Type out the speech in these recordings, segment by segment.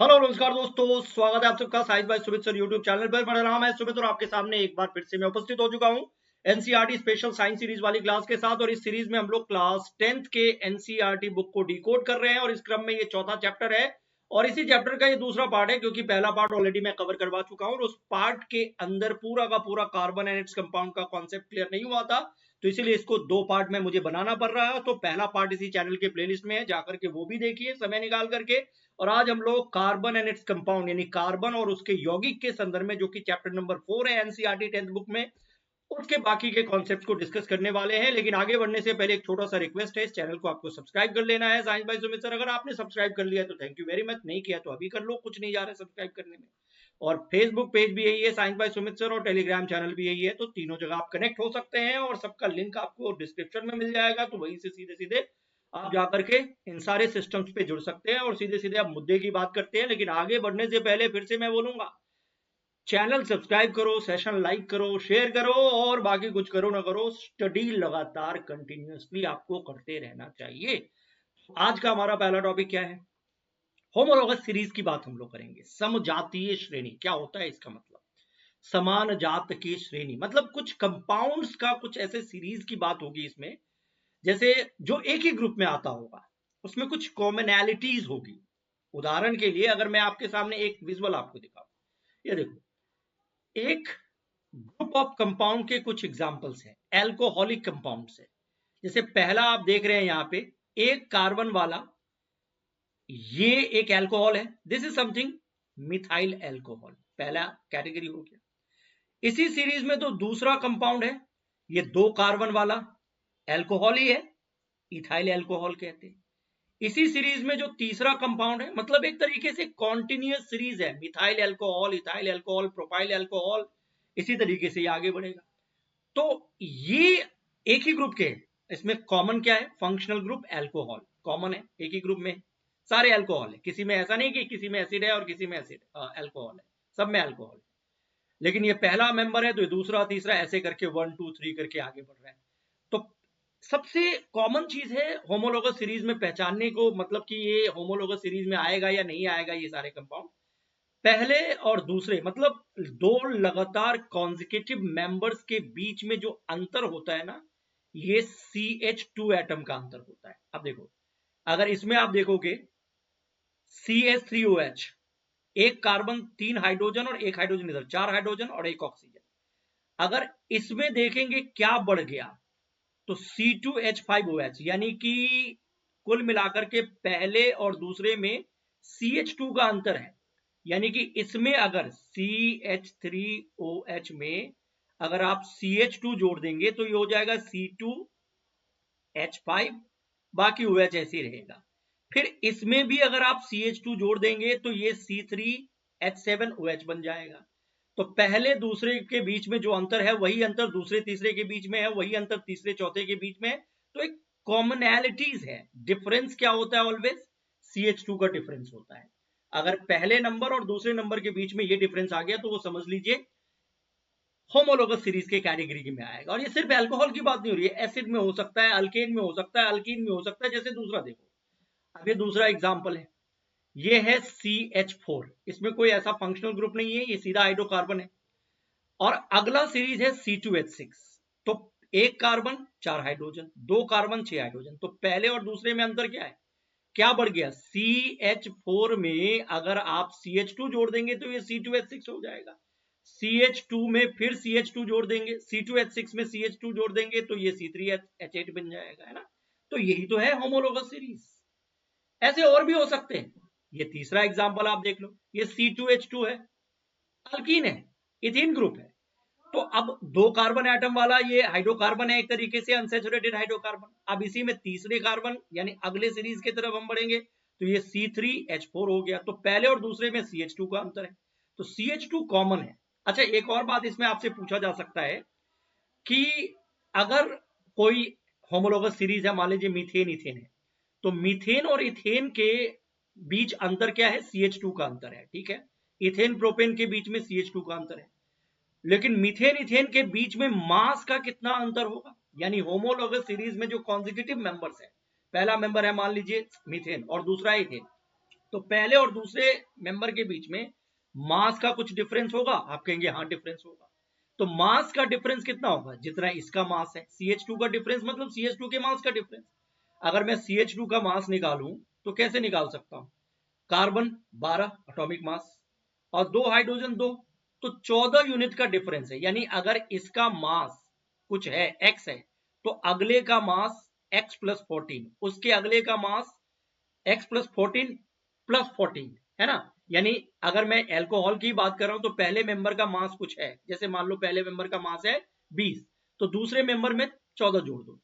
Hello नमस्कार दोस्तों, स्वागत है आप सबका science by Sumit sir YouTube channel पर। मेरा नाम है सुमित और आपके सामने एक बार फिर से मैं उपस्थित हो चुका हूं एनसीईआरटी स्पेशल साइंस सीरीज वाली क्लास के साथ। और इस सीरीज में हम लोग क्लास 10th के एनसीईआरटी बुक को डिकोड कर रहे हैं और इस क्रम में ये चौथा चैप्टर है और इसी चैप्टर का ये दूसरा पार्ट है, क्योंकि पहला पार्ट ऑलरेडी मैं कवर करवा चुका हूं और उस पार्ट के अंदर पूरा का पूरा कार्बन एंड इट्स कंपाउंड का कॉन्सेप्ट क्लियर नहीं हुआ था, तो इसीलिए इसको दो पार्ट में मुझे बनाना पड़ रहा है। तो पहला पार्ट इसी चैनल के प्लेलिस्ट में है, जाकर के वो भी देखिए समय निकाल करके। और आज हम लोग कार्बन एंड इट्स कंपाउंड यानी कार्बन और उसके यौगिक के संदर्भ में, जो कि चैप्टर नंबर 4 है एनसीईआरटी 10th बुक में, उसके बाकी के कॉन्सेप्ट्स को डिस्कस करने वाले हैं। लेकिन आगे बढ़ने से पहले एक छोटा सा रिक्वेस्ट है, इस चैनल को आपको सब्सक्राइब कर लेना है साइंस बाय सुमित सर। अगर आपने सब्सक्राइब कर लिया तो थैंक यू वेरी मच, नहीं किया तो अभी कर लो, कुछ नहीं जा रहा है सब्सक्राइब करने में। और फेसबुक पेज भी यही है साइंस बाय सुमित सर, और टेलीग्राम चैनल भी यही है, तो तीनों जगह आप कनेक्ट हो सकते हैं और सबका लिंक आपको डिस्क्रिप्शन में मिल जाएगा। तो वहीं से सीधे सीधे आप जाकर के इन सारे सिस्टम्स पे जुड़ सकते हैं और सीधे सीधे आप मुद्दे की बात करते हैं। लेकिन आगे बढ़ने से पहले फिर से मैं बोलूंगा, चैनल सब्सक्राइब करो, सेशन लाइक करो, शेयर करो और बाकी कुछ करो ना करो, स्टडी लगातार कंटिन्यूअसली आपको करते रहना चाहिए। आज का हमारा पहला टॉपिक क्या है? होमोलॉगस सीरीज की बात हम लोग करेंगे। समजातीय श्रेणी क्या होता है, इसका मतलब समान जात की श्रेणी, मतलब कुछ कंपाउंड्स का कुछ ऐसे सीरीज की बात होगी इसमें, जैसे जो एक ही ग्रुप में आता होगा उसमें कुछ कॉमनैलिटीज होगी। उदाहरण के लिए अगर मैं आपके सामने एक विजुअल आपको दिखाऊं, ये देखो, एक ग्रुप ऑफ कंपाउंड के कुछ एग्जांपल्स हैं, एल्कोहलिक कंपाउंड्स है। जैसे पहला आप देख रहे हैं यहाँ पे, एक कार्बन वाला, ये एक एल्कोहल है, this is something methyl alcohol, पहला कैटेगरी हो गया। इसी सीरीज में तो दूसरा कंपाउंड है, ये दो कार्बन वाला एल्कोहल ही है, इथाइल एल्कोहल कहते हैं। इसी सीरीज में जो तीसरा कंपाउंड है, मतलब एक तरीके से कॉन्टिन्यूअस सीरीज है, methyl alcohol, ethyl alcohol, propyl alcohol, इसी तरीके से ये आगे बढ़ेगा। तो ये एक ही ग्रुप के हैं। इसमें कॉमन क्या है? फंक्शनल ग्रुप एल्कोहल कॉमन है, एक ही ग्रुप में सारे एल्कोहल है। किसी में ऐसा नहीं कि किसी में एसिड है और किसी में एसिड एल्कोहल है, सब में एल्कोहल है। लेकिन ये पहला मेंबर है तो ये दूसरा तीसरा ऐसे करके 1 2 3 करके आगे बढ़ रहा है। तो सबसे कॉमन चीज है होमोलोगस सीरीज में पहचानने को, मतलब कि ये होमोलोगस सीरीज में आएगा या नहीं आएगा ये सारे कंपाउंड, पहले और दूसरे, मतलब दो लगातार कॉन्जिक्यूटिव मेंबर्स के बीच में जो अंतर होता है ना, ये CH2 एटम का अंतर होता है। अब देखो, अगर इसमें आप देखोगे CH3OH, एक कार्बन, तीन हाइड्रोजन और एक हाइड्रोजन इधर, चार हाइड्रोजन और एक ऑक्सीजन। अगर इसमें देखेंगे क्या बढ़ गया, तो C2H5OH, यानी कि कुल मिलाकर के पहले और दूसरे में CH2 का अंतर है। यानी कि इसमें अगर CH3OH में अगर आप CH2 जोड़ देंगे तो ये हो जाएगा C2H5, बाकी OH ऐसे ही रहेगा। फिर इसमें भी अगर आप CH2 जोड़ देंगे तो ये C3H7OH बन जाएगा। तो पहले दूसरे के बीच में जो अंतर है वही अंतर दूसरे तीसरे के बीच में है, वही अंतर तीसरे चौथे के बीच में है। तो एक कॉमनैलिटीज है। डिफरेंस क्या होता है? ऑलवेज CH2 का डिफरेंस होता है। अगर पहले नंबर और दूसरे नंबर के बीच में ये डिफरेंस आ गया तो वो समझ लीजिए होमोलोगस सीरीज के कैटेगरी में आएगा। और ये सिर्फ अल्कोहल की बात नहीं हो रही है, एसिड में हो सकता है, अल्केन में हो सकता है, अल्कीन में हो सकता है। जैसे दूसरा देखो, अब ये दूसरा एग्जाम्पल है, ये है CH4, इसमें कोई ऐसा फंक्शनल ग्रुप नहीं है, ये सीधा हाइड्रोकार्बन है। और अगला सीरीज है C2H6, तो एक कार्बन चार हाइड्रोजन, दो कार्बन छह हाइड्रोजन। तो पहले और दूसरे में अंतर क्या है? क्या बढ़ गया? CH4 में अगर आप CH2 जोड़ देंगे तो ये C2H6 हो जाएगा। CH2 में फिर CH2 जोड़ देंगे, C2H6 में CH2 जोड़ देंगे तो ये C3H8 बन जाएगा, है ना? तो यही तो है होमोलोगस सीरीज। ऐसे और भी हो सकते हैं। ये तीसरा एग्जांपल आप देख लो, ये C2H2 है, अल्कीन है, इथीन ग्रुप है। तो अब दो कार्बन एटम वाला ये हाइड्रोकार्बन है, एक तरीके से अनसैचुरेटेड हाइड्रोकार्बन। अब इसी में तीसरे कार्बन यानी अगले सीरीज की तरफ हम बढ़ेंगे तो ये C3H4 हो गया। तो पहले और दूसरे में CH2 का अंतर है, तो CH2 कॉमन है। अच्छा, एक और बात इसमें आपसे पूछा जा सकता है कि अगर कोई होमोलोगस सीरीज है, मान लीजिए मीथेन इथेन है, तो मीथेन और इथेन के बीच अंतर क्या है? CH2 का अंतर है, ठीक है। इथेन प्रोपेन के बीच में CH2 का अंतर है। लेकिन मीथेन इथेन के बीच में मास का कितना अंतर होगा? यानी होमोलोगस सीरीज में जो कॉन्जिक्यूटिव मेंबर्स है, पहला मेंबर है मान लीजिए मीथेन और दूसरा है इथेन, तो पहले और दूसरे मेंबर के बीच में मास का कुछ डिफरेंस होगा, आप कहेंगे हाँ डिफरेंस होगा। तो मास का डिफरेंस कितना होगा? जितना इसका मास है। CH2 का डिफरेंस मतलब CH2 के मास का डिफरेंस। अगर मैं CH2 का मास निकालूं तो कैसे निकाल सकता हूं? कार्बन 12 एटॉमिक मास और 2 हाइड्रोजन 2, तो 14 यूनिट का डिफरेंस है। यानी अगर इसका मास कुछ है x है तो अगले का मास x प्लस 14, उसके अगले का मास x प्लस 14 प्लस 14, है ना। यानी अगर मैं एल्कोहल की बात कर रहा हूं तो पहले मेंबर का मास कुछ है, जैसे मान लो पहले मेंबर का मास है 20, तो दूसरे मेंबर में 14 जोड़ दो,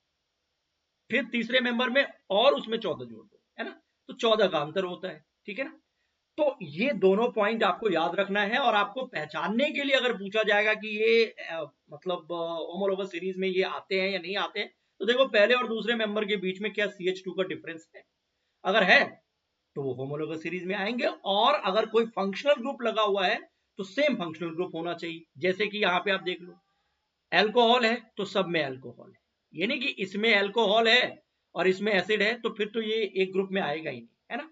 फिर तीसरे मेंबर में और उसमें 14 जोड़ दो, है ना। तो 14 का अंतर होता है, ठीक है ना। तो ये दोनों पॉइंट आपको याद रखना है, और आपको पहचानने के लिए अगर पूछा जाएगा कि ये मतलब होमोलोगस सीरीज में ये आते हैं या नहीं आते हैं, तो देखो पहले और दूसरे मेंबर के बीच में क्या CH2 का डिफरेंस है? अगर है तो वो होमोलोगस सीरीज में आएंगे। और अगर कोई फंक्शनल ग्रुप लगा हुआ है तो सेम फंक्शनल ग्रुप होना चाहिए। जैसे कि यहाँ पे आप देख लो, एल्कोहल है तो सब में एल्कोहल है, ये नहीं कि इसमें एल्कोहल है और इसमें एसिड है तो फिर तो ये एक ग्रुप में आएगा ही नहीं, है ना।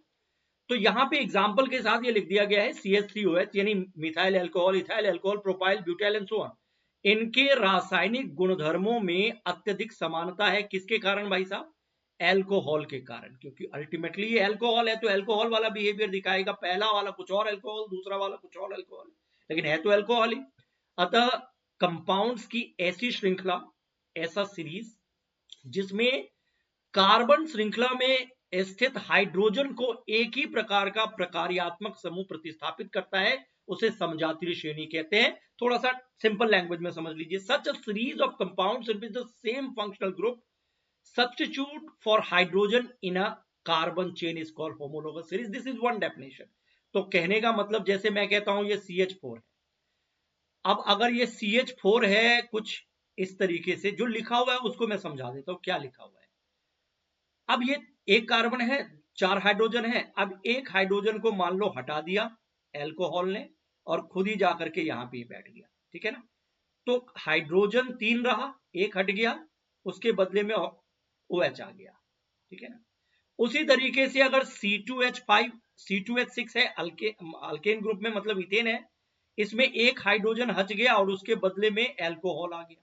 तो यहाँ पे एग्जाम्पल के साथ ये लिख दिया गया है CH3OH, यानी methyl alcohol, ethyl alcohol, propyl, butyl and so on. इनके रासायनिक गुणधर्मों में अत्यधिक समानता है। किसके कारण भाई साहब? एल्कोहल के कारण, क्योंकि अल्टीमेटली ये एल्कोहल है तो एल्कोहल वाला बिहेवियर दिखाएगा। पहला वाला कुछ और अल्कोहल, दूसरा वाला कुछ और अल्कोहल, लेकिन है तो अल्कोहल ही। अतः कंपाउंड्स की ऐसी श्रृंखला, ऐसा सीरीज जिसमें कार्बन श्रृंखला में स्थित हाइड्रोजन को एक ही प्रकार का प्रकार्यात्मक समूह प्रतिस्थापित करता है, उसे समजातीय श्रेणी कहते हैं। थोड़ा सा सिंपल लैंग्वेज में समझ लीजिए, such a series of compounds with the same functional group substitute for hydrogen in a carbon chain is called homologous series. This is one definition. तो कहने का मतलब, जैसे मैं कहता हूं ये CH4 है, अब अगर ये CH4 है कुछ इस तरीके से, जो लिखा हुआ है उसको मैं समझा देता हूं क्या लिखा हुआ है। अब ये एक कार्बन है, 4 हाइड्रोजन है। अब एक हाइड्रोजन को मान लो हटा दिया एल्कोहल ने और खुद ही जाकर के यहां पे बैठ गया, ठीक है ना। तो हाइड्रोजन 3 रहा, एक हट गया, उसके बदले में OH आ गया, ठीक है ना। उसी तरीके से अगर C2H5, C2H6 है, अल्केन ग्रुप में मतलब इथेन है, इसमें एक हाइड्रोजन हट गया और उसके बदले में एल्कोहल आ गया।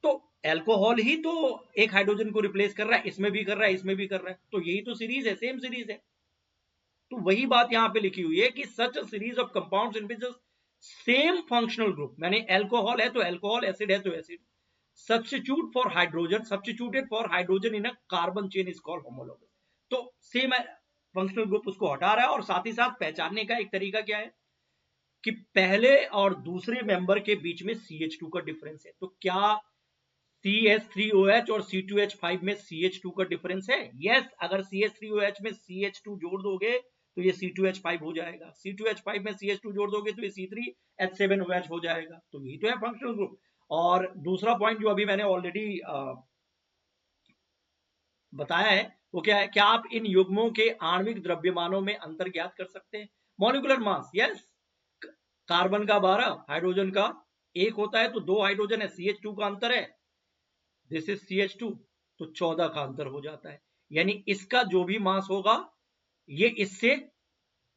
तो एल्कोहल ही तो एक हाइड्रोजन को रिप्लेस कर रहा है, इसमें भी कर रहा है, इसमें भी कर रहा है, तो यही तो सीरीज है, सेम सीरीज है। तो वही बात यहां पे लिखी हुई है कि such a series of compounds in which same functional group, मैंने एल्कोहल है तो एल्कोहल, एसिड है तो acid, substitute for hydrogen, substituted for hydrogen in a carbon chain is called homologous. तो सेम फंक्शनल ग्रुप उसको हटा रहा है। और साथ ही साथ पहचानने का एक तरीका क्या है कि पहले और दूसरे मेंबर के बीच में CH2 का डिफरेंस है। तो क्या CH3OH और C2H5 में CH2 का डिफरेंस है? यस, अगर CH3OH में CH2 जोड़ दोगे तो ये C2H5 हो जाएगा, C2H5 में CH2 जोड़ दोगे तो ये C3H7OH हो जाएगा। तो यही तो है फंक्शनल ग्रुप। और दूसरा पॉइंट जो अभी मैंने ऑलरेडी बताया है वो क्या है, क्या आप इन युग्मों के आणविक द्रव्यमानों में अंतर ज्ञात कर सकते हैं? Molecular mass, yes. कार्बन का 12, हाइड्रोजन का 1 होता है, तो 2 हाइड्रोजन है, CH2 का अंतर है, दिस इज CH2, तो 14 का अंतर हो जाता है। यानी इसका जो भी मास होगा ये इससे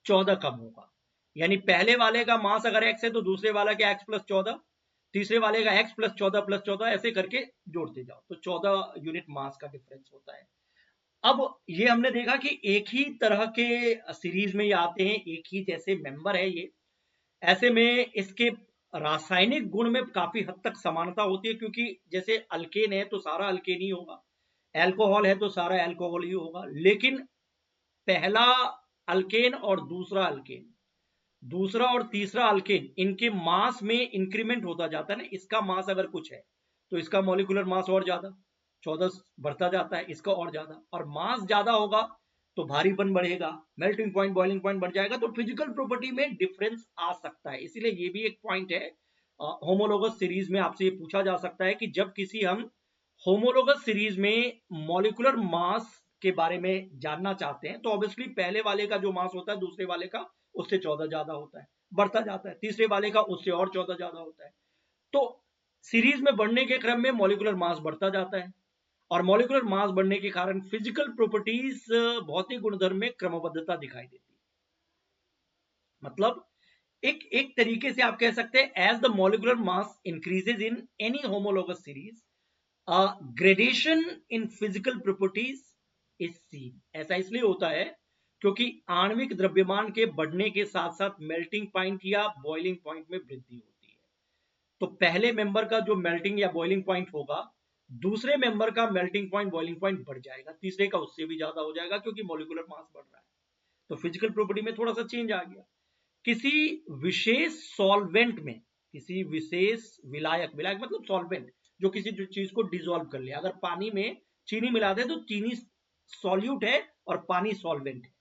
14 कम होगा। यानी पहले वाले का मास अगर x है तो दूसरे वाला का x प्लस 14, तीसरे वाले का x प्लस 14 ऐसे करके जोड़ते जाओ, तो 14 यूनिट मास का डिफरेंस होता है। अब ये हमने देखा कि एक ही तरह के सीरीज में ये आते हैं, एक ही जैसे मेंबर है ये, ऐसे में इसके रासायनिक गुण में काफी हद तक समानता होती है, क्योंकि जैसे अल्केन है तो सारा अल्केन ही होगा, एल्कोहल है तो सारा एल्कोहल ही होगा। लेकिन पहला अल्केन और दूसरा अल्केन, दूसरा और तीसरा अल्केन, इनके मास में इंक्रीमेंट होता जाता है ना। इसका मास अगर कुछ है तो इसका मॉलिक्यूलर मास और ज्यादा, 14 बढ़ता जाता है, इसका और ज्यादा, और मास ज्यादा होगा तो भारीपन बढ़ेगा, मेल्टिंग पॉइंट, बॉइलिंग पॉइंट बढ़ जाएगा, तो फिजिकल प्रॉपर्टी में डिफरेंस आ सकता है। इसीलिए ये भी एक पॉइंट है होमोलोगस सीरीज में आपसे ये पूछा जा सकता है कि जब किसी हम होमोलोगस सीरीज में मॉलिक्यूलर मास के बारे में जानना चाहते हैं तो ऑब्वियसली पहले वाले का जो मास होता है दूसरे वाले का उससे 14 ज्यादा होता है, बढ़ता जाता है, तीसरे वाले का उससे और 14 ज्यादा होता है। तो सीरीज में बढ़ने के क्रम में मॉलिक्यूलर मास बढ़ता जाता है, और मॉलिक्यूलर मास बढ़ने के कारण फिजिकल प्रॉपर्टीज भौतिक गुणधर्म में क्रमबद्धता दिखाई देती है। मतलब एक तरीके से आप कह सकते हैं as the molecular mass increases in any homologous series gradation in physical properties is seen. ऐसा इसलिए होता है क्योंकि आणविक द्रव्यमान के बढ़ने के साथ साथ मेल्टिंग पॉइंट या बॉइलिंग पॉइंट में वृद्धि होती है। तो पहले मेंबर का जो मेल्टिंग या बॉइलिंग पॉइंट होगा, दूसरे मेंबर का मेल्टिंग पॉइंट बॉइलिंग पॉइंट बढ़ जाएगा, तीसरे का उससे भी ज्यादा हो जाएगा क्योंकि मॉलिक्यूलर मास बढ़ रहा है। तो फिजिकल प्रॉपर्टी में थोड़ा सा चेंज आ गया। किसी विशेष सॉल्वेंट में, किसी विशेष विलायक, विलायक मतलब सॉल्वेंट जो किसी चीज को डिसॉल्व कर ले। अगर पानी में चीनी मिला दे तो चीनी सॉल्यूट है और पानी सॉल्वेंट है।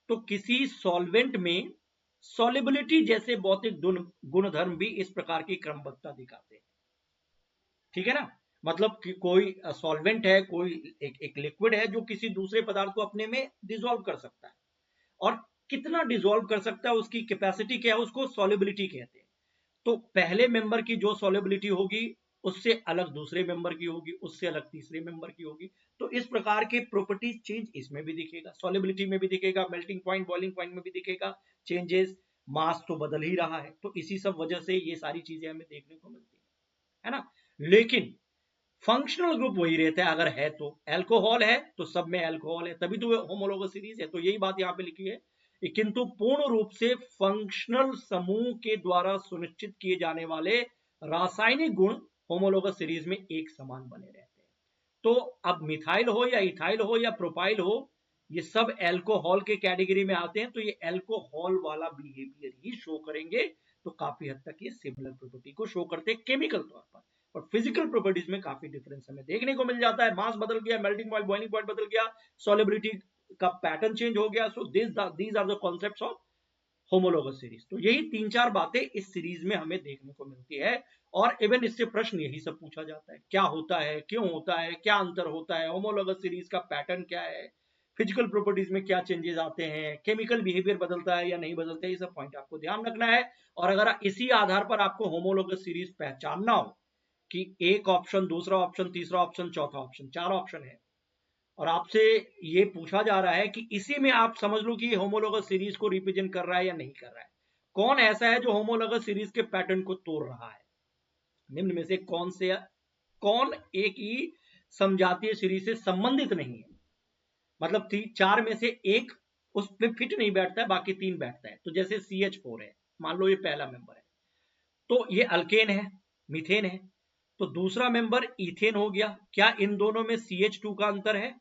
तो किसी सॉल्वेंट में सॉल्युबिलिटी जैसे भौतिक गुणधर्म भी इस प्रकार की क्रमबद्धता दिखाते हैं। ठीक है ना। मतलब कि कोई सॉल्वेंट है, कोई एक लिक्विड है जो किसी दूसरे पदार्थ को अपने में डिसॉल्व कर सकता है, और कितना डिसॉल्व कर सकता है, उसकी कैपेसिटी क्या है, उसको सॉल्युबिलिटी कहते हैं। तो पहले मेंबर की जो सॉल्युबिलिटी होगी उससे अलग दूसरे मेंबर की होगी, उससे अलग तीसरे मेंबर की होगी। तो इस प्रकार के प्रॉपर्टीज चेंज इसमें भी दिखेगा, सॉल्युबिलिटी में भी दिखेगा, मेल्टिंग पॉइंट बॉइलिंग पॉइंट में भी दिखेगा चेंजेस। मास तो बदल ही रहा है, तो इसी सब वजह से ये सारी चीजें हमें देखने को मिलती है ना। लेकिन फंक्शनल ग्रुप वही रहता है। अगर है तो अल्कोहल है तो सब में अल्कोहल है, तभी तो होमोलोगस सीरीज है। तो यही बात यहाँ पे लिखी है, किंतु पूर्ण रूप से फंक्शनल समूह के द्वारा सुनिश्चित किए जाने वाले रासायनिक गुण होमोलोगस सीरीज में एक समान बने रहते हैं। तो अब मिथाइल हो या इथाइल हो या प्रोपाइल हो, ये सब अल्कोहल के कैटेगरी में आते हैं। तो ये अल्कोहल वाला बिहेवियर ही शो करेंगे। तो काफी हद तक ये सिमिलर प्रॉपर्टी को शो करते हैं केमिकल तौर पर, और फिजिकल प्रॉपर्टीज में काफी डिफरेंस हमें देखने को मिल जाता है। मास बदल गया, मेल्टिंग पॉइंट बॉइलिंग पॉइंट बदल गया, सॉल्युबिलिटी का पैटर्न चेंज हो गया। So these are the concepts of homologous series. तो यही 3-4 बातें इस सीरीज में हमें देखने को मिलती है, और इवन इससे प्रश्न यही सब पूछा जाता है, क्या होता है, क्यों होता है, क्या अंतर होता है, होमोलोगस सीरीज का पैटर्न क्या है, फिजिकल प्रॉपर्टीज में क्या चेंजेस आते हैं, केमिकल बिहेवियर बदलता है या नहीं बदलता है, ये सब पॉइंट आपको ध्यान रखना है। और अगर इसी आधार पर आपको होमोलोगस सीरीज पहचानना हो कि एक ऑप्शन, दूसरा ऑप्शन, तीसरा ऑप्शन, चौथा ऑप्शन, 4 ऑप्शन है, और आपसे ये पूछा जा रहा है कि इसी में आप समझ लो कि होमोलोगस सीरीज को रिप्रेजेंट कर रहा है या नहीं कर रहा है, कौन ऐसा है जो होमोलोगस सीरीज के पैटर्न को तोड़ रहा है, निम्न में से कौन एक ही समजातीय सीरीज से संबंधित नहीं है। मतलब 4 में से एक उसमें फिट नहीं बैठता है, बाकी 3 बैठता है। तो जैसे CH4 है, मान लो ये पहला मेंबर है, तो ये अल्केन है, मीथेन है। तो दूसरा मेंबर इथेन हो गया। क्या इन दोनों में CH2 का अंतर है?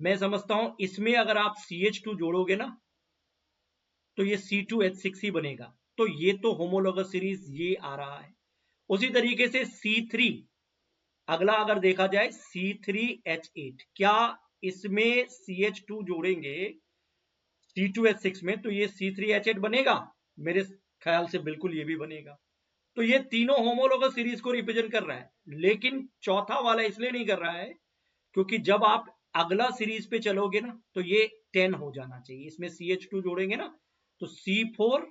मैं समझता हूं इसमें अगर आप CH2 जोड़ोगे ना तो ये C2H6 ही बनेगा। तो ये तो होमोलोगस सीरीज ये आ रहा है। उसी तरीके से C3, अगला अगर देखा जाए C3H8, क्या इसमें CH2 जोड़ेंगे C2H6 में तो ये C3H8 बनेगा? मेरे ख्याल से बिल्कुल ये भी बनेगा। तो ये तीनों होमोलोगस सीरीज को रिप्रेजेंट कर रहा है, लेकिन चौथा वाला इसलिए नहीं कर रहा है क्योंकि जब आप अगला सीरीज पे चलोगे ना तो ये 10 हो जाना चाहिए। इसमें CH2 जोड़ेंगे ना तो C4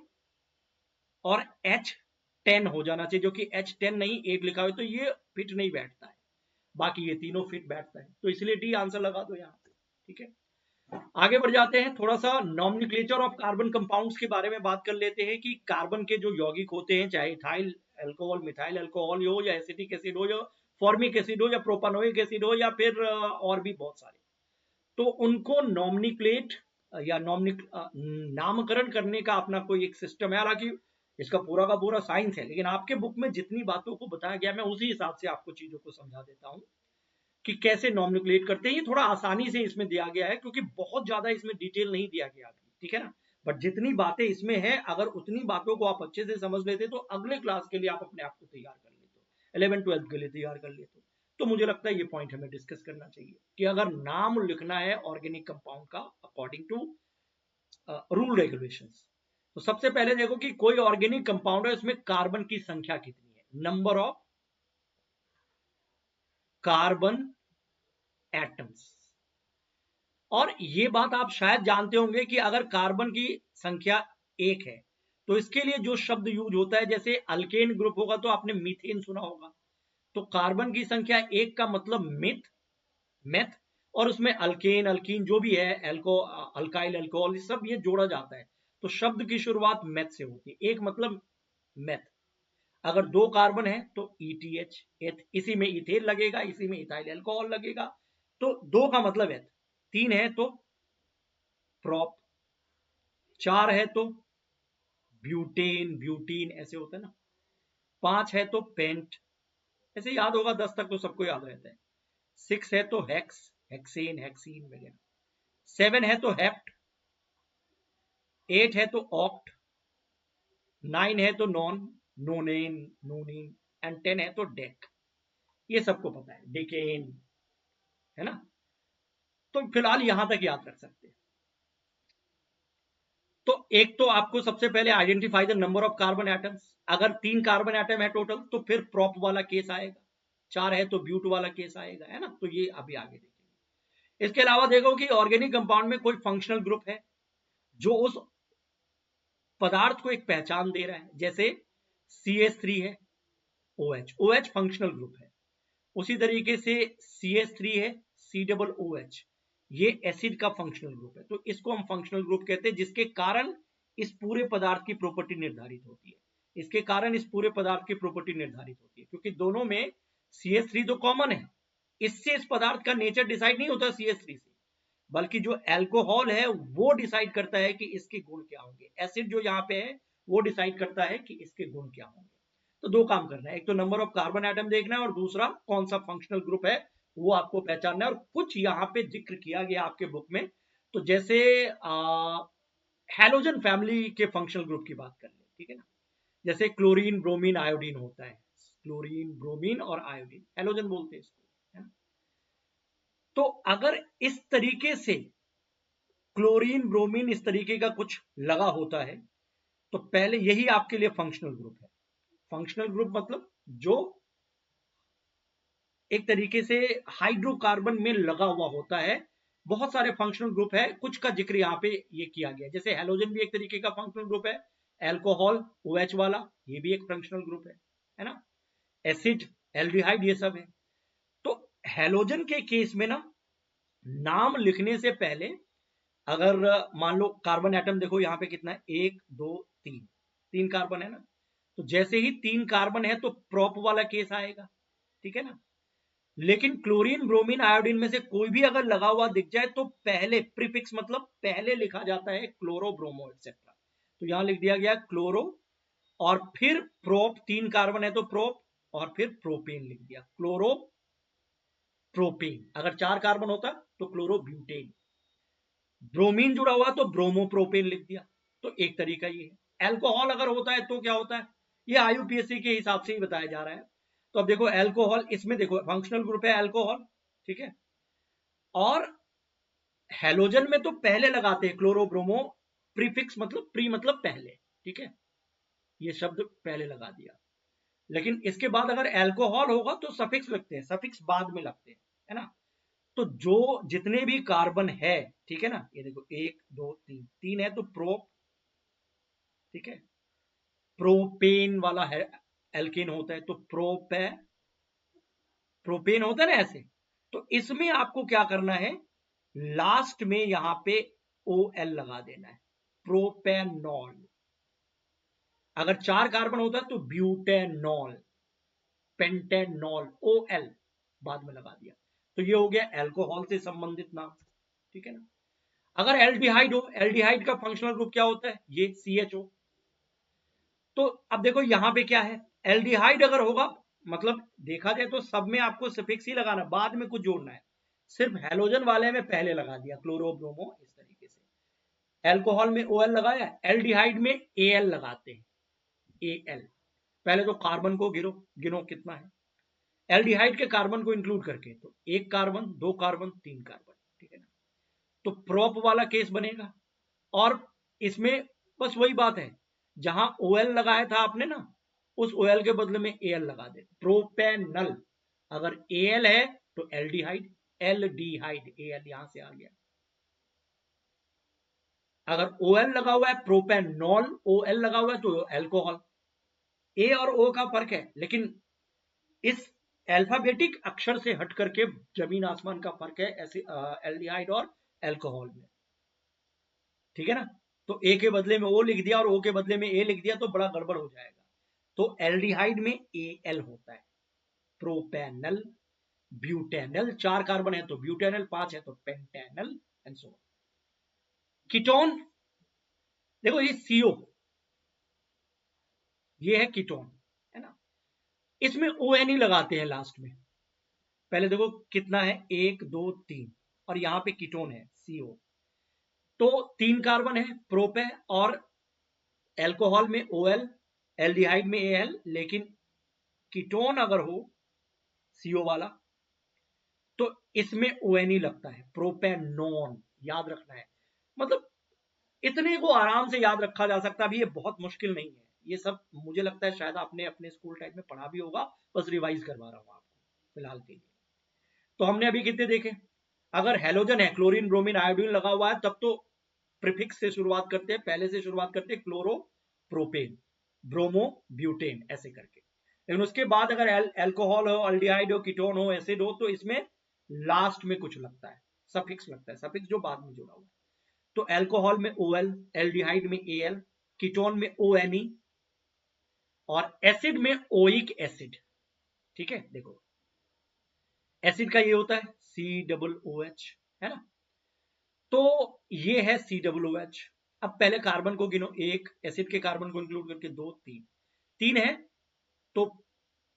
और H10 हो जाना चाहिए, जो कि H10 नहीं 8 लिखा हुआ, तो ये फिट नहीं बैठता है। बाकी ये तीनों फिट बैठता है, तो इसलिए डी आंसर लगा दो यहाँ पे। ठीक है, आगे बढ़ जाते हैं। थोड़ा सा नॉमेनक्लेचर ऑफ कार्बन कंपाउंड्स के बारे में बात कर लेते हैं कि कार्बन के जो यौगिक होते हैं, चाहे इथाइल अल्कोहल, मिथाइल अल्कोहल हो, या एसिटिक एसिड हो, या फॉर्मिक एसिड हो, या प्रोपानोइक एसिड हो, या फिर और भी बहुत सारे, तो उनको नॉमिनिक्लेट या नामकरण करने का अपना कोई एक सिस्टम है। हालांकि इसका पूरा का पूरा साइंस है, लेकिन आपके बुक में जितनी बातों को बताया गया मैं उसी हिसाब से आपको चीजों को समझा देता हूं कि कैसे नॉमिनिक्लेट करते हैं। ये थोड़ा आसानी से इसमें दिया गया है क्योंकि बहुत ज्यादा इसमें डिटेल नहीं दिया गया अभी, ठीक है ना। बट जितनी बातें इसमें है, अगर उतनी बातों को आप अच्छे से समझ लेते तो अगले क्लास के लिए आप अपने आप को तैयार कर लेते हो, 11-12 के लिए तैयार कर लेते हो। तो मुझे लगता है ये पॉइंट हमें डिस्कस करना चाहिए कि अगर नाम लिखना है ऑर्गेनिक कंपाउंड का अकॉर्डिंग टू रूल रेगुलेशंस, तो सबसे पहले देखो कि कोई ऑर्गेनिक कंपाउंड है, उसमें कार्बन की संख्या कितनी है, नंबर ऑफ कार्बन एटम्स। और ये बात आप शायद जानते होंगे कि अगर कार्बन की संख्या 1 है तो इसके लिए जो शब्द यूज होता है, जैसे अल्केन ग्रुप होगा तो आपने मीथेन सुना होगा, तो कार्बन की संख्या 1 का मतलब मिथ, मेथ, और उसमें अल्केन अल्कीन जो भी है, एल्को अल्काइल अल्कोहल, सब ये जोड़ा जाता है। तो शब्द की शुरुआत मेथ से होती है। एक मतलब मेथ। अगर दो कार्बन है तो ETH, एथ, इसी में इथेन लगेगा, इसी में इथाइल अल्कोहल लगेगा, तो दो का मतलब एथ। तीन है तो प्रोप, चार है तो ब्यूटेन ब्यूटीन, ऐसे होता है ना। पांच है तो पेंट, ऐसे याद होगा, 10 तक तो सबको याद रहता है। सिक्स है तो हेक्स, हेक्सेन हेक्सीन वगैरह। सेवन है तो हेप्ट, एट है तो ऑक्ट, नाइन है तो नॉन, नोनेन नोनिन, एंड 10 है तो डेक। ये सबको पता है, डेकेन, है ना। तो फिलहाल यहां तक याद रख सकते हैं। तो एक तो आपको सबसे पहले identify the number of carbon atoms. अगर 3 कार्बन एटम है टोटल तो फिर प्रोप वाला केस आएगा, 4 है तो ब्यूट वाला केस आएगा, है ना। तो ये अभी आगे देखेंगे। इसके अलावा देखो कि ऑर्गेनिक कंपाउंड में कोई फंक्शनल ग्रुप है जो उस पदार्थ को एक पहचान दे रहा है, जैसे CH3 है, OH फंक्शनल ग्रुप है। उसी तरीके से CH3 है, COOH, ये एसिड का फंक्शनल ग्रुप है। तो इसको हम फंक्शनल ग्रुप कहते हैं, जिसके कारण इस पूरे पदार्थ की प्रॉपर्टी निर्धारित होती है। इसके कारण इस पूरे पदार्थ की प्रॉपर्टी निर्धारित होती है, क्योंकि दोनों में CH3 तो कॉमन है। इससे इस पदार्थ का नेचर डिसाइड नहीं होता CH3 से, बल्कि जो एल्कोहल है वो डिसाइड करता है कि इसके गुण क्या होंगे। एसिड जो यहाँ पे है वो डिसाइड करता है कि इसके गुण क्या होंगे। तो दो काम करना है, एक तो नंबर ऑफ कार्बन एटम देखना है, और दूसरा कौन सा फंक्शनल ग्रुप है वो आपको पहचानना है। और कुछ यहाँ पे जिक्र किया गया आपके बुक में, तो जैसे हैलोजन फैमिली के फंक्शनल ग्रुप की बात कर ले, ठीक है ना। जैसे क्लोरीन ब्रोमीन आयोडीन होता है, क्लोरीन ब्रोमीन और आयोडीन हैलोजन बोलते हैं इसको, है ना। तो अगर इस तरीके से क्लोरीन ब्रोमीन इस तरीके का कुछ लगा होता है, तो पहले यही आपके लिए फंक्शनल ग्रुप है। फंक्शनल ग्रुप मतलब जो एक तरीके से हाइड्रोकार्बन में लगा हुआ होता है। बहुत सारे फंक्शनल ग्रुप है, कुछ का जिक्र यहाँ पे ये किया गया। जैसे हैलोजन भी एक तरीके का फंक्शनल ग्रुप है, एल्कोहल OH वाला, ये भी एक फंक्शनल ग्रुप है ना। एसिड, एल्डिहाइड, ये सब है। तो हैलोजन के केस में ना, नाम लिखने से पहले अगर मान लो कार्बन एटम देखो यहाँ पे कितना है, 1 2 3, 3 कार्बन है ना। तो जैसे ही 3 कार्बन है तो प्रोप वाला केस आएगा, ठीक है ना। लेकिन क्लोरीन ब्रोमीन आयोडीन में से कोई भी अगर लगा हुआ दिख जाए तो पहले प्रीफिक्स मतलब पहले लिखा जाता है क्लोरो ब्रोमो एक्सेट्रा। तो यहां लिख दिया गया क्लोरो, और फिर प्रोप, 3 कार्बन है तो प्रोप, और फिर प्रोपेन लिख दिया, क्लोरो प्रोपेन। अगर 4 कार्बन होता तो क्लोरो ब्यूटेन। ब्रोमीन जुड़ा हुआ तो ब्रोमो प्रोपेन लिख दिया। तो एक तरीका ये है। एल्कोहल अगर होता है तो क्या होता है, ये IUPAC के हिसाब से ही बताया जा रहा है। तो अब देखो एल्कोहल, इसमें देखो फंक्शनल ग्रुप है एल्कोहल, ठीक है। और हैलोजन में तो पहले लगाते हैं क्लोरो ब्रोमो, प्रीफिक्स मतलब प्री मतलब पहले, ठीक है, ये शब्द पहले लगा दिया। लेकिन इसके बाद अगर एल्कोहल होगा तो सफिक्स लगते हैं, सफिक्स बाद में लगते हैं, है ना। तो जो जितने भी कार्बन है, ठीक है ना, ये देखो 1 2 3, 3 है तो प्रोप, ठीक है। प्रोपेन वाला है, एल्केन होता है तो प्रोपेन होता है ना ऐसे। तो इसमें आपको क्या करना है, लास्ट में यहां पे OL लगा देना है, प्रोपेनॉल। अगर 4 कार्बन होता है तो ब्यूटेनॉल, पेंटेनॉल, OL बाद में लगा दिया। तो ये हो गया एल्कोहल से संबंधित नाम, ठीक है ना। अगर एल्डिहाइड हो, एल्डिहाइड का फंक्शनल ग्रुप क्या होता है, ये CHO। तो अब देखो यहां पे क्या है, एल्डिहाइड अगर होगा, मतलब देखा जाए तो सब में आपको सफिक्स ही लगाना, बाद में कुछ जोड़ना है। सिर्फ हैलोजन वाले में पहले लगा दिया क्लोरो ब्रोमो, इस तरीके से। एल्कोहल में OL लगाया, एल्डिहाइड में AL लगाते हैं, AL। पहले तो कार्बन को गिनो, गिनो कितना है एल्डिहाइड के कार्बन को इंक्लूड करके, तो 1 कार्बन 2 कार्बन 3 कार्बन, ठीक है ना। तो प्रोप वाला केस बनेगा। और इसमें बस वही बात है, जहां OL लगाया था आपने ना, उस OL के बदले में AL लगा दे, प्रोपेनल। अगर AL है तो एल्डिहाइड, एल्डिहाइड AL यहां से आ गया। अगर OL लगा हुआ है, प्रोपेनॉल, OL लगा हुआ है तो एल्कोहल। A और O का फर्क है, लेकिन इस अल्फाबेटिक अक्षर से हट करके जमीन आसमान का फर्क है ऐसे एल्डिहाइड और अल्कोहल में, ठीक है ना। तो ए के बदले में ओ लिख दिया और ओ के बदले में ए लिख दिया तो बड़ा गड़बड़ हो जाएगा। तो एल्डिहाइड में एल होता है, प्रोपेनल, ब्यूटेनल, 4 कार्बन है तो ब्यूटेनल, 5 है तो पेंटेनल एंड सो। कीटोन देखो ये सीओ, ये है कीटोन, है ना। इसमें ओ एन ही लगाते हैं लास्ट में। पहले देखो कितना है, 1 2 3 और यहां पे कीटोन है सीओ, तो 3 कार्बन है प्रोपे और एल्कोहल में ओएल, एल्डिहाइड में एल, लेकिन कीटोन अगर हो सीओ वाला तो इसमें ओएन ही लगता है, प्रोपेनॉन, याद रखना है। मतलब इतने को आराम से याद रखा जा सकता है, ये बहुत मुश्किल नहीं है। ये सब मुझे लगता है शायद आपने अपने स्कूल टाइम में पढ़ा भी होगा, बस रिवाइज करवा रहा हूं आपको फिलहाल के लिए। तो हमने अभी कितने देखे, अगर हेलोजन है, क्लोरीन ब्रोमीन आयोडीन लगा हुआ है, तब तो प्रीफिक्स से शुरुआत करते हैं, पहले से शुरुआत करते हैं, क्लोरो प्रोपेन, ब्रोमो ब्यूटेन ऐसे करके। लेकिन उसके बाद अगर एल्कोहल हो, अल्डिहाइड हो, कीटोन हो, एसिड हो, तो इसमें लास्ट में कुछ लगता है, सफिक्स लगता है, सफिक्स जो बाद में जुड़ा हुआ है। तो एल्कोहल में ओएल, एल्डिहाइड में एल, कीटोन में ओएनई और एसिड में ओइक एसिड, ठीक है। देखो एसिड का ये होता है COOH, है ना। तो ये है COOH। अब पहले कार्बन को गिनो, एक एसिड के कार्बन को इंक्लूड करके 2 3 3 है तो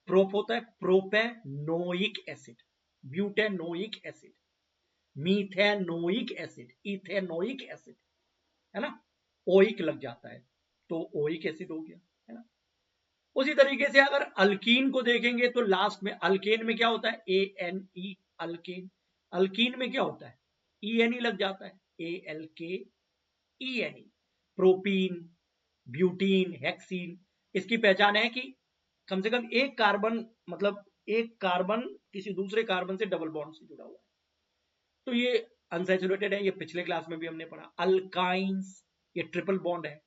प्रोप होता है propanoic acid, butanoic acid, methanoic acid, ethanoic acid, है ना। ओइक लग जाता है तो ओइक एसिड हो गया, है ना। उसी तरीके से अगर अल्कीन को देखेंगे तो लास्ट में अल्केन में क्या होता है, ANE, अल्केन। अल्कीन में क्या होता है, ENE लग जाता है, ALKENE, प्रोपीन, ब्यूटीन, हेक्सीन। इसकी पहचान है कि कम से कम एक कार्बन, मतलब एक कार्बन किसी दूसरे कार्बन से डबल बॉन्ड से जुड़ा हुआ है, तो ये अनसैचुरेटेड है, ये पिछले क्लास में भी हमने पढ़ा। अल्काइंस, ये ट्रिपल बॉन्ड है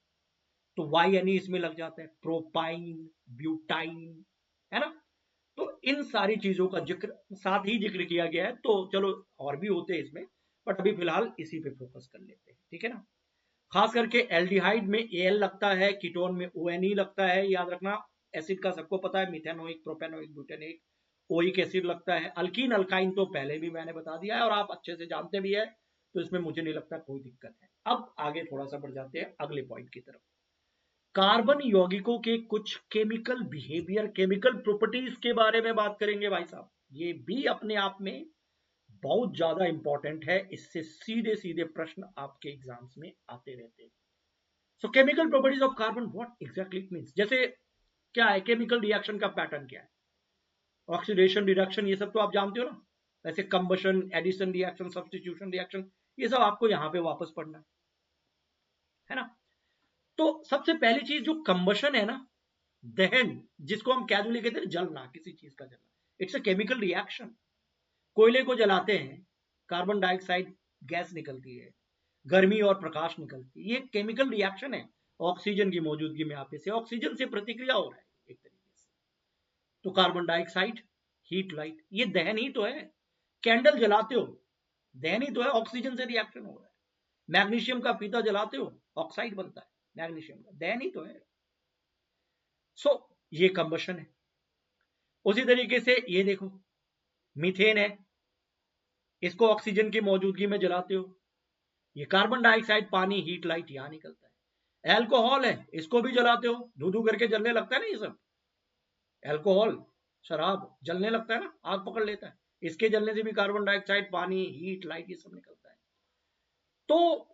तो YNE इसमें लग जाता है, प्रोपाइन, ब्यूटाइन, है ना। तो इन सारी चीजों का जिक्र साथ ही जिक्र किया गया है, तो चलो और भी होते हैं इसमें, बट अभी फिलहाल इसी पे फोकस कर लेते हैं, ठीक है ना। खास करके एल्डिहाइड में एल लगता है, कीटोन में ONE लगता है, याद रखना। एसिड का सबको पता है, methanoic, propanoic, butanoic, oic acid लगता है। अल्कीन अल्काइन तो पहले भी मैंने बता दिया है और आप अच्छे से जानते भी है, तो इसमें मुझे नहीं लगता कोई दिक्कत है। अब आगे थोड़ा सा बढ़ जाते हैं अगले पॉइंट की तरफ। कार्बन यौगिकों के कुछ केमिकल बिहेवियर, केमिकल प्रॉपर्टीज के बारे में बात करेंगे भाई साहब। ये भी अपने आप में बहुत ज्यादा इंपॉर्टेंट है, इससे सीधे सीधे प्रश्न आपके एग्जाम्स में आते रहते हैं। सो chemical properties of carbon, what exactly it means. जैसे क्या है, केमिकल रिएक्शन का पैटर्न क्या है, ऑक्सीडेशन, रिडक्शन, ये सब तो आप जानते हो ना। वैसे combustion, addition reaction, substitution reaction, ये सब आपको यहाँ पे वापस पढ़ना है ना। तो सबसे पहली चीज जो कंबशन है ना, दहन, जिसको हम कैजुअली कहते हैं जलना, किसी चीज का जलना, इट्स अ केमिकल रिएक्शन। कोयले को जलाते हैं, कार्बन डाइऑक्साइड गैस निकलती है, गर्मी और प्रकाश निकलती है, ये केमिकल रिएक्शन है। ऑक्सीजन की मौजूदगी में आप इसे, ऑक्सीजन से प्रतिक्रिया हो रहा है एक तरीके से। तो कार्बन डाइऑक्साइड, हीट, लाइट, ये दहन ही तो है। कैंडल जलाते हो, दहन ही तो है, ऑक्सीजन से रिएक्शन हो रहा है। मैग्नीशियम का फीता जलाते हो, ऑक्साइड बनता है मैग्नीशियम का, दहन ही तो है। सो ये कंबशन है। उसी तरीके से ये देखो, मीथेन है, इसको ऑक्सीजन की मौजूदगी में जलाते हो, ये कार्बन डाइऑक्साइड, पानी, हीट, लाइट यहां निकलता है। एल्कोहल है, इसको भी जलाते हो, धू धू करके जलने लगता है ना, ये सब एल्कोहल, शराब जलने लगता है ना, आग पकड़ लेता है, इसके जलने से भी कार्बन डाइऑक्साइड, पानी, हीट, लाइट ये सब निकलता है। तो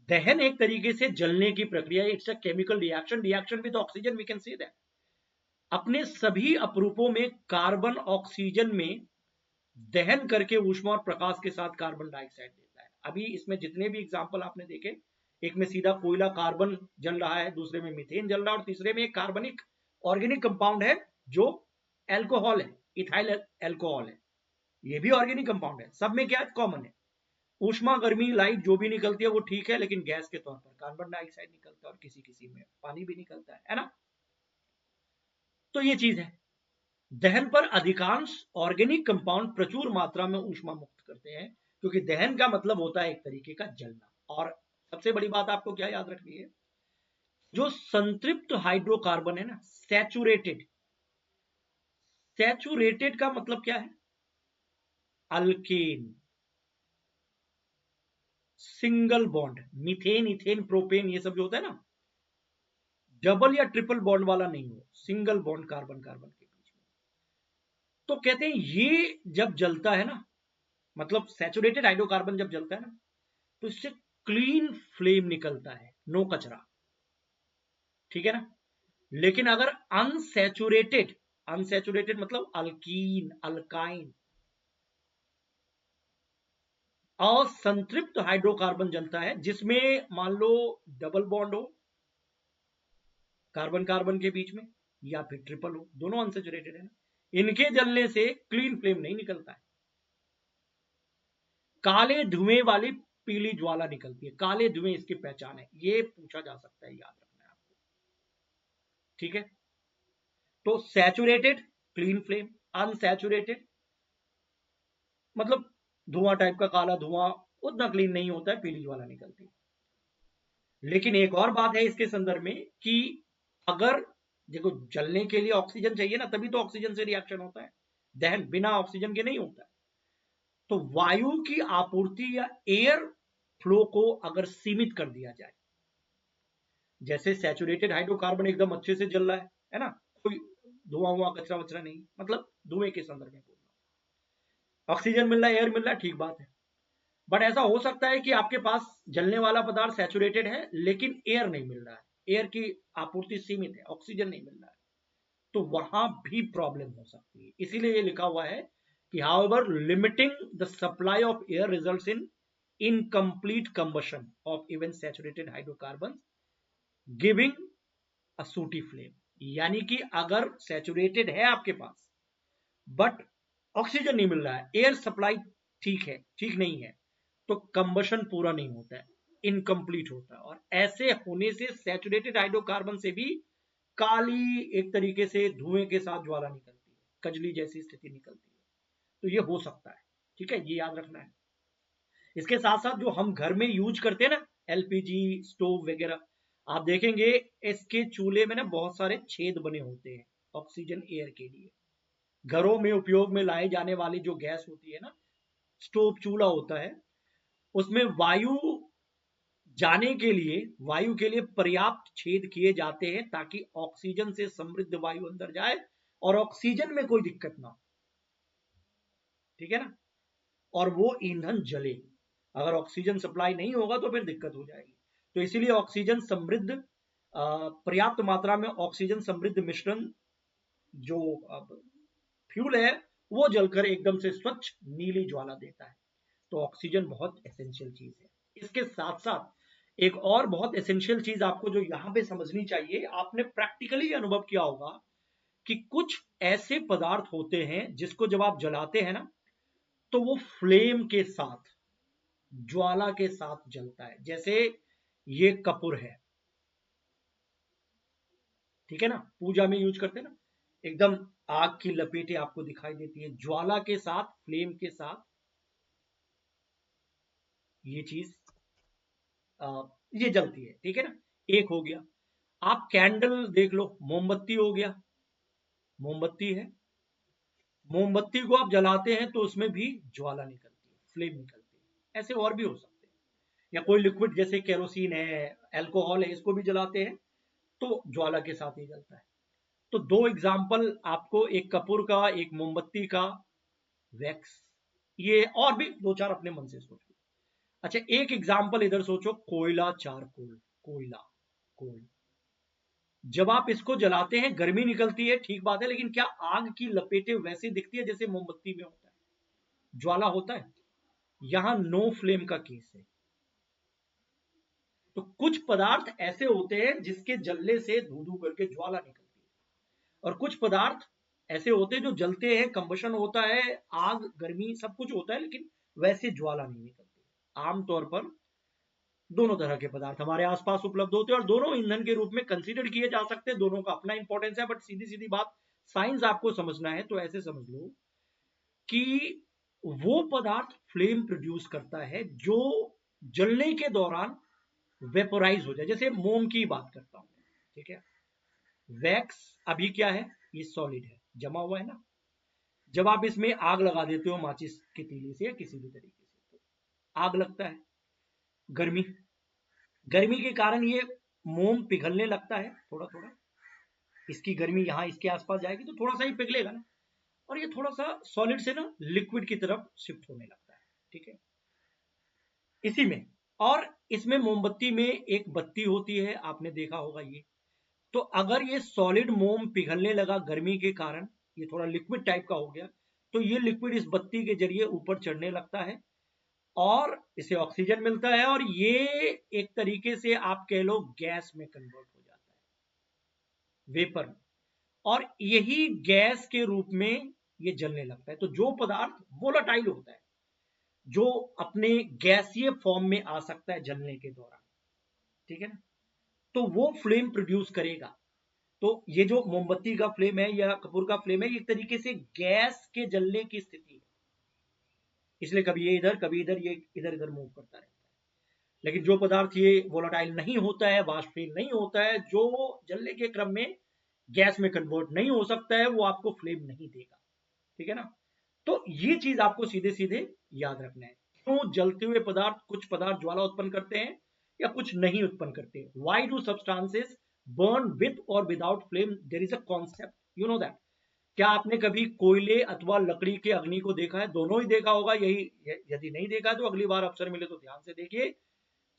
दहन एक तरीके से जलने की प्रक्रिया, it's a chemical reaction, reaction with oxygen, we can see that. अपने सभी अपरूपों में कार्बन ऑक्सीजन में दहन करके ऊष्मा और प्रकाश के साथ कार्बन डाइऑक्साइड देता है। अभी इसमें जितने भी एग्जाम्पल आपने देखे, एक में सीधा कोयला कार्बन जल रहा है, दूसरे में मीथेन जल रहा है और तीसरे में एक कार्बनिक ऑर्गेनिक कंपाउंड है जो एल्कोहल है, इथाइल एल्कोहल है, ये भी ऑर्गेनिक कंपाउंड है। सब में क्या कॉमन है, ऊष्मा, गर्मी, लाइट जो भी निकलती है वो ठीक है, लेकिन गैस के तौर पर कार्बन डाइऑक्साइड निकलता है और किसी किसी में पानी भी निकलता है ना। तो ये चीज है। दहन पर अधिकांश ऑर्गेनिक कंपाउंड प्रचुर मात्रा में ऊष्मा मुक्त करते हैं, क्योंकि दहन का मतलब होता है एक तरीके का जलना। और सबसे बड़ी बात आपको क्या याद रखनी है, जो संतृप्त हाइड्रोकार्बन है ना, सैचुरेटेड, सैचुरेटेड का मतलब क्या है, alkane, single bond, methane, ethane, propane, ये सब जो होता है ना, डबल या ट्रिपल बॉन्ड वाला नहीं हो, सिंगल बॉन्ड कार्बन कार्बन के बीच में। तो कहते हैं ये जब जलता है ना, मतलब सैचुरेटेड हाइड्रोकार्बन जब जलता है ना, तो इससे क्लीन फ्लेम निकलता है, नो कचरा, ठीक है ना। लेकिन अगर अनसैचुरेटेड, अनसैचुरेटेड मतलब अल्कीन, अल्काइन, असंतृप्त हाइड्रोकार्बन जलता है, जिसमें मान लो डबल बॉन्ड हो कार्बन कार्बन के बीच में, या फिर ट्रिपल हो, दोनों अनसैचुरेटेड है ना, इनके जलने से क्लीन फ्लेम नहीं निकलता है, काले धुएं वाली पीली ज्वाला निकलती है। काले धुएं इसकी पहचान है, ये पूछा जा सकता है, याद रखना है आपको, ठीक है। तो सैचुरेटेड क्लीन फ्लेम, अनसैचुरेटेड मतलब धुआं टाइप का काला धुआं, उतना क्लीन नहीं होता है, पीली ज्वाला निकलती है। लेकिन एक और बात है इसके संदर्भ में कि अगर देखो जलने के लिए ऑक्सीजन चाहिए ना, तभी तो ऑक्सीजन से रिएक्शन होता है, दहन बिना ऑक्सीजन के नहीं होता है। तो वायु की आपूर्ति या एयर फ्लो को अगर सीमित कर दिया जाए, जैसे सैचुरेटेड हाइड्रोकार्बन एकदम अच्छे से जल रहा है ना, कोई धुआं हुआ कचरा वचरा नहीं, मतलब धुएं के संदर्भ में बोल रहा हूं, ऑक्सीजन मिल रहा है, एयर मिल रहा है, ठीक बात है। बट ऐसा हो सकता है कि आपके पास जलने वाला पदार्थ सैचुरेटेड है लेकिन एयर नहीं मिल रहा है, एयर की आपूर्ति सीमित है, ऑक्सीजन नहीं मिल रहा है, तो वहां भी प्रॉब्लम हो सकती है। इसीलिए ये लिखा हुआ है कि however limiting the supply of air results in incomplete combustion of even saturated hydrocarbon giving a सूटी फ्लेम। यानी कि अगर सैचुरेटेड है आपके पास बट ऑक्सीजन नहीं मिल रहा है, एयर सप्लाई ठीक है, ठीक नहीं है, तो कंबशन पूरा नहीं होता है, इनकम्प्लीट होता है। और ऐसे होने से सैचुरेटेड हाइड्रोकार्बन से भी काली एक तरीके से धुएं के साथ ज्वाला निकलती है, कजली जैसी स्थिति निकलती है, तो ये हो सकता है, ठीक है, ये याद रखना है। इसके साथ साथ जो हम घर में यूज करते हैं ना, एलपीजी स्टोव वगैरह, आप देखेंगे इसके चूल्हे में ना बहुत सारे छेद बने होते हैं ऑक्सीजन एयर के लिए। घरों में उपयोग में लाई जाने वाली जो गैस होती है ना, स्टोव चूल्हा होता है, उसमें वायु जाने के लिए, वायु के लिए पर्याप्त छेद किए जाते हैं ताकि ऑक्सीजन से समृद्ध वायु अंदर जाए और ऑक्सीजन में कोई दिक्कत ना हो, ठीक है ना, और वो ईंधन जले। अगर ऑक्सीजन सप्लाई नहीं होगा तो फिर दिक्कत हो जाएगी। तो इसीलिए ऑक्सीजन समृद्ध, पर्याप्त मात्रा में ऑक्सीजन समृद्ध मिश्रण जो फ्यूल है वो जलकर एकदम से स्वच्छ नीली ज्वाला देता है। तो ऑक्सीजन बहुत एसेंशियल चीज है। इसके साथ साथ एक और बहुत एसेंशियल चीज आपको जो यहां पे समझनी चाहिए, आपने प्रैक्टिकली अनुभव किया होगा कि कुछ ऐसे पदार्थ होते हैं जिसको जब आप जलाते हैं ना, तो वो फ्लेम के साथ, ज्वाला के साथ जलता है। जैसे ये कपूर है, ठीक है ना, पूजा में यूज करते हैं ना, एकदम आग की लपेटें आपको दिखाई देती है, ज्वाला के साथ, फ्लेम के साथ ये चीज ये जलती है, ठीक है ना। एक हो गया, आप कैंडल देख लो, मोमबत्ती हो गया, मोमबत्ती है, मोमबत्ती को आप जलाते हैं तो उसमें भी ज्वाला निकलती है, फ्लेम निकलती है। ऐसे और भी हो सकते हैं, या कोई लिक्विड जैसे केरोसिन है, अल्कोहल है, इसको भी जलाते हैं तो ज्वाला के साथ ही जलता है। तो दो एग्जाम्पल आपको, एक कपूर का, एक मोमबत्ती का, वैक्स, ये और भी दो चार अपने मन से सोचो। अच्छा एक एग्जाम्पल इधर सोचो, कोयला चारकोल, कोयला कोल, जब आप इसको जलाते हैं गर्मी निकलती है, ठीक बात है, लेकिन क्या आग की लपेटें वैसे दिखती है जैसे मोमबत्ती में होता है, ज्वाला होता है? यहां नो फ्लेम का केस है। तो कुछ पदार्थ ऐसे होते हैं जिसके जलने से धू धू करके ज्वाला निकलती है, और कुछ पदार्थ ऐसे होते हैं जो जलते हैं, कंबशन होता है, आग गर्मी सब कुछ होता है, लेकिन वैसे ज्वाला नहीं निकलती। आमतौर पर दोनों तरह के पदार्थ हमारे आसपास उपलब्ध होते हैं और दोनों ईंधन के रूप में कंसीडर किए जा सकते हैं, दोनों का अपना इंपॉर्टेंस है। बट सीधी सीधी बात, साइंस आपको समझना है तो ऐसे समझ लो कि वो पदार्थ फ्लेम प्रोड्यूस करता है जो जलने के दौरान वेपोराइज हो जाए। जैसे मोम की बात करता हूं, ठीक है। वैक्स अभी क्या है, ये सॉलिड है, जमा हुआ है ना। जब आप इसमें आग लगा देते हो माचिस की तीली से या किसी भी तरीके से, तो आग लगता है। गर्मी, गर्मी के कारण ये मोम पिघलने लगता है थोड़ा थोड़ा। इसकी गर्मी यहाँ इसके आसपास जाएगी तो थोड़ा सा ही पिघलेगा ना, और ये थोड़ा सा सॉलिड से ना लिक्विड की तरफ शिफ्ट होने लगता है, ठीक है। इसी में, और इसमें मोमबत्ती में एक बत्ती होती है, आपने देखा होगा ये। तो अगर ये सॉलिड मोम पिघलने लगा गर्मी के कारण, ये थोड़ा लिक्विड टाइप का हो गया, तो ये लिक्विड इस बत्ती के जरिए ऊपर चढ़ने लगता है और इसे ऑक्सीजन मिलता है, और ये एक तरीके से आप कह लो गैस में कन्वर्ट हो जाता है, वेपर में। और यही गैस के रूप में ये जलने लगता है। तो जो पदार्थ वोलाटाइल होता है, जो अपने गैसीय फॉर्म में आ सकता है जलने के दौरान, ठीक है ना, तो वो फ्लेम प्रोड्यूस करेगा। तो ये जो मोमबत्ती का फ्लेम है या कपूर का फ्लेम है, ये एक तरीके से गैस के जलने की स्थिति है, इसलिए कभी ये इधर कभी इधर, ये इधर इधर मूव करता रहता है। लेकिन जो पदार्थ ये वोलाटाइल नहीं होता है, वाष्पशील नहीं होता है, जो जलने के क्रम में गैस में कन्वर्ट नहीं हो सकता है, वो आपको फ्लेम नहीं देगा, ठीक है ना। तो ये चीज आपको सीधे सीधे याद रखना है। क्यों जलते हुए पदार्थ, कुछ पदार्थ ज्वाला उत्पन्न करते हैं या कुछ नहीं उत्पन्न करते। Why do substances burn with और without flame, there is a concept, you know that. क्या आपने कभी कोयले अथवा लकड़ी के अग्नि को देखा है? दोनों ही देखा होगा। यही, यदि नहीं देखा तो अगली बार अवसर मिले तो ध्यान से देखिए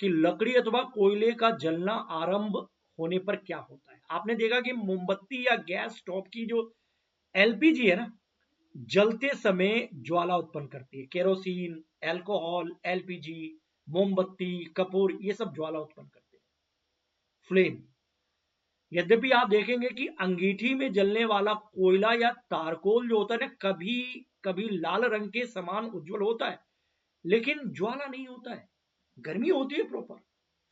कि लकड़ी अथवा कोयले का जलना आरंभ होने पर क्या होता है। आपने देखा कि मोमबत्ती या गैस स्टोव की जो एलपीजी है ना, जलते समय ज्वाला उत्पन्न करती है। केरोसिन, अल्कोहल, एलपीजी, मोमबत्ती, कपूर, ये सब ज्वाला उत्पन्न करते हैं, फ्लेम। यद्यपि आप देखेंगे कि अंगीठी में जलने वाला कोयला या तारकोल जो होता है ना, कभी कभी लाल रंग के समान उज्जवल होता है, लेकिन ज्वाला नहीं होता है। गर्मी होती है प्रॉपर,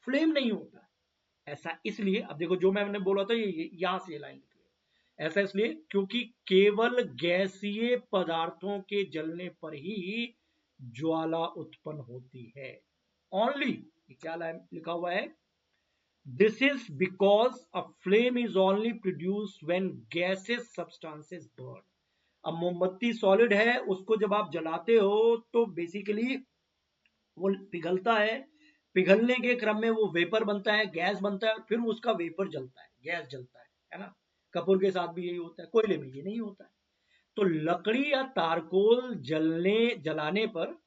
फ्लेम नहीं होता है। ऐसा इसलिए, अब देखो जो मैंने बोला था, ये यहां से लाइन लिख लो। ऐसा इसलिए क्योंकि केवल गैसीय पदार्थों के जलने पर ही ज्वाला उत्पन्न होती है। ओनली, क्या लिखा हुआ है, this is because a flame is only produced when gaseous substances burn। अब मोमबत्ती सॉलिड है, उसको जब आप जलाते हो तो बेसिकली वो पिघलता है। पिघलने के क्रम में वो वेपर बनता है, गैस बनता है, और फिर उसका वेपर जलता है, गैस जलता है ना। कपूर के साथ भी यही होता है, कोयले में ये नहीं होता है। तो लकड़ी या तारकोल जलाने पर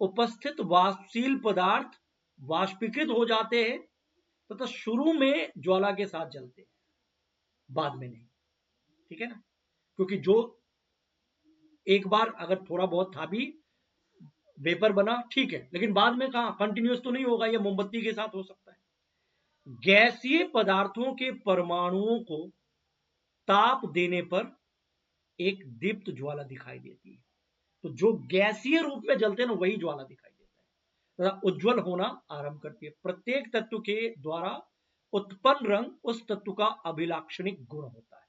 उपस्थित वाष्पशील पदार्थ वाष्पीकृत हो जाते हैं, तथा शुरू में ज्वाला के साथ जलते हैं, बाद में नहीं, ठीक है ना। क्योंकि जो एक बार अगर थोड़ा बहुत था भी, वेपर बना, ठीक है, लेकिन बाद में कहा कंटिन्यूस तो नहीं होगा, ये मोमबत्ती के साथ हो सकता है। गैसीय पदार्थों के परमाणुओं को ताप देने पर एक दीप्त ज्वाला दिखाई देती है। तो जो गैसीय रूप में जलते हैं ना, वही ज्वाला दिखाई देता है, तथा उज्जवल होना आरंभ करती है। प्रत्येक तत्व के द्वारा उत्पन्न रंग उस तत्व का अभिलाक्षणिक गुण होता है।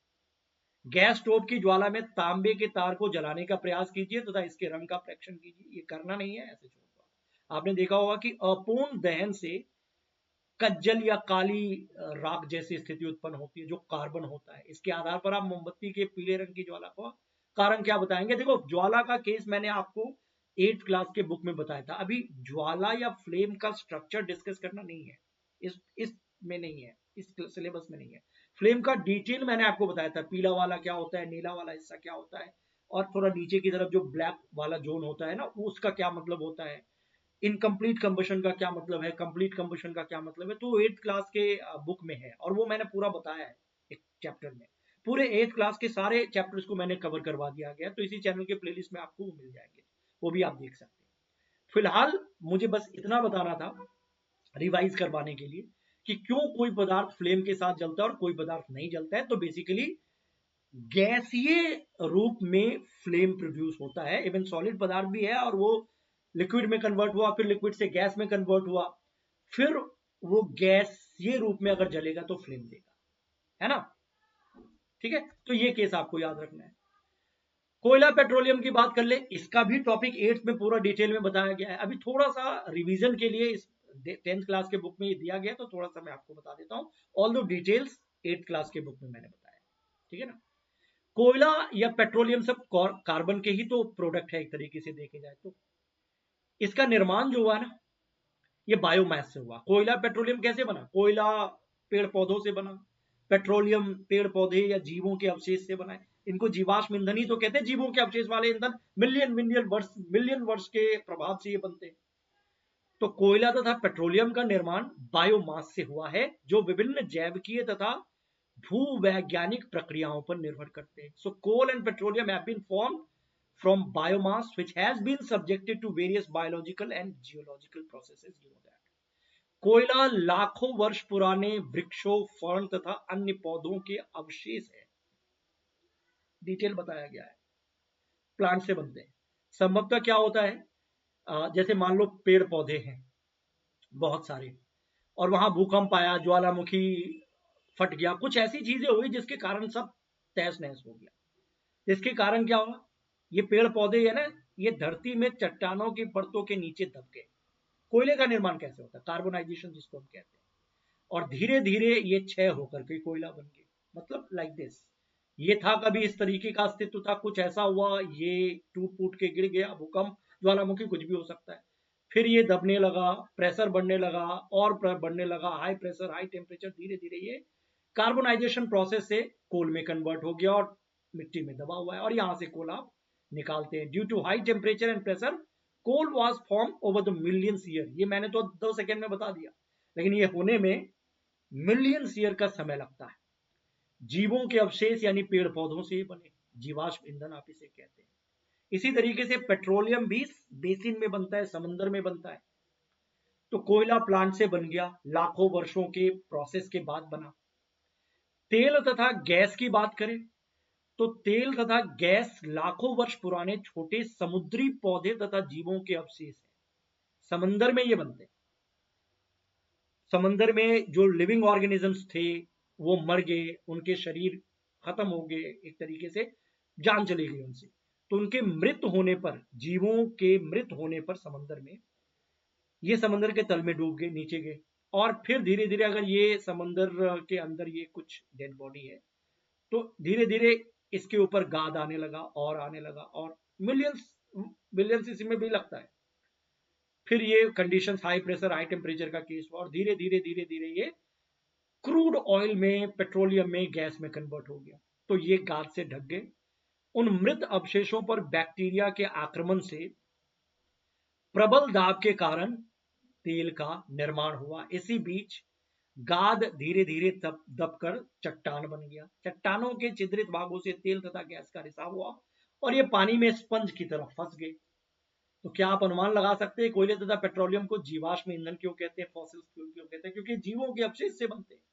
गैस स्टोव की ज्वाला में तांबे के तार को जलाने का प्रयास कीजिए तथा इसके रंग का परीक्षण कीजिए। ये करना नहीं है, ऐसे छोड़ दो। आपने देखा होगा कि अपूर्ण दहन से कज्जल या काली राख जैसी स्थिति उत्पन्न होती है, जो कार्बन होता है। इसके आधार पर आप मोमबत्ती के पीले रंग की ज्वाला को कारण क्या बताएंगे। देखो, ज्वाला का केस मैंने आपको 8th क्लास के बुक में बताया था। अभी ज्वाला या फ्लेम का स्ट्रक्चर डिस्कस करना नहीं है, इस में नहीं है, इस सिलेबस में नहीं है। फ्लेम का डिटेल मैंने आपको बताया था, पीला वाला क्या होता है, नीला वाला हिस्सा क्या होता है, और थोड़ा नीचे की तरफ जो ब्लैक वाला जोन होता है ना, उसका क्या मतलब होता है, इनकम्प्लीट कंबशन का क्या मतलब है, कंप्लीट कंबशन का क्या मतलब है। तो 8th क्लास के बुक में है, और वो मैंने पूरा बताया है एक चैप्टर में। पूरे 8th क्लास के सारे चैप्टर्स को मैंने कवर करवा दिया गया, तो इसी चैनल के प्लेलिस्ट में आपको वो मिल जाएंगे, वो भी आप देख सकते हैं। फिलहाल मुझे बस इतना बताना था रिवाइज करवाने के लिए कि क्यों कोई पदार्थ फ्लेम के साथ जलता है और कोई पदार्थ नहीं जलता है। तो बेसिकली गैसीय रूप में फ्लेम प्रोड्यूस होता है। इवन सॉलिड पदार्थ भी है, और वो लिक्विड में कन्वर्ट हुआ, फिर लिक्विड से गैस में कन्वर्ट हुआ, फिर वो गैसीय रूप में अगर जलेगा तो फ्लेम देगा, है ना। ठीक है, तो ये केस आपको याद रखना है। कोयला पेट्रोलियम की बात कर ले, इसका भी टॉपिक 8th में पूरा डिटेल में बताया गया है। अभी थोड़ा सा रिवीजन के लिए इस 10th क्लास के बुक में ये दिया गया, तो थोड़ा सा मैं आपको बता देता हूँ, ऑल दो डिटेल्स 8th क्लास के बुक में मैंने बताया। ठीक है ना। कोयला या पेट्रोलियम सब कार्बन के ही तो प्रोडक्ट है एक तरीके से देखे जाए तो। इसका निर्माण जो हुआ ना, ये बायोमास से हुआ। कोयला पेट्रोलियम कैसे बना? कोयला पेड़ पौधों से बना, पेट्रोलियम पेड़ पौधे या जीवों के अवशेष से बना है। इनको जीवाश्म ईंधन ही तो कहते हैं, जीवों के अवशेष वाले ईंधन मिलियन वर्ष के प्रभाव से ये बनते हैं। तो कोयला तथा पेट्रोलियम का निर्माण बायोमास से हुआ है, जो विभिन्न जैविकीय तथा भूवैज्ञानिक प्रक्रियाओं पर निर्भर करते हैं। So coal and petroleum have been formed from biomass which has been subjected to various biological and geological processes. You know that. कोयला लाखों वर्ष पुराने वृक्षों, फर्न तथा अन्य पौधों के अवशेष है। डिटेल बताया गया है। प्लांट से बनते हैं। संभवतः क्या होता है, जैसे मान लो पेड़ पौधे हैं बहुत सारे, और वहां भूकंप आया, ज्वालामुखी फट गया, कुछ ऐसी चीजें हुई जिसके कारण सब तहस नहस हो गया। जिसके कारण क्या हुआ, ये पेड़ पौधे है ना, ये धरती में चट्टानों की परतों के नीचे दब गए। कोयले का निर्माण कैसे होता है? कार्बोनाइजेशन जिसको हम कहते हैं। और धीरे धीरे ये क्षय होकर के कोयला बन गए। मतलब लाइक दिस, ये था कभी इस तरीके का अस्तित्व था, कुछ ऐसा हुआ, ये टूट फूट के गिर गया, भूकंप, ज्वालामुखी, कुछ भी हो सकता है। फिर ये दबने लगा, प्रेशर बढ़ने लगा और बढ़ने लगा, हाई प्रेशर हाई टेम्परेचर, धीरे धीरे ये कार्बोनाइजेशन प्रोसेस से कोल में कन्वर्ट हो गया और मिट्टी में दबा हुआ है, और यहां से कोल आप निकालते हैं। Due to high temperature and pressure coal was form over the millions year. ये मैंने तो 2 सेकंड में बता दिया, लेकिन ये होने में मिलियंस ईयर का समय लगता है। जीवों के अवशेष यानी पेड़ पौधों से बने, जीवाश्म ईंधन आप इसे कहते हैं। इसी तरीके से पेट्रोलियम भी बेसिन में बनता है, समंदर में बनता है। तो कोयला प्लांट से बन गया, लाखों वर्षों के प्रोसेस के बाद बना। तेल तथा गैस की बात करें तो तेल तथा गैस लाखों वर्ष पुराने छोटे समुद्री पौधे तथा जीवों के अवशेष हैं। समंदर में ये बनते हैं। समंदर में जो लिविंग ऑर्गेनिजम्स थे वो मर गए, उनके शरीर खत्म हो गए, एक तरीके से जान चली गई उनसे। तो उनके मृत होने पर, जीवों के मृत होने पर समंदर में, ये समंदर के तल में डूब गए, नीचे गए। और फिर धीरे धीरे अगर ये समंदर के अंदर ये कुछ डेड बॉडी है, तो धीरे धीरे इसके ऊपर गाद आने लगा और आने लगा, और मिलियंस बिलियंस इसमें भी लगता है। फिर ये conditions, high pressure high temperature का केस हुआ, और धीरे धीरे धीरे धीरे ये क्रूड ऑयल में, पेट्रोलियम में, गैस में कन्वर्ट हो गया। तो ये गाद से ढक गए। उन मृत अवशेषों पर बैक्टीरिया के आक्रमण से प्रबल दाब के कारण तेल का निर्माण हुआ। इसी बीच गाद धीरे धीरे दबकर चट्टान बन गया। चट्टानों के छिद्रित भागों से तेल तथा गैस का रिसाव हुआ और ये पानी में स्पंज की तरह फंस गए। तो क्या आप अनुमान लगा सकते हैं कोयले तथा पेट्रोलियम को जीवाश्म ईंधन क्यों कहते हैं, फॉसिल फ्यूल क्यों कहते हैं? क्योंकि जीवों के अवशेष से बनते हैं।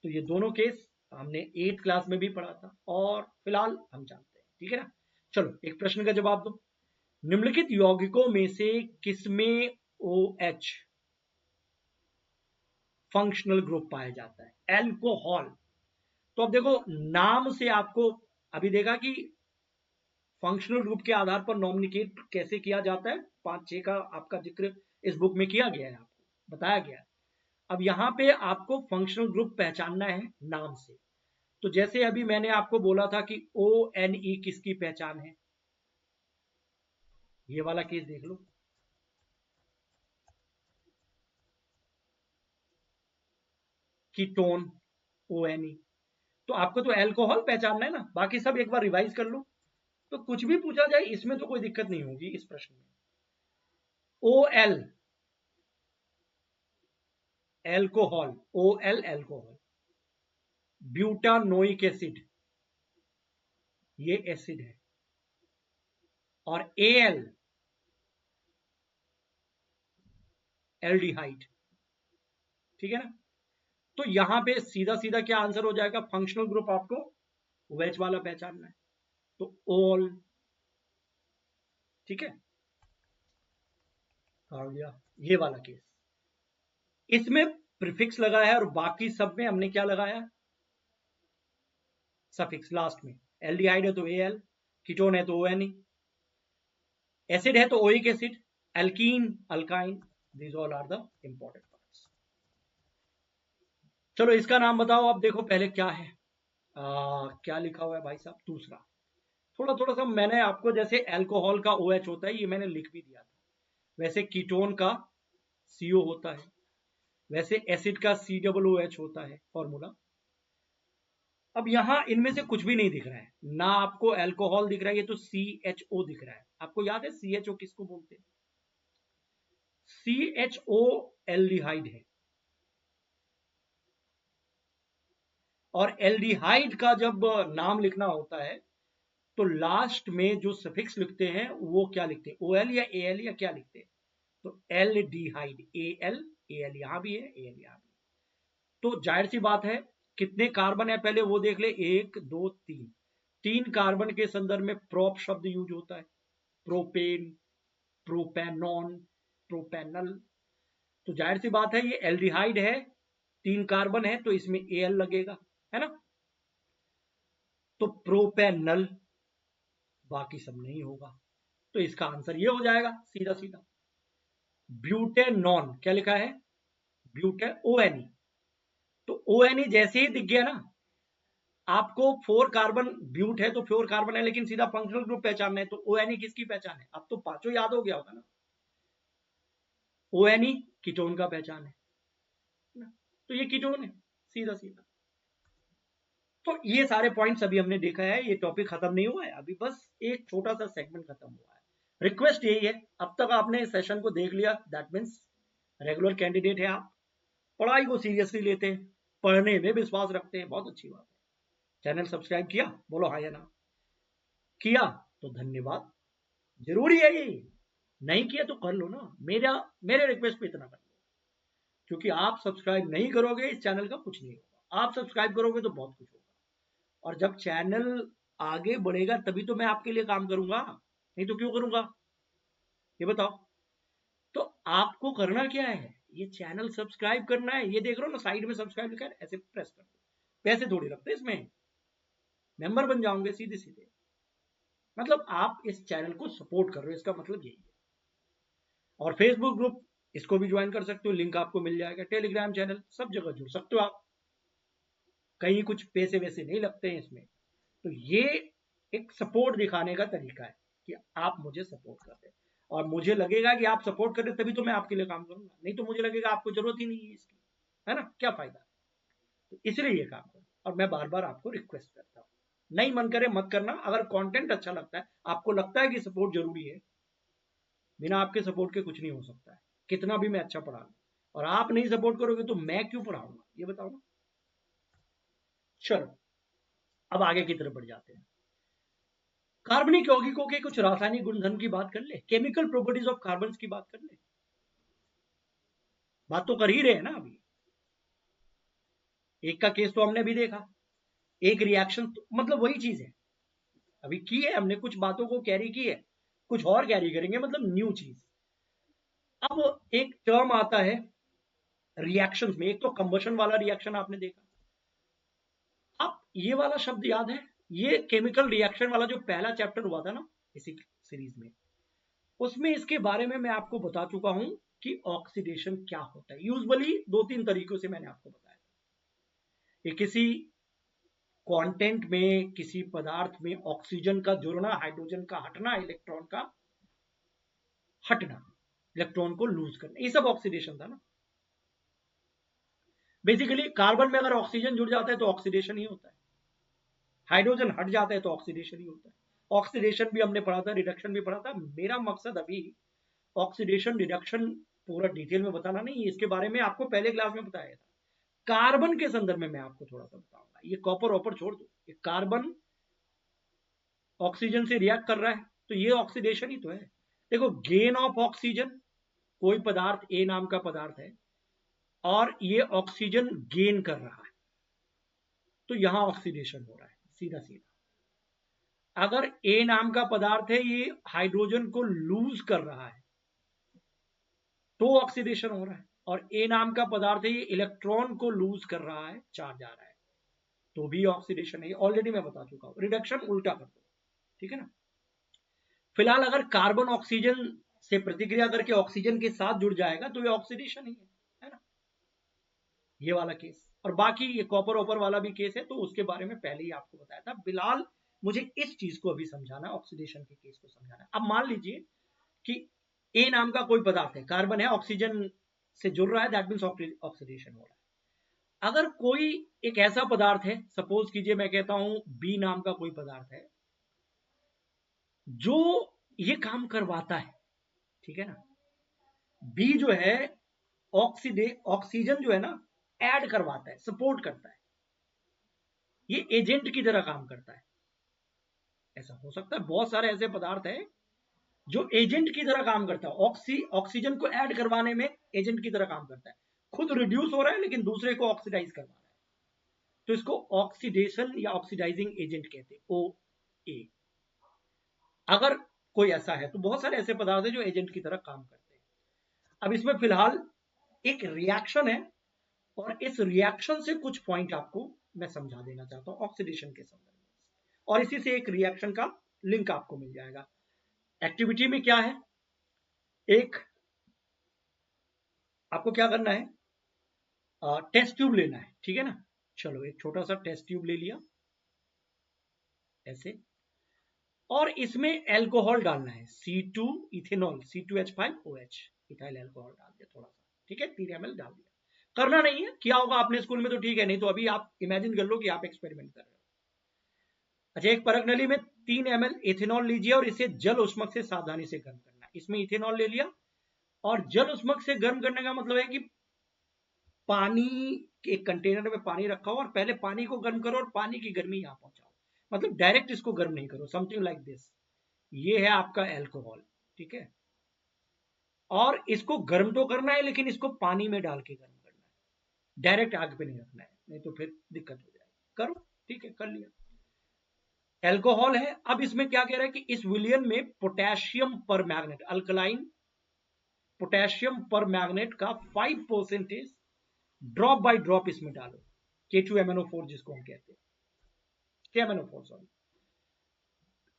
तो ये दोनों केस हमने 8th क्लास में भी पढ़ा था और फिलहाल हम जानते हैं। ठीक है ना। चलो एक प्रश्न का जवाब दो। निम्नलिखित यौगिकों में से किसमें OH फंक्शनल ग्रुप पाया जाता है? एल्कोहल। तो अब देखो नाम से आपको अभी देखा कि फंक्शनल ग्रुप के आधार पर नॉमिनेट कैसे किया जाता है। 5-6 का आपका जिक्र इस बुक में किया गया है, आपको बताया गया है। अब यहां पे आपको फंक्शनल ग्रुप पहचानना है नाम से। तो जैसे अभी मैंने आपको बोला था कि ONE किसकी पहचान है, ये वाला केस देख लो। Ketone ONE। तो आपको तो एल्कोहल पहचानना है ना, बाकी सब एक बार रिवाइज कर लो। तो कुछ भी पूछा जाए इसमें तो कोई दिक्कत नहीं होगी इस प्रश्न में। OL alcohol, OL alcohol. Butanoic acid ये एसिड है, और AL एल्डिहाइड। ठीक है ना। तो यहां पे सीधा सीधा क्या आंसर हो जाएगा, फंक्शनल ग्रुप आपको वेज वाला पहचानना है, तो ऑल। ठीक है, आ गया ये वाला केस। इसमें प्रीफिक्स लगाया है और बाकी सब में हमने क्या लगाया, सफिक्स लास्ट में। एल्डिहाइड है तो एल, कीटोन है तो ONE, एसिड है तो oic acid, alkene, alkyne, these all are the important parts. चलो इसका नाम बताओ। अब देखो पहले क्या है, क्या लिखा हुआ है भाई साहब, दूसरा। थोड़ा थोड़ा सा मैंने आपको, जैसे अल्कोहल का OH होता है, ये मैंने लिख भी दिया था, वैसे कीटोन का CO होता है, वैसे एसिड का COOH होता है फॉर्मूला। अब यहां इनमें से कुछ भी नहीं दिख रहा है, ना आपको अल्कोहल दिख रहा है, ये तो CHO दिख रहा है। आपको याद है CHO किसको बोलते हैं? CHO एल्डिहाइड है, और एल्डिहाइड का जब नाम लिखना होता है तो लास्ट में जो सफिक्स लिखते हैं वो क्या लिखते हैं, OL या AL या क्या लिखते हैं? तो एल्डिहाइड, AL यहां भी है, AL यहां भी। तो जाहिर सी बात है, कितने कार्बन है पहले वो देख ले, 1 2 3, 3 कार्बन के संदर्भ में प्रोप शब्द यूज होता है, प्रोपेन, प्रोपेनॉन, प्रोपेनल। तो जाहिर सी बात है ये एल्डिहाइड है, 3 कार्बन है तो इसमें AL लगेगा, है ना। तो प्रोपेनल, बाकी सब नहीं होगा, तो इसका आंसर ये हो जाएगा सीधा सीधा। ब्यूटेनॉन क्या लिखा है, ब्यूटे ONE। तो ONE जैसे ही दिख गया ना आपको, 4 कार्बन ब्यूट है तो 4 कार्बन है, लेकिन सीधा फंक्शनल ग्रुप पहचानना है, तो ONE किसकी पहचान है? अब तो पांचों याद हो गया होगा ना। ONE कीटोन का पहचान है ना? तो ये कीटोन है, सीधा सीधा। तो ये सारे पॉइंट्स अभी हमने देखा है, ये टॉपिक खत्म नहीं हुआ है अभी, बस एक छोटा सा सेगमेंट खत्म हुआ है। रिक्वेस्ट यही है, अब तक आपने इस सेशन को देख लिया, दैट मीन्स रेगुलर कैंडिडेट है आप, पढ़ाई को सीरियसली लेते हैं, पढ़ने में विश्वास रखते हैं, बहुत अच्छी बात है। चैनल सब्सक्राइब किया, बोलो हाँ या ना। किया तो धन्यवाद, जरूरी है ये, नहीं किया तो कर लो ना, मेरे रिक्वेस्ट पे इतना कर लो, क्योंकि आप सब्सक्राइब नहीं करोगे इस चैनल का कुछ नहीं होगा, आप सब्सक्राइब करोगे तो बहुत कुछ होगा। और जब चैनल आगे बढ़ेगा तभी तो मैं आपके लिए काम करूंगा, नहीं तो क्यों करूंगा, ये बताओ। तो आपको करना क्या है, ये चैनल सब्सक्राइब करना है, ये देख रहे हो ना साइड में सब्सक्राइब लिखा है, ऐसे प्रेस कर दो, पैसे थोड़ी लगते इसमें, मेंबर बन जाओगे सीधे सीधे, मतलब आप इस चैनल को सपोर्ट कर रहे हो, इसका मतलब यही है। और फेसबुक ग्रुप, इसको भी ज्वाइन कर सकते हो, लिंक आपको मिल जाएगा, टेलीग्राम चैनल, सब जगह जुड़ सकते हो आप, कहीं कुछ पैसे वैसे नहीं लगते हैं इसमें। तो ये एक सपोर्ट दिखाने का तरीका है कि आप मुझे सपोर्ट कर रहे हैं, और मुझे लगेगा कि आप सपोर्ट कर रहे तभी तो मैं आपके लिए काम करूंगा, नहीं तो मुझे लगेगा आपको जरूरत ही नहीं है इसकी, है ना, क्या फायदा। तो इसलिए ये काम करो, और मैं बार बार आपको रिक्वेस्ट करता हूँ, नहीं मन करे मत करना, अगर कंटेंट अच्छा लगता है, आपको लगता है कि सपोर्ट जरूरी है, बिना आपके सपोर्ट के कुछ नहीं हो सकता है, कितना भी मैं अच्छा पढ़ा लूं, और आप नहीं सपोर्ट करोगे तो मैं क्यों पढ़ाऊंगा, ये बताओ ना। चलो अब आगे की तरफ बढ़ जाते हैं। कार्बनिक यौगिकों के कुछ रासायनिक गुणधर्म की बात कर ले, केमिकल प्रॉपर्टीज ऑफ कार्बन की बात कर ले, बात तो कर ही रहे हैं ना अभी। एक का केस तो हमने भी देखा, एक रिएक्शन तो, मतलब वही चीज है, अभी की है हमने, कुछ बातों को कैरी की है, कुछ और कैरी करेंगे, मतलब न्यू चीज। अब एक टर्म आता है रिएक्शन में, एक तो कंबशन वाला रिएक्शन आपने देखा, अब ये वाला शब्द याद है, ये केमिकल रिएक्शन वाला जो पहला चैप्टर हुआ था ना इसी सीरीज में, उसमें इसके बारे में मैं आपको बता चुका हूं कि ऑक्सीडेशन क्या होता है। यूजुअली 2-3 तरीकों से मैंने आपको बताया, कि किसी कंटेंट में, किसी पदार्थ में ऑक्सीजन का जुड़ना, हाइड्रोजन का हटना, इलेक्ट्रॉन का हटना, इलेक्ट्रॉन को लूज करना, ये सब ऑक्सीडेशन था ना। बेसिकली कार्बन में अगर ऑक्सीजन जुड़ जाता है तो ऑक्सीडेशन ही होता है, हाइड्रोजन हट जाता है तो ऑक्सीडेशन ही होता है। ऑक्सीडेशन भी हमने पढ़ा था, रिडक्शन भी पढ़ा था। मेरा मकसद अभी ऑक्सीडेशन रिडक्शन पूरा डिटेल में बताना नहीं है, इसके बारे में आपको पहले क्लास में बताया था। कार्बन के संदर्भ में मैं आपको थोड़ा सा बताऊंगा, ये कॉपर ऑपर छोड़ दो, ये कार्बन ऑक्सीजन से रिएक्ट कर रहा है तो ये ऑक्सीडेशन ही तो है। देखो, गेन ऑफ ऑक्सीजन, कोई पदार्थ ए नाम का पदार्थ है और ये ऑक्सीजन गेन कर रहा है, तो यहां ऑक्सीडेशन हो रहा है, सीधा सीधा। अगर ए नाम का पदार्थ है, ये हाइड्रोजन को लूज कर रहा है तो ऑक्सीडेशन हो रहा है, और ए नाम का पदार्थ है, ये इलेक्ट्रॉन को लूज कर रहा है, चार्ज आ रहा है, तो भी ऑक्सीडेशन है, ऑलरेडी मैं बता चुका हूं। रिडक्शन उल्टा कर दो, ठीक है ना। फिलहाल अगर कार्बन ऑक्सीजन से प्रतिक्रिया करके ऑक्सीजन के साथ जुड़ जाएगा तो ये ऑक्सीडेशन ही है ना, ये वाला केस। और बाकी ये कॉपर ओपर वाला भी केस है, तो उसके बारे में पहले ही आपको बताया था। फिलहाल मुझे इस चीज को अभी समझाना, ऑक्सीडेशन के केस को समझाना। अब मान लीजिए कि ए नाम का कोई पदार्थ है, कार्बन है, ऑक्सीजन से जुड़ रहा है, दैट मीन्स ऑक्सीडेशन हो रहा है। अगर कोई एक ऐसा पदार्थ है, सपोज कीजिए मैं कहता हूं बी नाम का कोई पदार्थ है जो ये काम करवाता है, ठीक है ना। बी जो है ऑक्सीजन जो है ना ऐड करवाता है, सपोर्ट करता है, ये एजेंट की तरह काम करता है। ऐसा हो सकता है, बहुत सारे ऐसे पदार्थ हैं जो एजेंट की तरह काम करता है, ऑक्सीजन को ऐड करवाने में एजेंट की तरह काम करता है। खुद रिड्यूस हो रहा है लेकिन दूसरे को ऑक्सीडाइज करवा रहा है, तो इसको ऑक्सीडेशन या ऑक्सीडाइजिंग एजेंट कहते हैं, ओ ए। अगर कोई ऐसा है, तो बहुत सारे ऐसे पदार्थ हैं जो एजेंट की तरह काम करते हैं। अब इसमें फिलहाल एक रिएक्शन है, और इस रिएक्शन से कुछ पॉइंट आपको मैं समझा देना चाहता हूं ऑक्सीडेशन के संदर्भ में, और इसी से एक रिएक्शन का लिंक आपको मिल जाएगा। एक्टिविटी में क्या है, एक आपको क्या करना है, टेस्ट ट्यूब लेना है, ठीक है ना। चलो एक छोटा सा टेस्ट ट्यूब ले लिया ऐसे, और इसमें एल्कोहल डालना है, C2 ethanol, C2H5OH, ethyl alcohol डाल दिया थोड़ा सा, ठीक है, 3 ml डाल दिया। करना नहीं है, किया होगा आपने स्कूल में तो ठीक है, नहीं तो अभी आप इमेजिन कर लो कि आप एक्सपेरिमेंट कर रहे हो। अच्छा, एक परख नली में 3 ml इथेनॉल लीजिए और इसे जल उष्मक से सावधानी से गर्म करना है। इसमें इथेनॉल ले लिया, और जल उष्मक से गर्म करने का मतलब है कि पानी के कंटेनर में पानी रखा हो और पहले पानी को गर्म करो और पानी की गर्मी यहां पहुंचाओ, मतलब डायरेक्ट इसको गर्म नहीं करो, समथिंग लाइक दिस। ये है आपका एल्कोहल, ठीक है। और इसको गर्म तो करना है लेकिन इसको पानी में डाल के गर्म करना है, डायरेक्ट आग पे नहीं रखना है, नहीं तो फिर दिक्कत हो जाएगी। करो, ठीक है, कर लिया। एल्कोहल है। अब इसमें क्या कह रहा है कि इस विलियन में पोटेशियम पर मैग्नेट, अल्कलाइन पोटेशियम पर मैग्नेट का 5% ड्रॉप बाय ड्रॉप इसमें डालो, K2MnO4 जिसको हम कहते हैं, KMnO4 सॉरी,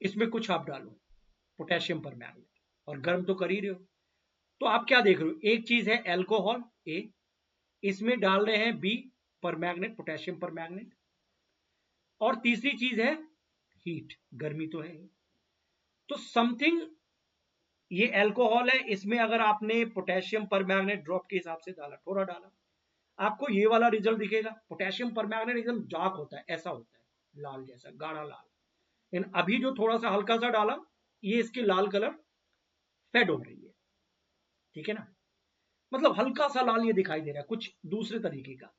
इसमें कुछ आप डालो पोटेशियम पर मैग्नेट, और गर्म तो कर ही रहे हो। तो आप क्या देख रहे हो, एक चीज है एल्कोहल ए, इसमें डाल रहे हैं बी पर मैग्नेट, पोटेशियम पर मैग्नेट, और तीसरी चीज है हीट, गर्मी तो है। तो समथिंग, ये एल्कोहल है, इसमें अगर आपने पोटेशियम पर मैग्नेट ड्रॉप के हिसाब से डाला, थोड़ा डाला, आपको ये वाला रिजल्ट दिखेगा। पोटेशियम पर मैग्नेट एकदम डार्क होता है, ऐसा होता है, लाल जैसा, गाढ़ा लाल। लेकिन अभी जो थोड़ा सा हल्का सा डाला, ये इसकी लाल कलर फेड हो रही है, ठीक है ना, मतलब हल्का सा लाल ये दिखाई दे रहा है, कुछ दूसरे तरीके का।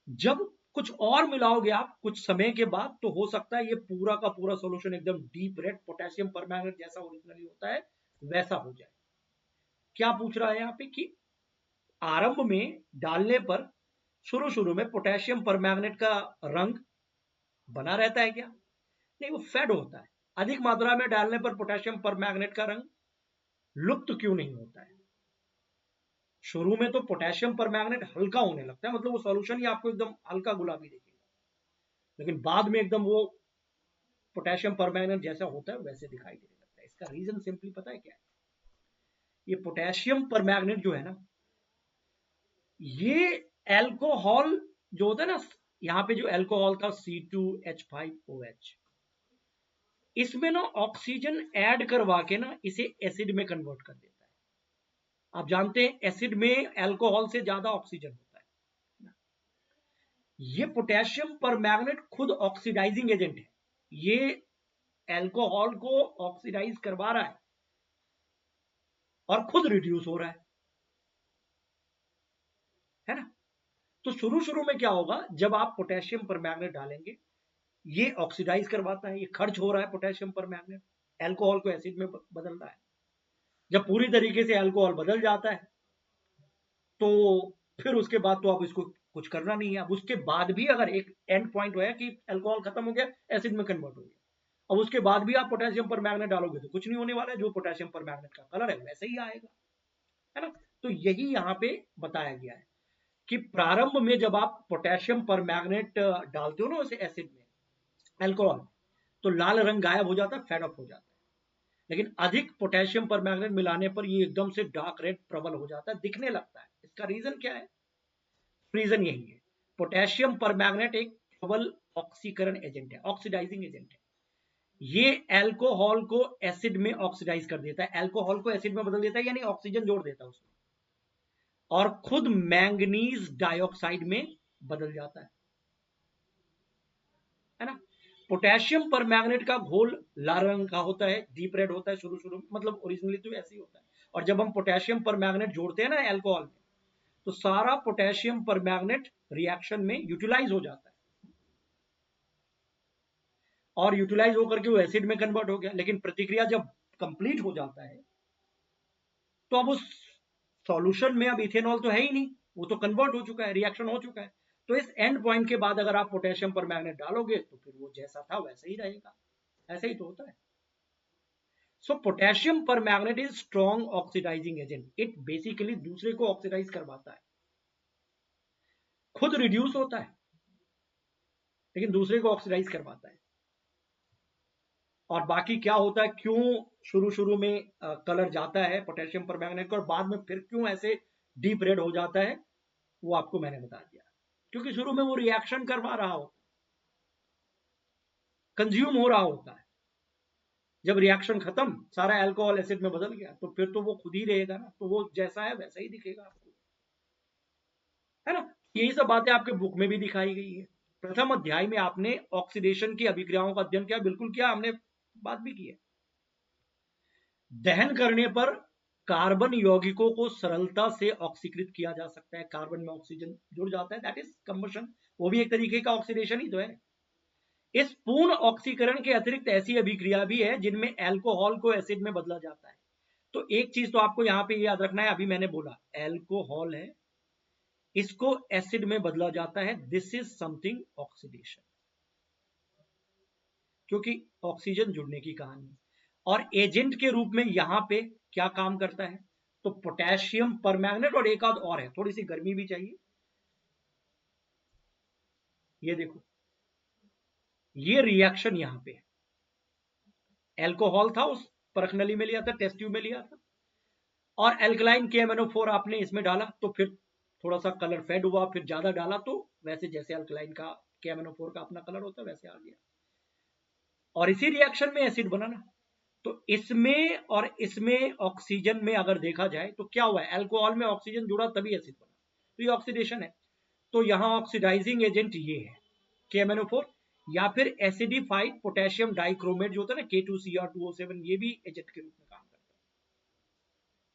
जब कुछ और मिलाओगे आप कुछ समय के बाद, तो हो सकता है ये पूरा का पूरा सॉल्यूशन एकदम डीप रेड, पोटेशियम परमैंगनेट जैसा ओरिजिनली होता है वैसा हो जाए। क्या पूछ रहा है यहाँ पे कि आरंभ में डालने पर शुरू शुरू में पोटेशियम परमैंगनेट का रंग बना रहता है क्या? नहीं, वो फेड होता है। अधिक मात्रा में डालने पर पोटेशियम परमैंगनेट का रंग लुप्त क्यों नहीं होता है? शुरू में तो पोटेशियम परमैंगनेट हल्का होने लगता है, मतलब वो सॉल्यूशन ही आपको एकदम हल्का गुलाबी दिखेगा, लेकिन बाद में एकदम वो पोटेशियम परमैंगनेट जैसा होता है वैसे दिखाई देने लगता है। इसका रीजन सिंपली पता है क्या है? ये पोटेशियम परमैंगनेट जो है ना, ये एल्कोहल जो होता है ना, यहाँ पे जो एल्कोहल था C2H5OH, इसमें ना ऑक्सीजन ऐड करवा के ना इसे एसिड में कन्वर्ट कर देता है। आप जानते हैं एसिड में एल्कोहल से ज्यादा ऑक्सीजन होता है। ये पोटेशियम परमैंगनेट खुद ऑक्सीडाइजिंग एजेंट है, ये एल्कोहल को ऑक्सीडाइज करवा रहा है और खुद रिड्यूस हो रहा है ना। तो शुरू शुरू में क्या होगा, जब आप पोटेशियम परमैंगनेट डालेंगे, ये ऑक्सीडाइज करवाता है, ये खर्च हो रहा है पोटेशियम परमैंगनेट, एल्कोहल को एसिड में बदल रहा है। जब पूरी तरीके से एल्कोहल बदल जाता है, तो फिर उसके बाद तो आप इसको कुछ करना नहीं है। अब उसके बाद भी अगर एक एंड पॉइंट हुआ कि एल्कोहल खत्म हो गया, एसिड में कन्वर्ट हो गया, अब उसके बाद भी आप पोटेशियम परमैंगनेट डालोगे तो कुछ नहीं होने वाला है, जो पोटेशियम परमैंगनेट का कलर है वैसे ही आएगा, है ना। तो यही यहाँ पे बताया गया है कि प्रारंभ में जब आप पोटेशियम परमैंगनेट डालते हो ना उस एसिड में, अल्कोहल, तो लाल रंग गायब हो जाता है, फेड अप हो जाता है। लेकिन अधिक पोटेशियम परमैंगनेट मिलाने पर ये एकदम से डार्क रेड प्रबल हो जाता है, दिखने लगता है। इसका रीजन क्या है? रीजन यही है, पोटेशियम परमैंगनेट एक प्रबल ऑक्सीकरण एजेंट है, ऑक्सीडाइजिंग एजेंट है। ये अल्कोहल को एसिड में ऑक्सीडाइज कर देता है, अल्कोहल को एसिड में बदल देता है, यानी ऑक्सीजन जोड़ देता है उसमें, और खुद मैंगनीज डाइऑक्साइड में बदल जाता है ना। पोटेशियम परमैंगनेट का घोल लाल रंग का होता है, डीप रेड होता है शुरू शुरू में, मतलब ओरिजिनली तो ऐसे ही होता है। और जब हम पोटेशियम परमैंगनेट जोड़ते हैं ना अल्कोहल में, तो सारा पोटेशियम परमैंगनेट रिएक्शन में यूटिलाइज हो जाता है, और यूटिलाइज होकर के वो एसिड में कन्वर्ट हो गया। लेकिन प्रतिक्रिया जब कंप्लीट हो जाता है, तो अब उस सॉल्यूशन में अब इथेनॉल तो है ही नहीं, वो तो कन्वर्ट हो चुका है, रिएक्शन हो चुका है। तो इस एंड पॉइंट के बाद अगर आप पोटेशियम परमैंगनेट डालोगे तो फिर वो जैसा था वैसा ही रहेगा। ऐसे ही तो होता है। So potassium permanganate is strong oxidising agent. It basically दूसरे को ऑक्सीडाइज करवाता है, खुद रिड्यूस होता है लेकिन दूसरे को ऑक्सीडाइज करवाता है। और बाकी क्या होता है, क्यों शुरू शुरू में कलर जाता है पोटेशियम परमैंगनेट का और बाद में फिर क्यों ऐसे डीप रेड हो जाता है, वो आपको मैंने बता दिया। क्योंकि शुरू में वो रिएक्शन करवा रहा हो, कंज्यूम हो रहा होता है। जब रिएक्शन खत्म, सारा अल्कोहल एसिड में बदल गया, तो फिर तो वो खुद ही रहेगा ना, तो वो जैसा है वैसा ही दिखेगा आपको, है ना। यही सब बातें आपके बुक में भी दिखाई गई है। प्रथम अध्याय में आपने ऑक्सीडेशन की अभिक्रियाओं का अध्ययन किया, बिल्कुल किया, हमने बात भी की है। दहन करने पर कार्बन यौगिकों को सरलता से ऑक्सीकृत किया जा सकता है, कार्बन में ऑक्सीजन जुड़ जाता है, दैट इज कंबशन। वो भी एक तरीके का ऑक्सीडेशन ही तो है। इस पूर्ण ऑक्सीकरण के अतिरिक्त ऐसी अभिक्रिया भी है जिनमें अल्कोहल को एसिड में बदला जाता है। तो एक चीज तो आपको यहां पे याद रखना है, अभी मैंने बोला अल्कोहल है, इसको एसिड में बदला जाता है, दिस इज समथिंग ऑक्सीडेशन, क्योंकि ऑक्सीजन जुड़ने की कहानी। और एजेंट के रूप में यहां पे क्या काम करता है, तो पोटेशियम परमैंगनेट और एक आध और है, थोड़ी सी गर्मी भी चाहिए। ये देखो, ये रिएक्शन यहां पे अल्कोहल था, उस परखनली में लिया था, टेस्ट ट्यूब में लिया था, और एल्कलाइन KMnO4 आपने इसमें डाला, तो फिर थोड़ा सा कलर फेड हुआ, फिर ज्यादा डाला तो वैसे जैसे अल्कलाइन का KMnO4 का अपना कलर होता है वैसे आ गया, और इसी रिएक्शन में एसिड बना ना। तो इसमें और इसमें ऑक्सीजन में अगर देखा जाए तो क्या हुआ है, अल्कोहल में ऑक्सीजन जुड़ा तभी एसिड बना, तो ये ऑक्सीडेशन है। तो यहां ऑक्सीडाइजिंग एजेंट ये है KMnO4, या फिर एसिडिफाइड पोटेशियम डाइक्रोमेट जो होता है ना K2Cr2O7, ये भी एजेंट के रूप में काम करता है।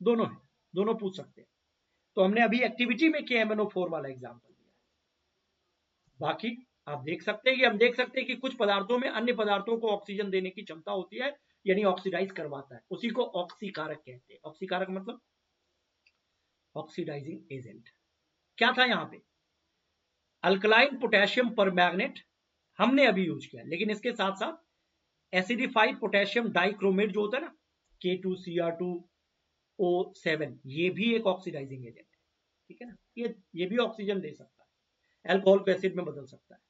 दोनों है, दोनों पूछ सकते हैं। तो हमने अभी एक्टिविटी में KMnO4 वाला एग्जाम्पल दिया है। बाकी आप देख सकते हैं कि हम देख सकते हैं कि कुछ पदार्थों में अन्य पदार्थों को ऑक्सीजन देने की क्षमता होती है, यानी ऑक्सीडाइज करवाता है, उसी को ऑक्सीकारक कहते हैं। ऑक्सीकारक मतलब ऑक्सीडाइजिंग एजेंट। क्या था यहां पे, अल्कलाइन पोटेशियम परमैंगनेट हमने अभी यूज किया, लेकिन इसके साथ साथ एसिडिफाइड पोटेशियम डाइक्रोमेट जो होता है ना K2Cr2O7, ये भी एक ऑक्सीडाइजिंग एजेंट है, ठीक है ना। ये भी ऑक्सीजन दे सकता है, अल्कोहल को एसिड में बदल सकता है,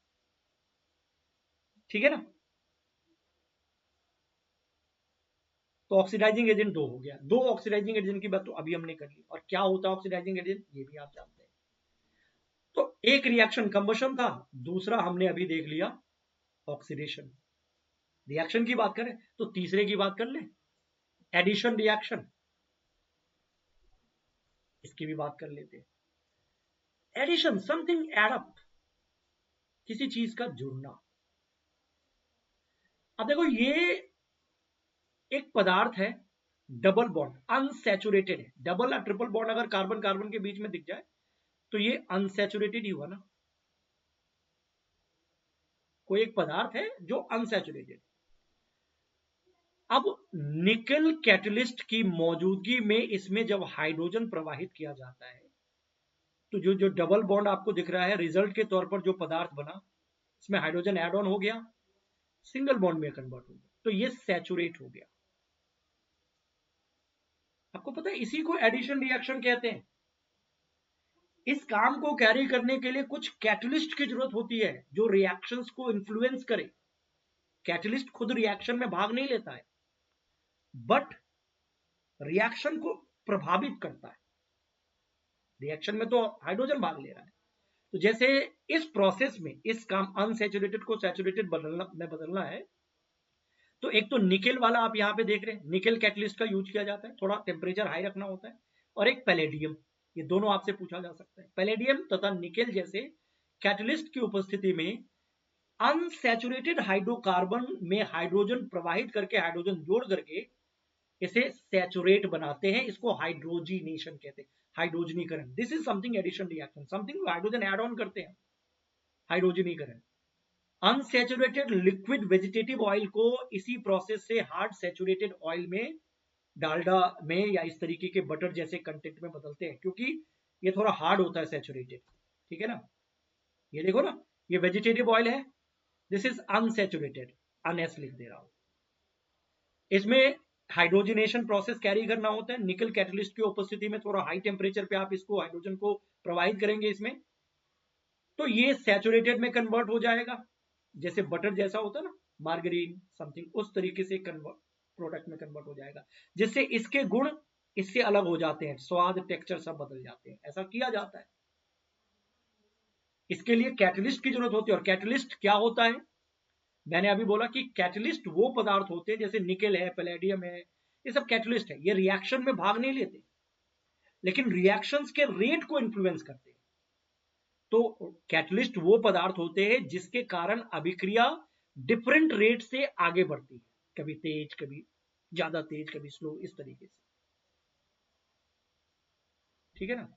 ठीक है ना। तो ऑक्सीडाइजिंग एजेंट दो हो गया, दो ऑक्सीडाइजिंग एजेंट की बात तो अभी हमने कर ली। और क्या होता है ऑक्सीडाइजिंग एजेंट, ये भी आप जानते हैं। तो एक रिएक्शन कंबशन था, दूसरा हमने अभी देख लिया ऑक्सीडेशन। रिएक्शन की बात करें तो तीसरे की बात कर ले, एडिशन रिएक्शन, इसकी भी बात कर लेते हैं। एडिशन, समथिंग एड अप, किसी चीज का जुड़ना। अब देखो, ये एक पदार्थ है डबल बॉन्ड, अनसैचुरेटेड है। डबल या ट्रिपल बॉन्ड अगर कार्बन कार्बन के बीच में दिख जाए तो ये अनसैचुरेटेड ही हुआ ना। कोई एक पदार्थ है जो अनसैचुरेटेड। अब निकल कैटलिस्ट की मौजूदगी में इसमें जब हाइड्रोजन प्रवाहित किया जाता है, तो जो जो डबल बॉन्ड आपको दिख रहा है, रिजल्ट के तौर पर जो पदार्थ बना, इसमें हाइड्रोजन एड ऑन हो गया, सिंगल बॉन्ड में कन्वर्ट हो गया, तो ये सैचुरेट हो गया। आपको पता है इसी को एडिशन रिएक्शन कहते हैं। इस काम को कैरी करने के लिए कुछ कैटलिस्ट की जरूरत होती है जो रिएक्शंस को इन्फ्लुएंस करे। कैटलिस्ट खुद रिएक्शन में भाग नहीं लेता है, बट रिएक्शन को प्रभावित करता है। रिएक्शन में तो हाइड्रोजन भाग ले रहा है। तो जैसे इस प्रोसेस में इस काम अनसैचुरेटेड को सैचुरेटेड बदलना है, तो एक तो निकेल वाला आप यहां पे देख रहे हैं, निकेल कैटलिस्ट का यूज किया जाता है, थोड़ा टेम्परेचर हाई रखना होता है। और एक पैलेडियम, ये दोनों आपसे पूछा जा सकता है। पैलेडियम तथा निकेल जैसे कैटलिस्ट की उपस्थिति में अनसैचुरेटेड हाइड्रोकार्बन में हाइड्रोजन प्रवाहित करके, हाइड्रोजन जोड़ करके इसे सैचुरेट बनाते हैं। इसको हाइड्रोजिनेशन कहते हैं, हाइड्रोजनीकरण। This is something addition reaction, something hydrogen add on करते हैं, हाइड्रोजनीकरण। अनसैचुरेटेड लिक्विड वेजिटेटिव ऑयल को इसी प्रोसेस से हार्ड सैचुरेटेड ऑयल में, डालडा में या इस तरीके के बटर जैसे कंटेंट में बदलते हैं, क्योंकि ये थोड़ा हार्ड होता है सैचुरेटेड। ठीक है ना, ये देखो ना, ये वेजिटेटिव ऑयल है, दिस इज अनसैचुरेटेड, अनएस लिख दे रहा हूं। इसमें हाइड्रोजनेशन प्रोसेस कैरी करना होता है। निकल कैटलिस्ट की उपस्थिति में थोड़ा हाई टेम्परेचर पे आप इसको हाइड्रोजन को प्रवाहित करेंगे इसमें, तो ये सैचुरेटेड में कन्वर्ट हो जाएगा, जैसे बटर जैसा होता है ना, मार्गरीन समथिंग, उस तरीके से प्रोडक्ट में कन्वर्ट हो जाएगा, जिससे इसके गुण इससे अलग हो जाते हैं, स्वाद टेक्सचर सब बदल जाते हैं। ऐसा किया जाता है। इसके लिए कैटलिस्ट की जरूरत होती है। और कैटलिस्ट क्या होता है, मैंने अभी बोला कि कैटलिस्ट वो पदार्थ होते हैं, जैसे निकेल है, पैलेडियम है, ये सब कैटलिस्ट है। ये रिएक्शन में भाग नहीं लेते, लेकिन रिएक्शंस के रेट को इन्फ्लुएंस करते हैं। तो कैटलिस्ट वो पदार्थ होते हैं जिसके कारण अभिक्रिया डिफरेंट रेट से आगे बढ़ती है, कभी तेज, कभी ज्यादा तेज, कभी स्लो, इस तरीके से। ठीक है ना,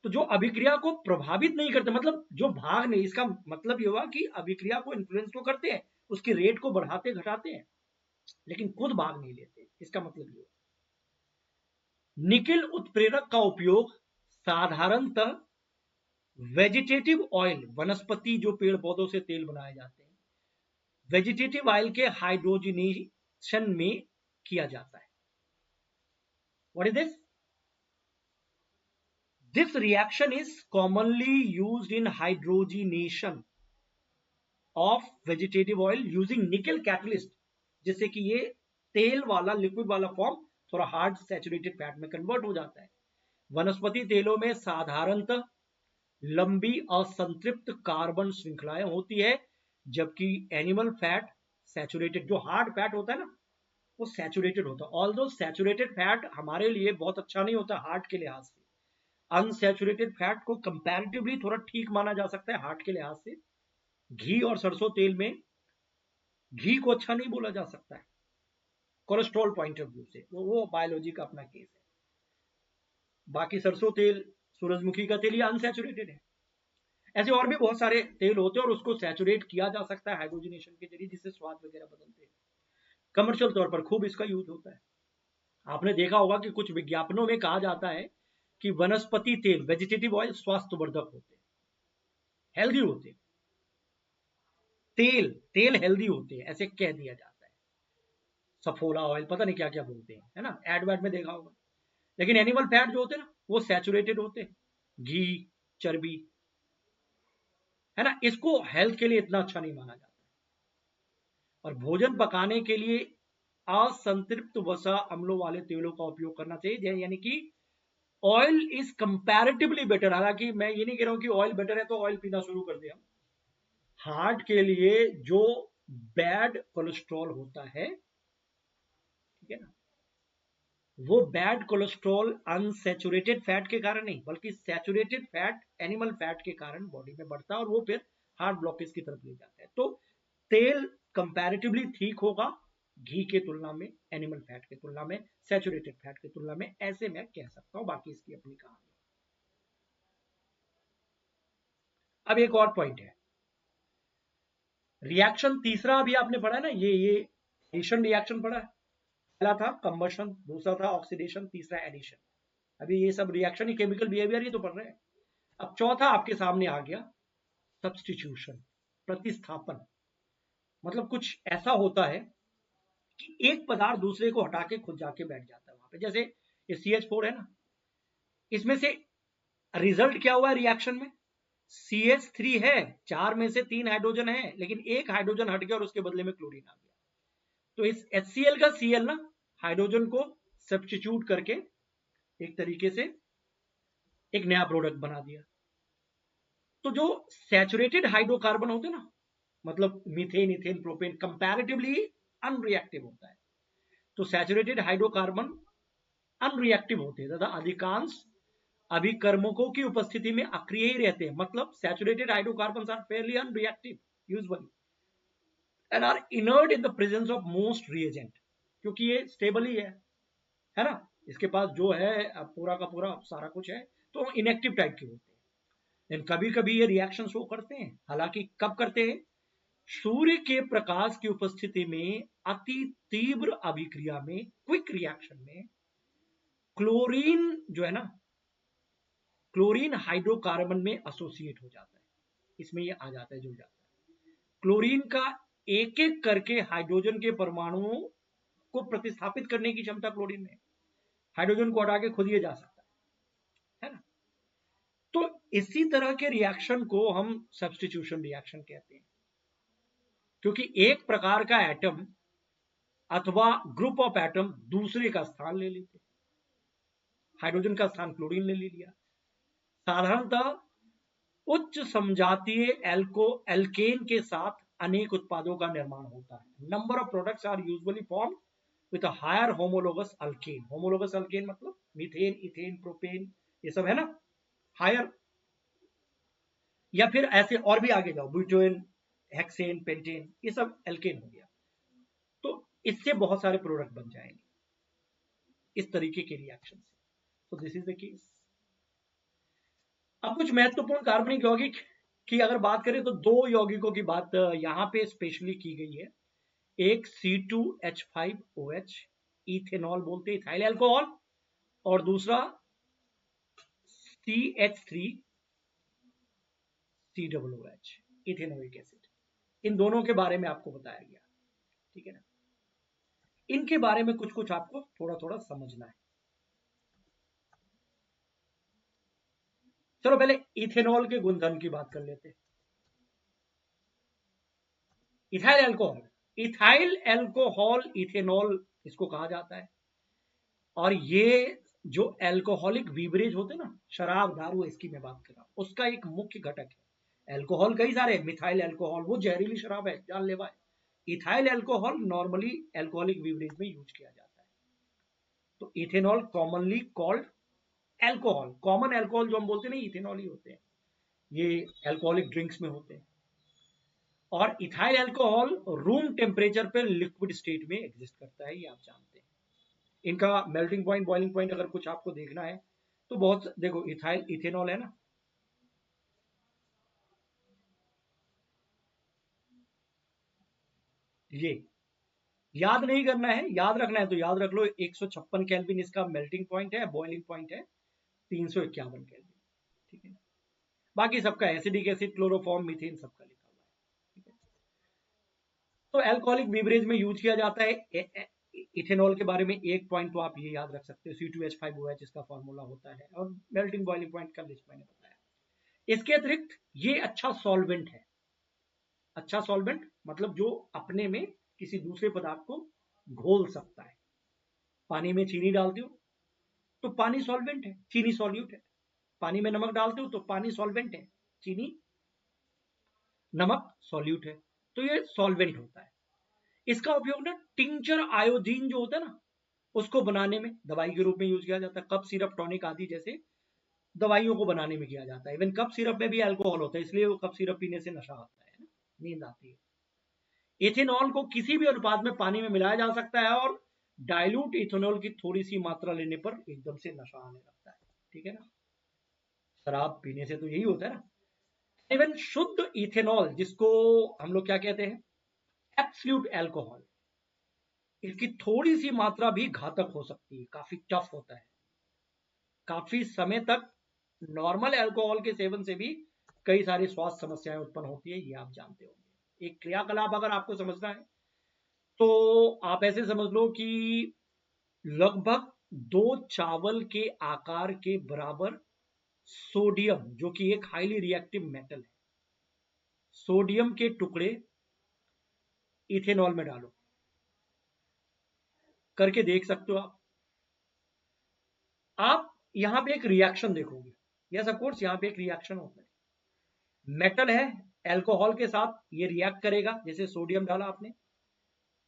तो जो अभिक्रिया को प्रभावित नहीं करते, मतलब जो भाग नहीं, इसका मतलब ये हुआ कि अभिक्रिया को इन्फ्लुएंस तो करते हैं, उसकी रेट को बढ़ाते घटाते हैं, लेकिन खुद भाग नहीं लेते, इसका मतलब ये। निकेल उत्प्रेरक का उपयोग साधारणतः वेजिटेटिव ऑयल, वनस्पति जो पेड़ पौधों से तेल बनाए जाते हैं, वेजिटेटिव ऑयल के हाइड्रोजनेशन में किया जाता है। What is this? This reaction is commonly used in hydrogenation of vegetative oil using nickel catalyst, जिससे कि ये तेल वाला, लिक्विड वाला फॉर्म थोड़ा हार्ड सैचुरेटेड फैट में कन्वर्ट हो जाता है। वनस्पति तेलों में साधारणतः लंबी असंतृप्त कार्बन श्रृंखलाएं होती है, जबकि एनिमल फैट सैचुरेटेड, जो हार्ड फैट होता है ना, वो सैचुरेटेड होता है। ऑल्दो सैचुरेटेड फैट हमारे लिए बहुत अच्छा नहीं होता हार्ट के लिहाज से। अनसैचुरेटेड फैट को कंपैरेटिवली थोड़ा ठीक माना जा सकता है हार्ट के लिहाज से। घी और सरसों तेल में घी को अच्छा नहीं बोला जा सकता है कोलेस्ट्रॉल पॉइंट ऑफ व्यू से, वो बायोलॉजी का अपना केस है। बाकी सरसों तेल, सूरजमुखी का तेल, ये अनसैचुरेटेड है। ऐसे और भी बहुत सारे तेल होते हैं और उसको सैचुरेट किया जा सकता है हाइड्रोजनेशन के जरिए, जिससे स्वाद वगैरह बदलते हैं। कमर्शियल तौर पर खूब इसका यूज होता है। आपने देखा होगा कि कुछ विज्ञापनों में कहा जाता है कि वनस्पति तेल, वेजिटेटिव ऑयल स्वास्थ्यवर्धक होते हैं, हेल्दी होते हैं, तेल तेल हेल्दी होते हैं, ऐसे कह दिया जाता है। सफोला ऑयल, पता नहीं क्या क्या बोलते हैं, है ना, एड वैड में देखा होगा। लेकिन एनिमल फैट जो होते हैं ना, वो सैचुरेटेड होते हैं, घी, चर्बी, है ना, इसको हेल्थ के लिए इतना अच्छा नहीं माना जाता। और भोजन पकाने के लिए असंतृप्त वसा अम्लों वाले तेलों का उपयोग करना चाहिए, यानी कि ऑयल इज कंपैरेटिवली बेटर। हालांकि मैं ये नहीं कह रहा हूं कि ऑयल बेटर है तो ऑयल पीना शुरू कर दिया। हार्ट के लिए जो बैड कोलेस्ट्रॉल होता है, ठीक है ना, वो बैड कोलेस्ट्रॉल अनसैचुरेटेड फैट के कारण नहीं, बल्कि सैचुरेटेड फैट, एनिमल फैट के कारण बॉडी में बढ़ता है और वो फिर हार्ट ब्लॉकेज की तरफ ले जाता है। तो तेल कंपैरेटिवली ठीक होगा घी के तुलना में, एनिमल फैट के तुलना में, सैचुरेटेड फैट के तुलना में, ऐसे मैं कह सकता हूं। बाकी इसकी अपनी कहानी। अब एक और पॉइंट है, रिएक्शन तीसरा अभी आपने पढ़ा ना, ये एडिशन रिएक्शन पढ़ा है। पहला था कंबशन, दूसरा था ऑक्सीडेशन, तीसरा एडिशन। अभी ये सब रिएक्शन ही, केमिकल बिहेवियर ही तो पढ़ रहे हैं। अब चौथा आपके सामने आ गया, सब्स्टिट्यूशन, प्रतिस्थापन। मतलब कुछ ऐसा होता है कि एक पदार्थ दूसरे को हटा के खुद जाके बैठ जाता है वहां पे। जैसे ये CH4 है ना, इसमें से रिजल्ट क्या हुआ रिएक्शन में? CH3 है, 4 में से 3 हाइड्रोजन है, लेकिन एक हाइड्रोजन हट गया और उसके बदले में क्लोरीन आ गया। तो इस HCl का Cl ना हाइड्रोजन को सब्स्टिट्यूट करके एक तरीके से एक नया प्रोडक्ट बना दिया। तो जो सैचुरेटेड हाइड्रोकार्बन होते ना, मतलब methane, ethane, propane, comparatively unreactive होता है। तो सैचुरेटेड हाइड्रोकार्बन अनरिएक्टिव होते हैं तथा अधिकांश अभिकर्मकों की उपस्थिति में अक्रिय ही रहते हैं। मतलब saturated hydrocarbon are fairly unreactive usually and are inert in the presence of most reagent, क्योंकि ये स्टेबल ही है ना, इसके पास जो है पूरा का पूरा सारा कुछ है, तो इनएक्टिव टाइप के होते हैं। कभी कभी ये रिएक्शन शो करते हैं, हालांकि कब करते हैं? सूर्य के प्रकाश की उपस्थिति में अति तीव्र अभिक्रिया में, क्विक रिएक्शन में क्लोरीन जो है ना, क्लोरीन हाइड्रोकार्बन में एसोसिएट हो जाता है, इसमें ये आ जाता है, जुड़ जाता है। क्लोरीन का एक एक करके हाइड्रोजन के परमाणुओं को प्रतिस्थापित करने की क्षमता क्लोरीन में, हाइड्रोजन को हटा के खुद ये जा सकता है ना। तो इसी तरह के रिएक्शन को हम सब्स्टिट्यूशन रिएक्शन कहते हैं, क्योंकि एक प्रकार का एटम अथवा ग्रुप ऑफ एटम दूसरे का स्थान ले लेते, हाइड्रोजन का स्थान क्लोरीन ने ले लिया। साधारणतः उच्च समजातीय एल्केन के साथ अनेक उत्पादों का निर्माण होता है। Number of products are usually formed with a higher homologous alkane. Homologous alkane मतलब मीथेन, इथेन, प्रोपेन, ये सब है ना, हायर। या फिर ऐसे और भी आगे जाओ, ब्यूटेन, हेक्सेन, पेंटेन, ये सब एल्केन हो गया। तो इससे बहुत सारे प्रोडक्ट बन जाएंगे इस तरीके के रिएक्शन से। तो दिस इज द केस। अब कुछ महत्वपूर्ण कार्बनिक यौगिक की अगर बात करें तो दो यौगिकों की बात यहां पे स्पेशली की गई है। एक C2H5OH, इथेनॉल बोलते हैं, इथाइल अल्कोहल, और दूसरा CH3COOH, इथेनोइक एसिड। इन दोनों के बारे में आपको बताया गया, ठीक है ना। इनके बारे में कुछ कुछ आपको थोड़ा थोड़ा समझना है। चलो पहले इथेनॉल के गुणधर्म की बात कर लेते हैं। Ethyl alcohol, ethyl alcohol ethanol इसको कहा जाता है। और ये जो अल्कोहलिक बीवरेज होते हैं ना, शराब, दारू, इसकी मैं बात कर रहा हूं, उसका एक मुख्य घटक है। अल्कोहल कई सारे, मिथाइल अल्कोहल वो जहरीली शराब है, जानलेवा है। Ethyl alcohol normally alcoholic beverage में यूज किया जाता है। तो ethanol commonly called alcohol, common alcohol जो हम बोलते हैं ना, इथेनॉल ही होते हैं, ये अल्कोहलिक ड्रिंक्स में होते हैं। और इथाइल अल्कोहल रूम टेम्परेचर पर लिक्विड स्टेट में एग्जिस्ट करता है, ये आप जानते हैं। इनका मेल्टिंग पॉइंट, बॉइलिंग पॉइंट अगर कुछ आपको देखना है तो बहुत, देखो इथाइल इथेनॉल है ना, ये याद नहीं करना है, याद रखना है तो याद रख लो, 156 केल्विन इसका मेल्टिंग पॉइंट है, बॉइलिंग पॉइंट है 351 केल्विन, ठीक है। बाकी सबका एसिडिक एसिड, क्लोरोफॉर्म, मीथेन सबका लिखा हुआ है, ठीक है। तो अल्कोहलिक बीवरेज में यूज किया जाता है इथेनॉल के बारे में एक पॉइंट तो आप ये याद रख सकते हो, C2H5OH इसका फॉर्मूला होता है, और मेल्टिंग बॉइलिंग पॉइंट का लिस्ट मैंने बताया। इसके अतिरिक्त ये अच्छा सॉल्वेंट है। अच्छा सॉल्वेंट मतलब जो अपने में किसी दूसरे पदार्थ को घोल सकता है। पानी में चीनी डालते हो तो पानी सॉल्वेंट है, चीनी सॉल्यूट है। पानी में नमक डालते हो तो पानी सॉल्वेंट है, चीनी नमक सॉल्यूट है। तो ये सॉल्वेंट होता है। इसका उपयोग ना टिंचर आयोडीन जो होता है ना, उसको बनाने में दवाई के रूप में यूज किया जाता है। कफ सिरप, टॉनिक आदि जैसे दवाइयों को बनाने में किया जाता है। इवन कफ सिरप में भी अल्कोहल होता है, इसलिए वो कफ सिरप पीने से नशा आता है ना, नींद आती है। इथेनॉल को किसी भी अनुपात में पानी में मिलाया जा सकता है, और डाइल्यूट इथेनॉल की थोड़ी सी मात्रा लेने पर एकदम से नशा आने लगता है, ठीक है ना। शराब पीने से तो यही होता है ना। इवन शुद्ध इथेनॉल, जिसको हम लोग क्या कहते हैं, एब्सोल्यूट अल्कोहल, इसकी थोड़ी सी मात्रा भी घातक हो सकती है, काफी टफ होता है। काफी समय तक नॉर्मल अल्कोहल के सेवन से भी कई सारी स्वास्थ्य समस्याएं उत्पन्न होती है, ये आप जानते होंगे। एक क्रियाकलाप अगर आपको समझना है तो आप ऐसे समझ लो कि लगभग 2 चावल के आकार के बराबर सोडियम जो कि एक हाईली रिएक्टिव मेटल है, सोडियम के टुकड़े इथेनॉल में डालो, करके देख सकते हो आप यहां पे एक रिएक्शन देखोगे। यस ऑफ कोर्स, यहां पे एक रिएक्शन होता है, मेटल है एल्कोहल के साथ, ये रिएक्ट करेगा, जैसे सोडियम डाला आपने,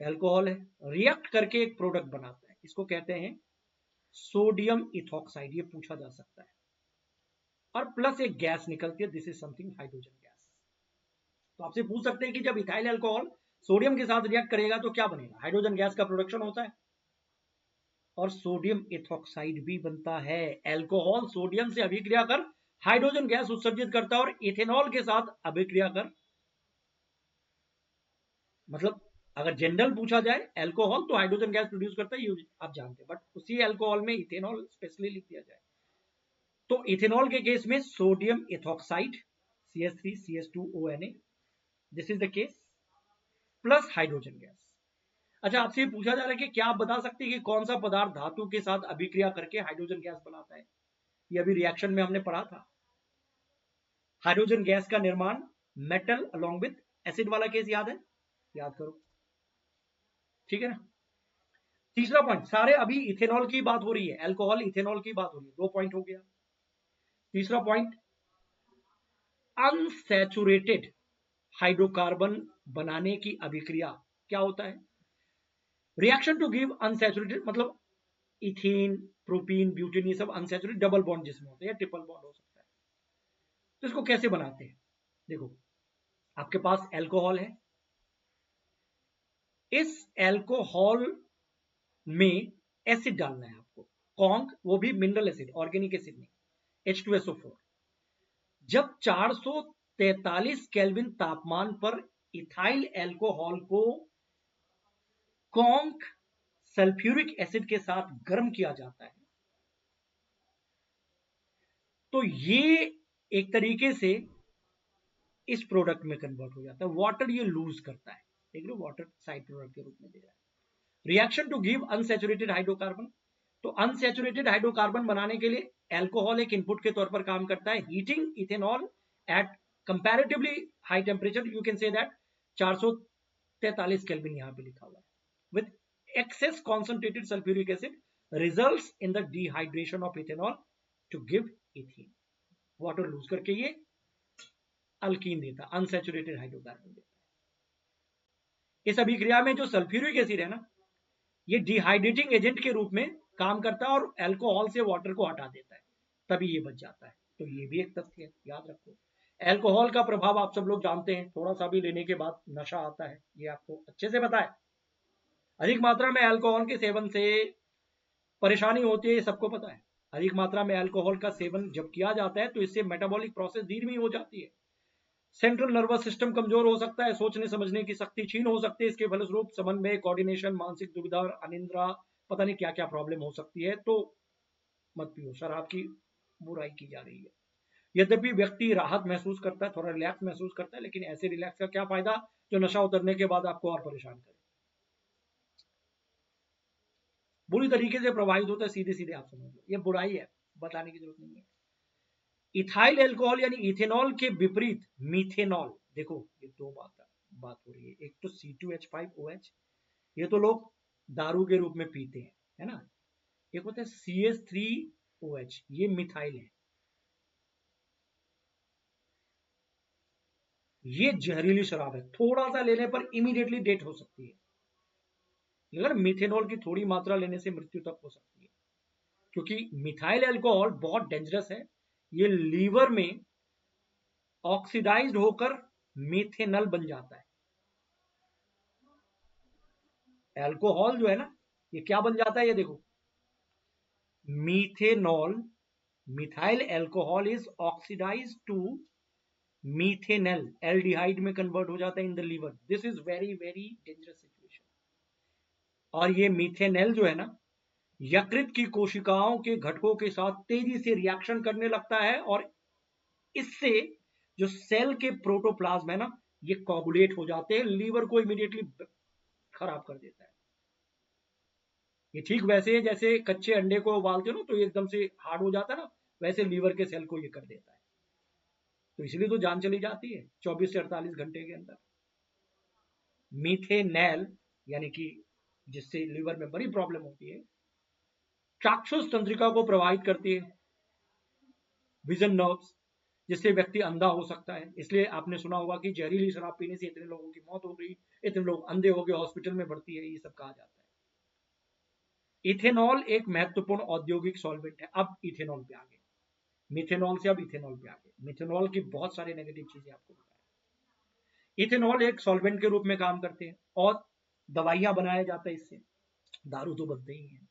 एल्कोहल है, रिएक्ट करके एक प्रोडक्ट बनाता है, इसको कहते हैं सोडियम इथॉक्साइड, ये पूछा जा सकता है। और प्लस एक गैस निकलती है, this is something hydrogen gas. तो आपसे पूछ सकते हैं कि जब इथाइल अल्कोहल सोडियम के साथ रिएक्ट करेगा तो क्या बनेगा, हाइड्रोजन गैस का प्रोडक्शन होता है और सोडियम इथॉक्साइड भी बनता है। एल्कोहल सोडियम से अभिक्रिया कर हाइड्रोजन गैस उत्सर्जित करता है और इथेनॉल के साथ अभिक्रिया कर, मतलब अगर जनरल पूछा जाए एल्कोहल तो हाइड्रोजन गैस प्रोड्यूस करता है, आप जानते हैं, बट उसी एल्कोहल में इथेनॉल स्पेशली लिख दिया जाए तो इथेनॉल के केस में sodium ethoxide CH3CH2ONA, this is the case, plus hydrogen gas. अच्छा, आपसे पूछा जा रहा है कि क्या आप बता सकते हैं कि कौन सा पदार्थ धातु के साथ अभिक्रिया करके हाइड्रोजन गैस बनाता है। ये अभी रिएक्शन में हमने पढ़ा था, हाइड्रोजन गैस का निर्माण मेटल अलोंग विद एसिड वाला केस याद है, याद करो, ठीक है ना। तीसरा पॉइंट, सारे अभी इथेनॉल की बात हो रही है, अल्कोहल इथेनॉल की बात हो रही है, 2 पॉइंट हो गया। तीसरा पॉइंट, अनसैचुरेटेड हाइड्रोकार्बन बनाने की अभिक्रिया क्या होता है, रिएक्शन टू गिव अनसैचुरेटेड, मतलब इथेन, प्रोपीन, ब्यूटेन, ये सब अनसैचुरेटेड डबल बॉन्ड जिसमें होते हैं या ट्रिपल बॉन्ड हो सकता है। तो इसको कैसे बनाते हैं, देखो आपके पास एल्कोहल है, इस एल्कोहल में एसिड डालना है आपको, कॉन्क, वो भी मिनरल एसिड, ऑर्गेनिक एसिड नहीं, H2SO4। जब 443 केल्विन तापमान पर इथाइल एल्कोहल को कॉन्क सल्फ्यूरिक एसिड के साथ गर्म किया जाता है तो ये एक तरीके से इस प्रोडक्ट में कन्वर्ट हो जाता है, वाटर ये लूज करता है, देख लो वाटर साइड प्रोडक्ट के रूप में दे रहा है। Reaction to give unsaturated hydrocarbon, तो अनसैचुरेटेड हाइड्रोकार्बन बनाने के लिए एल्कोहल एक इनपुट के तौर पर काम करता है, heating ethanol at comparatively high temperature, you can say that 443 kelvin यहां पे लिखा हुआ है, with excess concentrated sulphuric acid results in the dehydration of ethanol to give ethene, water lose करके ये अल्कीन देता, अनसैचुरेटेड हाइड्रोकार्बन देता है। इस अभिक्रिया में जो सल्फ्यूरिक एसिड है ना, ये डिहाइड्रेटिंग एजेंट के रूप में काम करता है और अल्कोहल से वाटर को हटा देता है, तभी ये बच जाता है। तो ये भी एक तथ्य है, याद रखो। अल्कोहल का प्रभाव आप सब लोग जानते हैं, थोड़ा सा भी लेने के बाद नशा आता है, ये आपको अच्छे से पता है। अधिक मात्रा में अल्कोहल के सेवन से परेशानी होती है, ये सबको पता है। अधिक मात्रा में अल्कोहल का सेवन जब किया जाता है तो इससे मेटाबॉलिक प्रोसेस धीमी हो जाती है, सेंट्रल नर्वस सिस्टम कमजोर हो सकता है, सोचने समझने की शक्ति क्षीण हो सकती है, इसके फलस्वरूप समन्वय, कोऑर्डिनेशन, मानसिक दुविधा, अनिद्रा, पता नहीं क्या क्या प्रॉब्लम हो सकती है। तो मत पियो, शराब की बुराई की जा रही है। यद्यपि व्यक्ति राहत महसूस करता है, थोड़ा रिलैक्स महसूस करता है, लेकिन ऐसे रिलैक्स का क्या फायदा जो नशा उतरने के बाद आपको और परेशान करे, बुरी तरीके से प्रभावित होता है, सीधे सीधे आप समझ लो, ये बुराई है, बताने की जरूरत नहीं है। इथाइल अल्कोहल यानी इथेनॉल के विपरीत मीथेनॉल, देखो ये दो बात हो रही है, एक तो C2H5OH, ये तो लोग दारू के रूप में पीते हैं, है ना, एक होता है CH3OH, ये मिथाइल है, ये जहरीली शराब है, थोड़ा सा लेने पर इमीडिएटली डेथ हो सकती है, अगर मिथेनॉल की थोड़ी मात्रा लेने से मृत्यु तक हो सकती है, क्योंकि मिथाइल अल्कोहल बहुत डेंजरस है, ये लीवर में ऑक्सीडाइज्ड होकर मिथेनॉल बन जाता है। अल्कोहल जो है ना, ये क्या बन जाता है, ये देखो, methanol, methyl alcohol is oxidised to methanol, aldehyde में कन्वर्ट हो जाता है in the liver, this is very very dangerous situation. और ये मीथेनॉल जो है ना, यकृत की कोशिकाओं के घटकों के साथ तेजी से रिएक्शन करने लगता है और इससे जो सेल के प्रोटोप्लाज्म है ना, ये कोगुलेट हो जाते हैं, लीवर को इमीडिएटली खराब कर देता है। ये ठीक वैसे है जैसे कच्चे अंडे को उबालते हो ना तो एकदम से हार्ड हो जाता है ना, वैसे लीवर के सेल को ये कर देता है, तो इसलिए तो जान चली जाती है 24 से 48 घंटे के अंदर। मीथेनॉल यानी कि जिससे लीवर में बड़ी प्रॉब्लम होती है, चाक्षुष तंत्रिका को प्रभावित करती है, विजन नर्व्स, जिससे व्यक्ति अंधा हो सकता है। इसलिए आपने सुना होगा कि जहरीली शराब पीने से इतने लोगों की मौत हो गई, इतने लोग अंधे हो गए, हॉस्पिटल में भर्ती है, ये सब कहा जाता है। इथेनॉल एक महत्वपूर्ण औद्योगिक सॉल्वेंट है। अब इथेनॉल पे आ गए, मिथेनॉल से अब इथेनॉल पे आ गए। मिथेनॉल की बहुत सारी नेगेटिव चीजें आपको बताया। इथेनॉल एक सॉल्वेंट के रूप में काम करते हैं और दवाइयां बनाया जाता है इससे, दारू तो बनते ही हैं।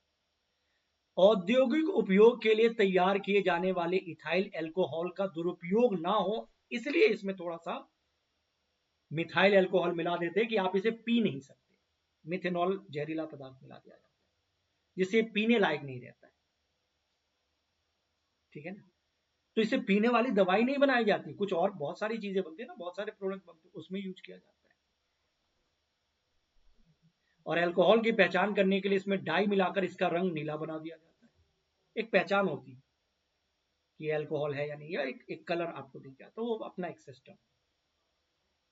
औद्योगिक उपयोग के लिए तैयार किए जाने वाले इथाइल एल्कोहल का दुरुपयोग ना हो, इसलिए इसमें थोड़ा सा मिथाइल एल्कोहल मिला देते हैं कि आप इसे पी नहीं सकते। मिथेनॉल जहरीला पदार्थ मिला दिया जाता है जिससे पीने लायक नहीं रहता है, ठीक है ना। तो इसे पीने वाली दवाई नहीं बनाई जाती, कुछ और बहुत सारी चीजें बनती है ना, बहुत सारे प्रोडक्ट बनते हैं, उसमें यूज किया जाता है। और अल्कोहल की पहचान करने के लिए इसमें डाई मिलाकर इसका रंग नीला बना दिया जाता है। एक पहचान होती है कि अल्कोहल है या नहीं, या एक कलर आपको दिख जाता है, वो अपना एक सिस्टम।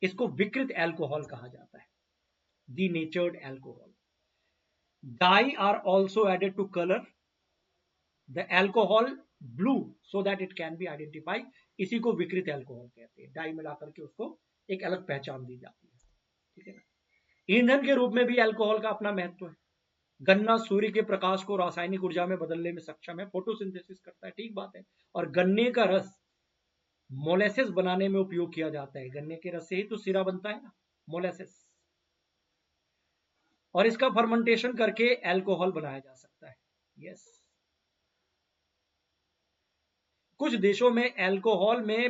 इसको विकृत अल्कोहल कहा जाता है, denatured alcohol. Dye are also added to color the alcohol blue so that it can be identified. इसी को विकृत अल्कोहल कहते हैं, डाई मिला करके उसको एक अलग पहचान दी जाती है, ठीक है ना। ईंधन के रूप में भी अल्कोहल का अपना महत्व है। गन्ना सूर्य के प्रकाश को रासायनिक ऊर्जा में बदलने में सक्षम है, फोटोसिंथेसिस करता है, ठीक बात है। और गन्ने का रस मोलेसिस बनाने में उपयोग किया जाता है, गन्ने के रस से ही तो सिरा बनता है ना, मोलेसिस। और इसका फर्मेंटेशन करके अल्कोहल बनाया जा सकता है, यस। कुछ देशों में अल्कोहल में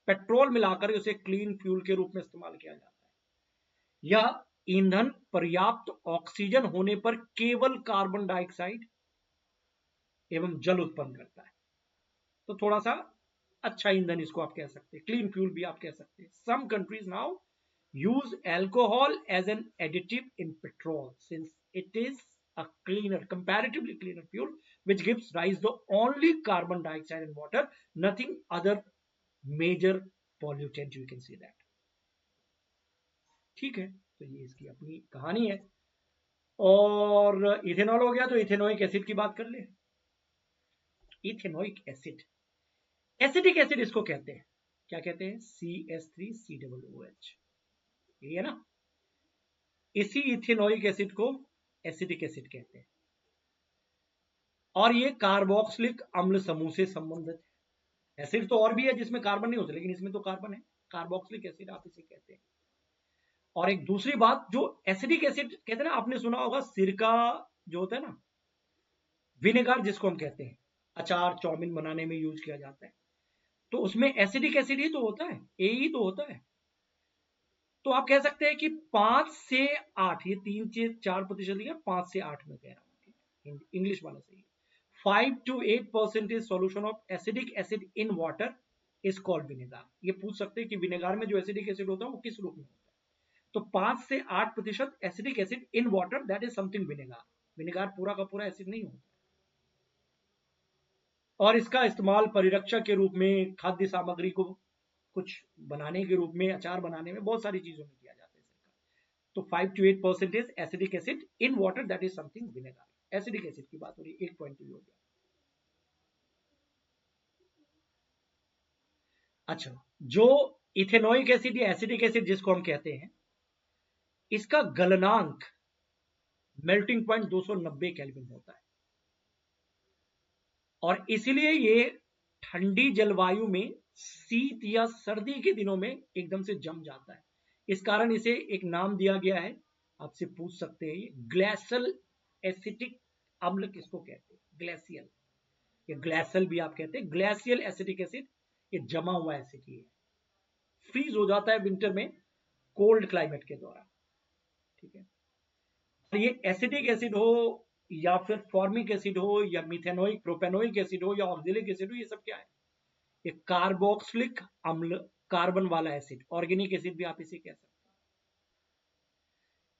पेट्रोल मिलाकर उसे क्लीन फ्यूल के रूप में इस्तेमाल किया जाता है। यह ईंधन पर्याप्त ऑक्सीजन होने पर केवल कार्बन डाइऑक्साइड एवं जल उत्पन्न करता है, तो थोड़ा सा अच्छा ईंधन इसको आप कह सकते हैं, क्लीन फ्यूल भी आप कह सकते हैं। Some countries now use alcohol as an additive in petrol since it is a cleaner, comparatively cleaner fuel which gives rise to only carbon dioxide and water, nothing other major pollutant, you can say that. ठीक है, तो ये इसकी अपनी कहानी है। और ethanol हो गया, तो इथेनोइक एसिड की बात कर ले। इथेनोइक एसिड, एसिडिक एसिड इसको कहते हैं, क्या कहते हैं, CH3COOH, ये है ना। इसी इथेनोइक एसिड को एसिडिक एसिड कहते हैं और ये कार्बोक्सिलिक अम्ल समूह से संबंधित है। एसिड तो और भी है जिसमें कार्बन नहीं होते, लेकिन इसमें तो कार्बन है, कार्बोक्सिलिक एसिड आप इसे कहते हैं। और एक दूसरी बात, जो एसिडिक एसिड कहते हैं ना, आपने सुना होगा सिरका जो होता है ना, विनेगर जिसको हम कहते हैं, अचार चाउमीन बनाने में यूज किया जाता है, तो उसमें एसिडिक एसिड ही तो होता है, ए ही तो होता है। तो आप कह सकते हैं कि 5 से 8, ये 3 से 4% है, 5 से 8 में कह रहा हूं, इंग्लिश वाला सही है। 5 to 8% solution of acidic acid in water is called vinegar। ये पूछ सकते हैं कि विनेगार में जो एसिडिक एसिड होता है वो किस रूप में होता है, तो 5 से 8% acidic acid in water, that is something vinegar. Vinegar पूरा का पूरा एसिड नहीं होता। और इसका इस्तेमाल परिरक्षा के रूप में, खाद्य सामग्री को कुछ बनाने के रूप में, अचार बनाने में, बहुत सारी चीजों में किया जाता है इसका। तो 5 to 8% acidic acid in water, that is something vinegar. Acidic acid की बात हो रही है, एक पॉइंट हो गया। अच्छा, जो इथेनोइक एसिड या एसिडिक एसिड जिसको हम कहते हैं, इसका गलनांक मेल्टिंग पॉइंट 290 केल्विन होता है और इसलिए ये ठंडी जलवायु में, शीत या सर्दी के दिनों में एकदम से जम जाता है। इस कारण इसे एक नाम दिया गया है, आपसे पूछ सकते हैं, ग्लेशियल एसिटिक अम्ल किसको कहते हैं, ग्लेशियल या ग्लेशियल भी आप कहते हैं। ग्लेशियल एसिडिक एसिड, ये जमा हुआ एसिड ही है, फ्रीज हो जाता है विंटर में कोल्ड क्लाइमेट के दौरान, ठीक है। ये एसिडिक एसिड हो या फिर फॉर्मिक एसिड हो या मिथेनोइक प्रोपेनोइक एसिड हो या ऑक्जेलिक एसिड हो, ये सब क्या है, ये कार्बोक्सिलिक अम्ल, कार्बन वाला एसिड, ऑर्गेनिक एसिड भी आप इसे कह सकते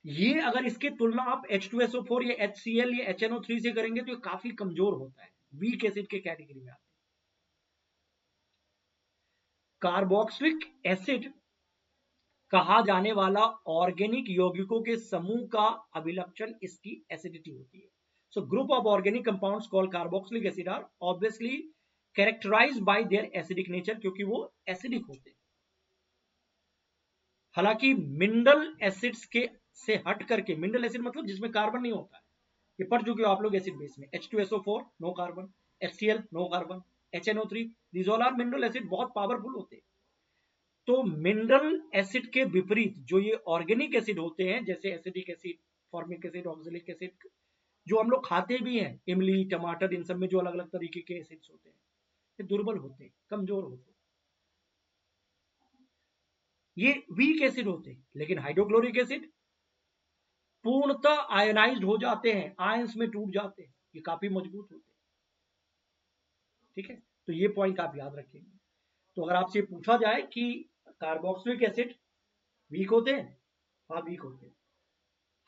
हैं। ये अगर इसकी तुलना आप H2SO4 या HCl या HNO3 से करेंगे तो ये काफी कमजोर होता है, वीक एसिड के कैटेगरी में आता है। कार्बोक्सिलिक एसिड कहा जाने वाला ऑर्गेनिक यौगिकों के समूह का अभिलक्षण इसकी एसिडिटी होती है. So group of organic compounds called carboxylic acid are obviously characterized by their acidic nature, क्योंकि वो एसिडिक होते हैं. हालांकि मिनरल एसिड्स के से हट करके, मिनरल एसिड मतलब जिसमें कार्बन नहीं होता है, ये पढ़ चुके हो आप लोग एसिड बेस में. H2SO4 no carbon, HCl no carbon, HNO3, these all are mineral acid, बहुत पावरफुल होते हैं. तो मिनरल एसिड के विपरीत जो ये ऑर्गेनिक एसिड होते हैं, जैसे acidic acid, formic acid, oxalic acid, जो हम लोग खाते भी हैं, इमली, टमाटर, इन सब में जो अलग अलग तरीके के एसिड्स होते हैं, ये दुर्बल होते हैं, कमजोर होते हैं, ये वीक एसिड होते हैं. लेकिन हाइड्रोक्लोरिक एसिड पूर्णतः आयनाइज्ड हो जाते हैं, आयंस में टूट जाते हैं, ये काफी मजबूत होते हैं. ठीक है, तो ये पॉइंट आप याद रखेंगे. तो अगर आपसे पूछा जाए कि कार्बोक्सिलिक एसिड वीक होते हैं, हाँ वीक होते हैं.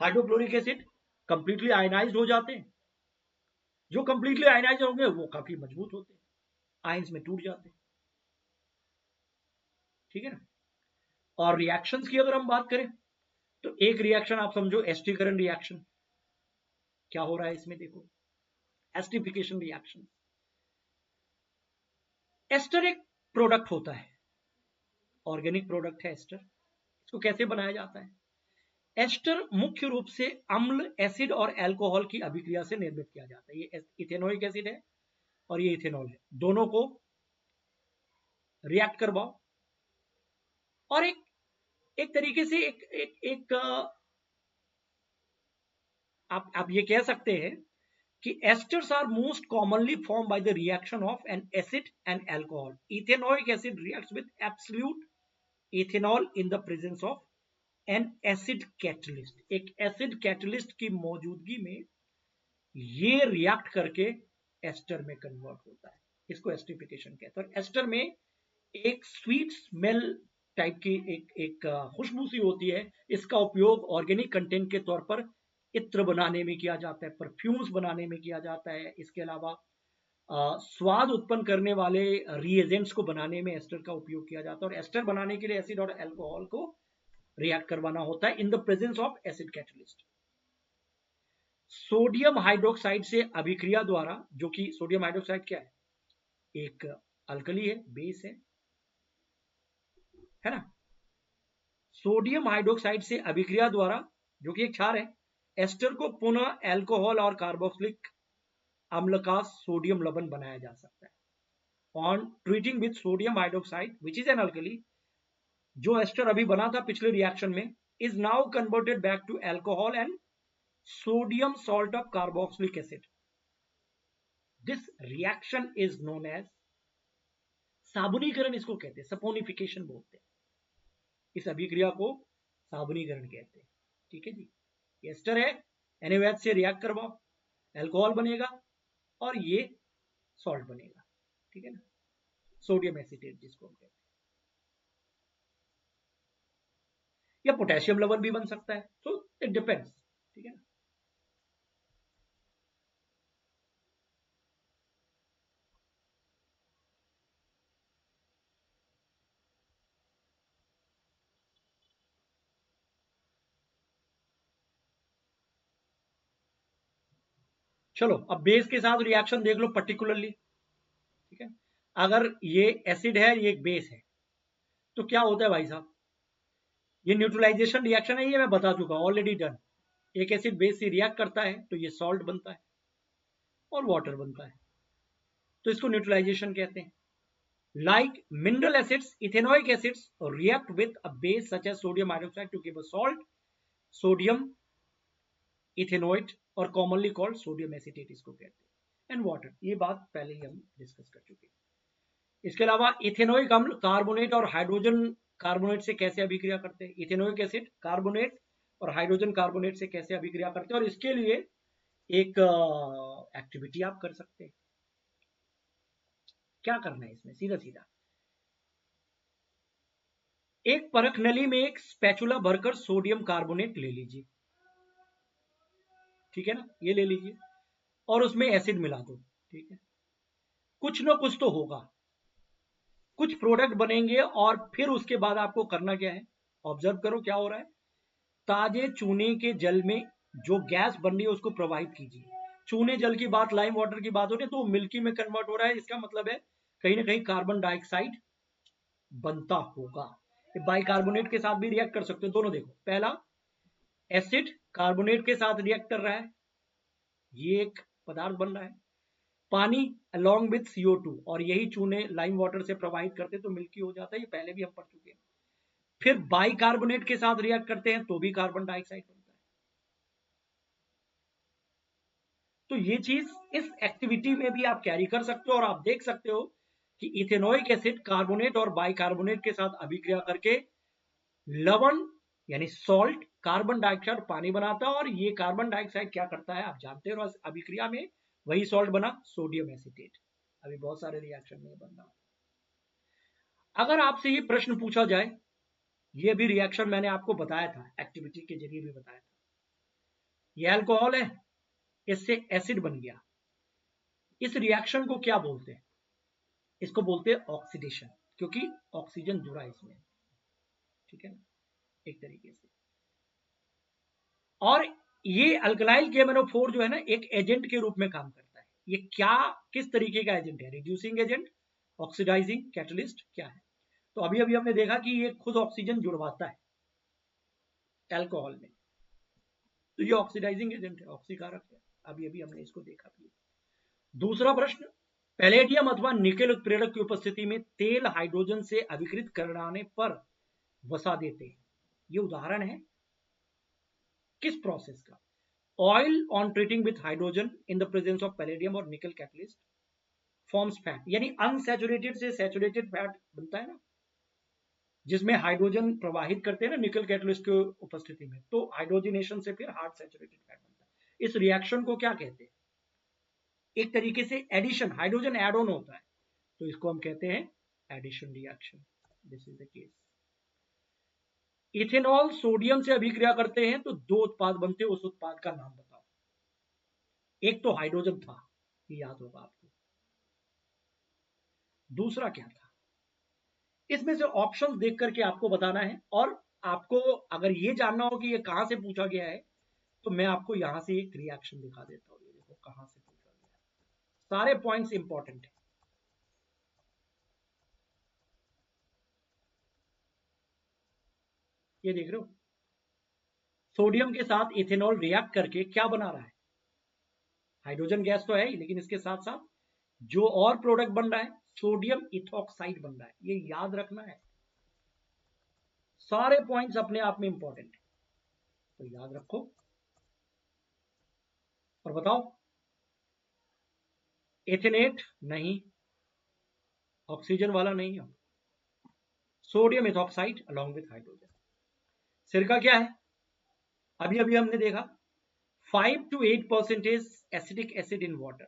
हाइड्रोक्लोरिक एसिड कंप्लीटली आयनाइज्ड हो जाते हैं, जो कंप्लीटली आयनाइज्ड होंगे वो काफी मजबूत होते हैं, आयंस में टूट जाते हैं. ठीक है ना. और रिएक्शंस की अगर हम बात करें तो एक रिएक्शन आप समझो एस्टरीकरण रिएक्शन. क्या हो रहा है इसमें, देखो, एस्टरिफिकेशन रिएक्शन. एस्टर एक प्रोडक्ट होता है, ऑर्गेनिक प्रोडक्ट है एस्टर. इसको कैसे बनाया जाता है? एस्टर मुख्य रूप से अम्ल, एसिड और अल्कोहल की अभिक्रिया से निर्मित किया जाता है. ये इथेनोइक एसिड है और ये इथेनॉल है, दोनों को रिएक्ट करवाओ और एक तरीके से एक आप ये कह सकते हैं कि esters are most commonly formed by the reaction of an acid and alcohol. Ethanoic acid reacts with absolute ethanol in the presence of an acid catalyst. एक acid catalyst की मौजूदगी में ये रिएक्ट करके एस्टर में कन्वर्ट होता है. इसको एस्टरिफिकेशन कहते हैं. और एस्टर में एक स्वीट स्मेल टाइप की एक खुशबू सी होती है. इसका उपयोग ऑर्गेनिक कंटेंट के तौर पर इत्र बनाने में किया जाता है, परफ्यूम्स बनाने में किया जाता है. इसके अलावा स्वाद उत्पन्न करने वाले रिएजेंट्स को बनाने में एस्टर का उपयोग किया जाता है. और एस्टर बनाने के लिए एसिड और अल्कोहल को रिएक्ट करवाना होता है in the presence of acid catalyst. Sodium hydroxide से अभिक्रिया द्वारा, जो कि सोडियम हाइड्रोक्साइड क्या है, एक अल्कली है, बेस है ना. सोडियम हाइड्रोक्साइड से अभिक्रिया द्वारा, जो कि एक क्षार है, एस्टर को पुनः अल्कोहल और कार्बोक्सिलिक अम्ल का सोडियम लवण बनाया जा सकता है. On treating with sodium hydroxide which is an alkali, जो एस्टर अभी बना था पिछले रिएक्शन में, is now converted back to alcohol and sodium salt of carboxylic acid. This reaction is known as साबुनीकरण, इसको कहते हैं, सपोनिफिकेशन बोलते हैं. इस अभिक्रिया को साबुनीकरण कहते हैं. ठीक है जी. एस्टर है, NaOH से रिएक्ट करवाओ, अल्कोहल बनेगा और ये सॉल्ट बनेगा. ठीक है ना, सोडियम एसीटेट जिसको हम कहते हैं, या पोटेशियम लवण भी बन सकता है. So it depends. ठीक है ना. चलो अब बेस के साथ रिएक्शन देख लो पर्टिकुलरली. ठीक है, अगर ये एसिड है, ये एक बेस है, तो क्या होता है भाई साहब, ये न्यूट्रलाइजेशन रिएक्शन है, ये मैं बता चुका, ऑलरेडी डन. एक एसिड बेस से रिएक्ट करता है तो ये सॉल्ट बनता है और वाटर बनता है, तो इसको न्यूट्रलाइजेशन कहते हैं. Like mineral acids, ethanoic acids react with a base such as sodium hydroxide to give a salt, sodium ethanoate, और कॉमनली कॉल्ड सोडियम एसीटेट इसको कहते हैं, एंड वाटर. ये बात पहले ही हम डिस्कस कर चुके हैं. इसके अलावा इथेनोइक अम्ल कार्बोनेट और हाइड्रोजन कार्बोनेट से कैसे अभिक्रिया करते हैं, इथेनोइक एसिड कार्बोनेट और हाइड्रोजन कार्बोनेट से कैसे अभिक्रिया करते हैं, और इसके लिए एक एक्टिविटी आप कर सकते हैं. क्या करना है इसमें, सीधा सीधा एक परख नली में एक स्पैचुला भरकर सोडियम कार्बोनेट ले लीजिए. ठीक है ना, ये ले लीजिए और उसमें एसिड मिला दो. ठीक है, कुछ ना कुछ तो होगा. कुछ प्रोडक्ट बनेंगे और फिर उसके बाद आपको करना क्या है, ऑब्जर्व करो क्या हो रहा है। ताजे चूने के जल में जो गैस बन रही है उसको प्रवाहित कीजिए। चूने जल की बात, लाइम वाटर की बात हो रही है, तो मिल्की में कन्वर्ट हो रहा है। इसका मतलब है कहीं ना कहीं कार्बन डाइऑक्साइड बनता होगा। बाइकार्बोनेट के साथ भी रिएक्ट कर सकते हो। दोनों देखो, पहला एसिड कार्बोनेट के साथ रिएक्ट कर रहा है, ये एक पदार्थ बन रहा है। पानी अलोंग विथ CO2 और यही चूने लाइम वाटर से प्रवाहित करते तो मिल्की हो जाता है, ये पहले भी हम पढ़ चुके हैं। फिर बाइकार्बोनेट के साथ रिएक्ट करते हैं तो भी कार्बन डाइऑक्साइड बनता है। तो ये चीज इस एक्टिविटी में भी आप कैरी कर सकते हो और आप देख सकते हो कि इथेनोइक एसिड कार्बोनेट और बाइकार्बोनेट के साथ अभिक्रिया करके लवण यानी सॉल्ट, कार्बन डाइऑक्साइड, पानी बनाता है। और ये कार्बन डाइऑक्साइड क्या करता है आप जानते हो, अभिक्रिया में वही सॉल्ट बना सोडियम एसीटेट। अभी बहुत सारे रिएक्शन में बन रहा। अगर आपसे ये प्रश्न पूछा जाए, ये भी रिएक्शन मैंने आपको बताया था, एक्टिविटी के जरिए भी बताया था, ये अल्कोहल है, इससे एसिड बन गया। इस रिएक्शन को क्या बोलते हैं? इसको बोलते हैं ऑक्सीडेशन, क्योंकि ऑक्सीजन जुड़ा है इसमें, ठीक है ना, एक तरीके से। और ये अल्कलाइल KMnO4 जो है ना, एक एजेंट के रूप में काम करता है। ये क्या, किस तरीके का एजेंट है? रिड्यूसिंग एजेंट, ऑक्सीडाइजिंग कैटलिस्ट, क्या है? तो अभी अभी हमने देखा कि ये खुद ऑक्सीजन जुड़वाता है अल्कोहल में, तो ये ऑक्सीडाइजिंग एजेंट है, ऑक्सीकारक है। अभी अभी हमने इसको देखा भी। दूसरा प्रश्न, पैलेडियम अथवा निकेल उत्प्रेरक की उपस्थिति में तेल हाइड्रोजन से अभिकृत कराने पर वसा देते हैं। ये उदाहरण है किस प्रोसेस का? Oil on treating with hydrogen in the presence of palladium और निकल कैटलिस्ट फॉर्म्स फैट, यानी अनसैचुरेटेड से सैचुरेटेड फैट बनता है ना, जिसमें हाइड्रोजन प्रवाहित करते हैं ना निकल कैटलिस्ट की उपस्थिति में, तो हाइड्रोजनेशन से फिर हार्ड सैचुरेटेड फैट बनता है। इस रिएक्शन को क्या कहते हैं? एक तरीके से एडिशन, हाइड्रोजन एड ऑन होता है, तो इसको हम कहते हैं addition reaction. This is the case. Ethanol sodium से अभिक्रिया करते हैं तो दो उत्पाद बनते हैं, उस उत्पाद का नाम बताओ। एक तो हाइड्रोजन था, ये याद होगा आपको, दूसरा क्या था? इसमें से ऑप्शन देख करके आपको बताना है। और आपको अगर ये जानना हो कि ये कहां से पूछा गया है, तो मैं आपको यहां से एक रिएक्शन दिखा देता हूं। ये देखो कहां से पूछा गया है, सारे पॉइंट्स इंपॉर्टेंट है। ये देख रहे हो, सोडियम के साथ इथेनॉल रिएक्ट करके क्या बना रहा है? हाइड्रोजन गैस तो है ही, लेकिन इसके साथ साथ जो और प्रोडक्ट बन रहा है सोडियम इथॉक्साइड बन रहा है। ये याद रखना है, सारे पॉइंट्स अपने आप में इंपॉर्टेंट है, तो याद रखो और बताओ। एथेनेट नहीं, ऑक्सीजन वाला नहीं है, sodium ethoxide along with hydrogen. सिरका क्या है? अभी अभी हमने देखा 5 to 8% acidic acid in water,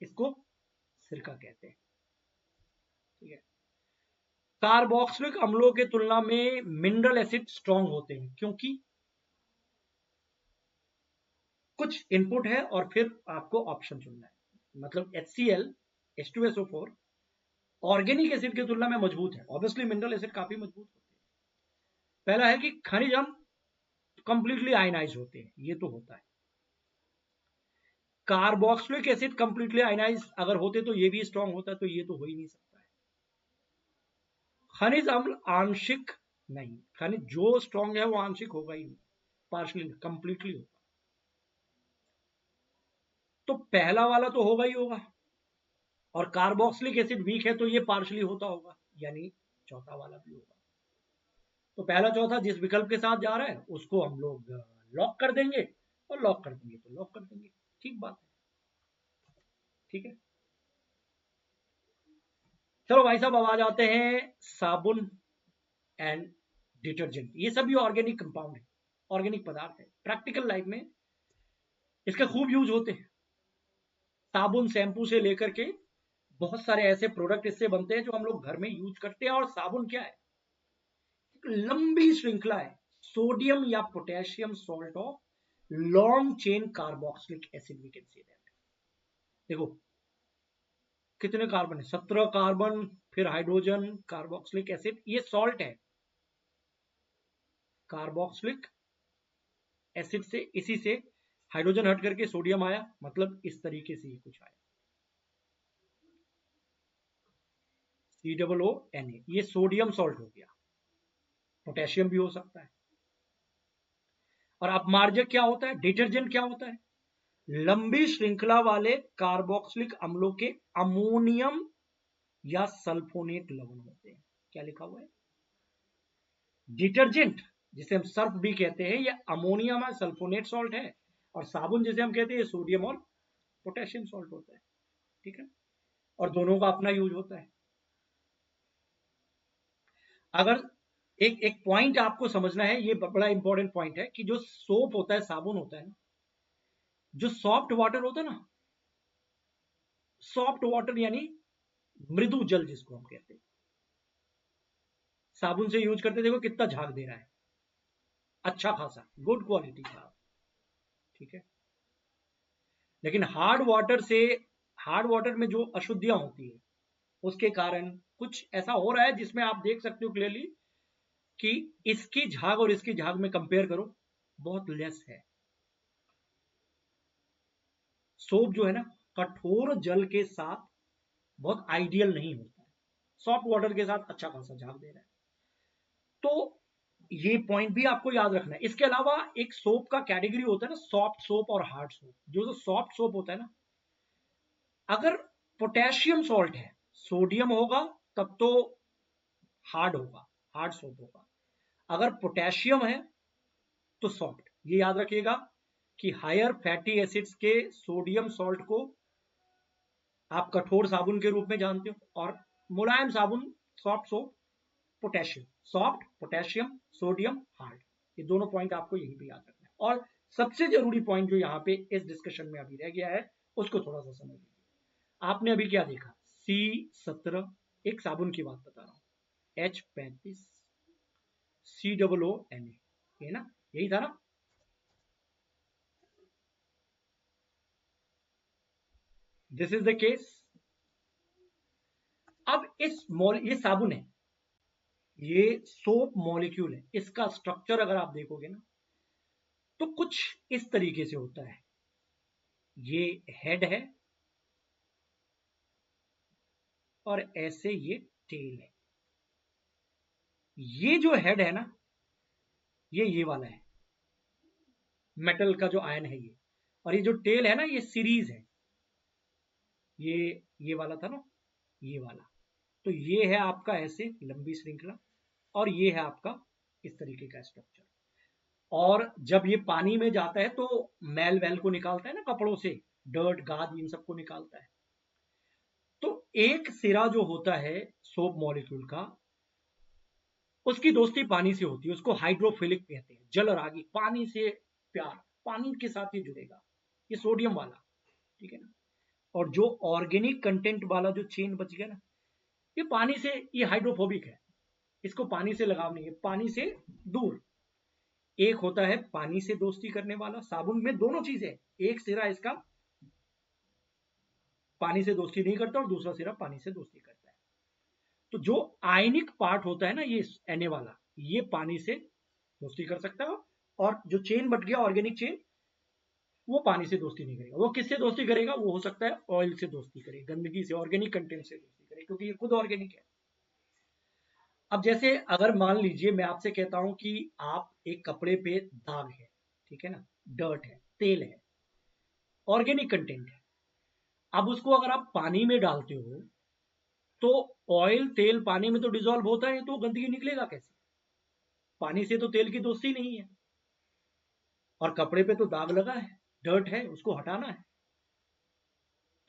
इसको सिरका कहते हैं, ठीक है। कार्बोक्सिलिक अम्लों के तुलना में मिनरल एसिड स्ट्रॉन्ग होते हैं, क्योंकि कुछ इनपुट है और फिर आपको ऑप्शन चुनना है। मतलब HCl H2SO4 ऑर्गेनिक एसिड की तुलना में मजबूत है, ऑब्वियसली मिनरल एसिड काफी मजबूत होते हैं। पहला है कि खनिज अम्ल कंप्लीटली आयनाइज होते हैं, ये तो होता है। कार्बोक्सिलिक एसिड कंप्लीटली आयनाइज अगर होते तो ये भी स्ट्रॉन्ग होता है, तो ये तो हो ही नहीं सकता है। खनिज अम्ल आंशिक नहीं, खनिज जो स्ट्रॉन्ग है वो आंशिक होगा ही नहीं, पार्शली कंप्लीटली होगा। तो पहला वाला तो होगा ही होगा, और कार्बोक्सिलिक एसिड वीक है तो ये पार्शली होता होगा, यानी चौथा वाला भी होगा। तो पहला चौथा जिस विकल्प के साथ जा रहा है उसको हम लोग लॉक कर देंगे, और लॉक कर देंगे तो लॉक कर देंगे, ठीक बात है, ठीक है। चलो भाई साहब, अब आ जाते हैं साबुन एंड डिटर्जेंट। ये सभी ऑर्गेनिक कंपाउंड है, ऑर्गेनिक पदार्थ है। प्रैक्टिकल लाइफ में इसके खूब यूज होते हैं। साबुन शैम्पू से लेकर के बहुत सारे ऐसे प्रोडक्ट इससे बनते हैं जो हम लोग घर में यूज करते हैं। और साबुन क्या है? एक लंबी श्रृंखला है, सोडियम या potassium salt of long chain carboxylic acid, we can say that. देखो कितने कार्बन है? 17 कार्बन, फिर हाइड्रोजन, कार्बोक्सिलिक एसिड, ये सॉल्ट है। कार्बोक्सिलिक एसिड से, इसी से हाइड्रोजन हट करके सोडियम आया, मतलब इस तरीके से ये कुछ आया, COO, ये सोडियम सॉल्ट हो गया। पोटेशियम भी हो सकता है। और अपमार्जक क्या होता है? डिटर्जेंट क्या होता है? लंबी श्रृंखला वाले कार्बोक्सिलिक अम्लों के अमोनियम या सल्फोनेट लवण होते हैं। क्या लिखा हुआ है? डिटर्जेंट जिसे हम सर्फ भी कहते हैं, ये अमोनियम है, सल्फोनेट सॉल्ट है। और साबुन जिसे हम कहते हैं, सोडियम और पोटेशियम सॉल्ट होता है। ठीक है, और दोनों का अपना यूज होता है। अगर एक एक पॉइंट आपको समझना है, ये बड़ा इंपॉर्टेंट पॉइंट है, कि जो सोप होता है, साबुन होता है ना, जो सॉफ्ट वाटर होता है ना, सॉफ्ट वाटर यानी मृदु जल जिसको हम कहते हैं, साबुन से यूज करते, देखो कितना झाग दे रहा है, अच्छा खासा, गुड क्वालिटी का। ठीक है, लेकिन हार्ड वाटर में जो अशुद्धियां होती है, उसके कारण कुछ ऐसा हो रहा है जिसमें आप देख सकते हो क्लियरली कि इसकी झाग और इसकी झाग में कंपेयर करो, बहुत लेस है। सोप जो है ना, कठोर जल के साथ बहुत आइडियल नहीं होता है, सॉफ्ट वाटर के साथ अच्छा खासा झाग दे रहा है। तो ये पॉइंट भी आपको याद रखना है। इसके अलावा एक सोप का कैटेगरी होता है ना, सॉफ्ट सोप और हार्ड सोप। जो सॉफ्ट सोप होता है ना, अगर पोटेशियम सॉल्ट है, सोडियम होगा, तब तो हार्ड होगा, हार्ड सोप होगा। अगर पोटेशियम है तो सॉफ्ट। ये याद रखिएगा कि हायर फैटी एसिड्स के सोडियम सॉल्ट को आप कठोर साबुन के रूप में जानते हो, और मुलायम साबुन soft soap, potassium, soft, potassium, sodium, hard. ये दोनों पॉइंट आपको यही पे याद रखना है। और सबसे जरूरी पॉइंट जो यहाँ पे इस डिस्कशन में अभी रह गया है, उसको थोड़ा सा समझ लीजिए। आपने अभी क्या देखा? C17, एक साबुन की बात बता रहा हूं, H35, COO, ये ना, यही था ना? This is the case. अब ये साबुन है, ये सोप मॉलिक्यूल है, इसका स्ट्रक्चर अगर आप देखोगे ना, तो कुछ इस तरीके से होता है। ये हेड है और ऐसे ये टेल है। ये जो हेड है ना, ये वाला है, मेटल का जो आयन है ये। और ये जो टेल है ना, ये सीरीज है, ये वाला था ना, ये वाला। तो ये है आपका ऐसे लंबी श्रृंखला, और ये है आपका इस तरीके का स्ट्रक्चर। और जब ये पानी में जाता है तो मैल वैल को निकालता है ना, कपड़ों से डर्ट गाद इन सबको निकालता है। तो एक सिरा जो होता है सोप मॉलिक्यूल का, उसकी दोस्ती पानी से होती है, उसको हाइड्रोफिलिक कहते हैं, जल रागी, पानी से प्यार, पानी के साथ ही जुड़ेगा, ये सोडियम वाला। ठीक है ना? और जो ऑर्गेनिक कंटेंट वाला जो चेन बच गया ना, ये पानी से, ये हाइड्रोफोबिक है, इसको पानी से लगाव नहीं है, पानी से दूर। एक होता है पानी से दोस्ती करने वाला, साबुन में दोनों चीजें, एक सिरा इसका पानी से दोस्ती नहीं करता और दूसरा सिरा पानी से दोस्ती करता है। तो जो आयनिक पार्ट होता है ना, ये Na वाला, ये पानी से दोस्ती कर सकता है, और जो चेन बट गया ऑर्गेनिक चेन, वो पानी से दोस्ती नहीं करेगा। वो किससे दोस्ती करेगा? वो हो सकता है ऑयल से दोस्ती करे, गंदगी से, ऑर्गेनिक कंटेंट से दोस्ती करे, क्योंकि ये खुद ऑर्गेनिक है। अब जैसे अगर मान लीजिए मैं आपसे कहता हूं कि आप एक कपड़े पे दाग है, ठीक है ना, डर्ट है, तेल है, ऑर्गेनिक कंटेंट है। अब उसको अगर आप पानी में डालते हो, तो ऑयल तेल पानी में तो डिजोल्व होता है, तो गंदगी निकलेगा कैसे? पानी से तो तेल की दोस्ती नहीं है। और कपड़े पे तो दाग लगा है, डर्ट है, उसको हटाना है,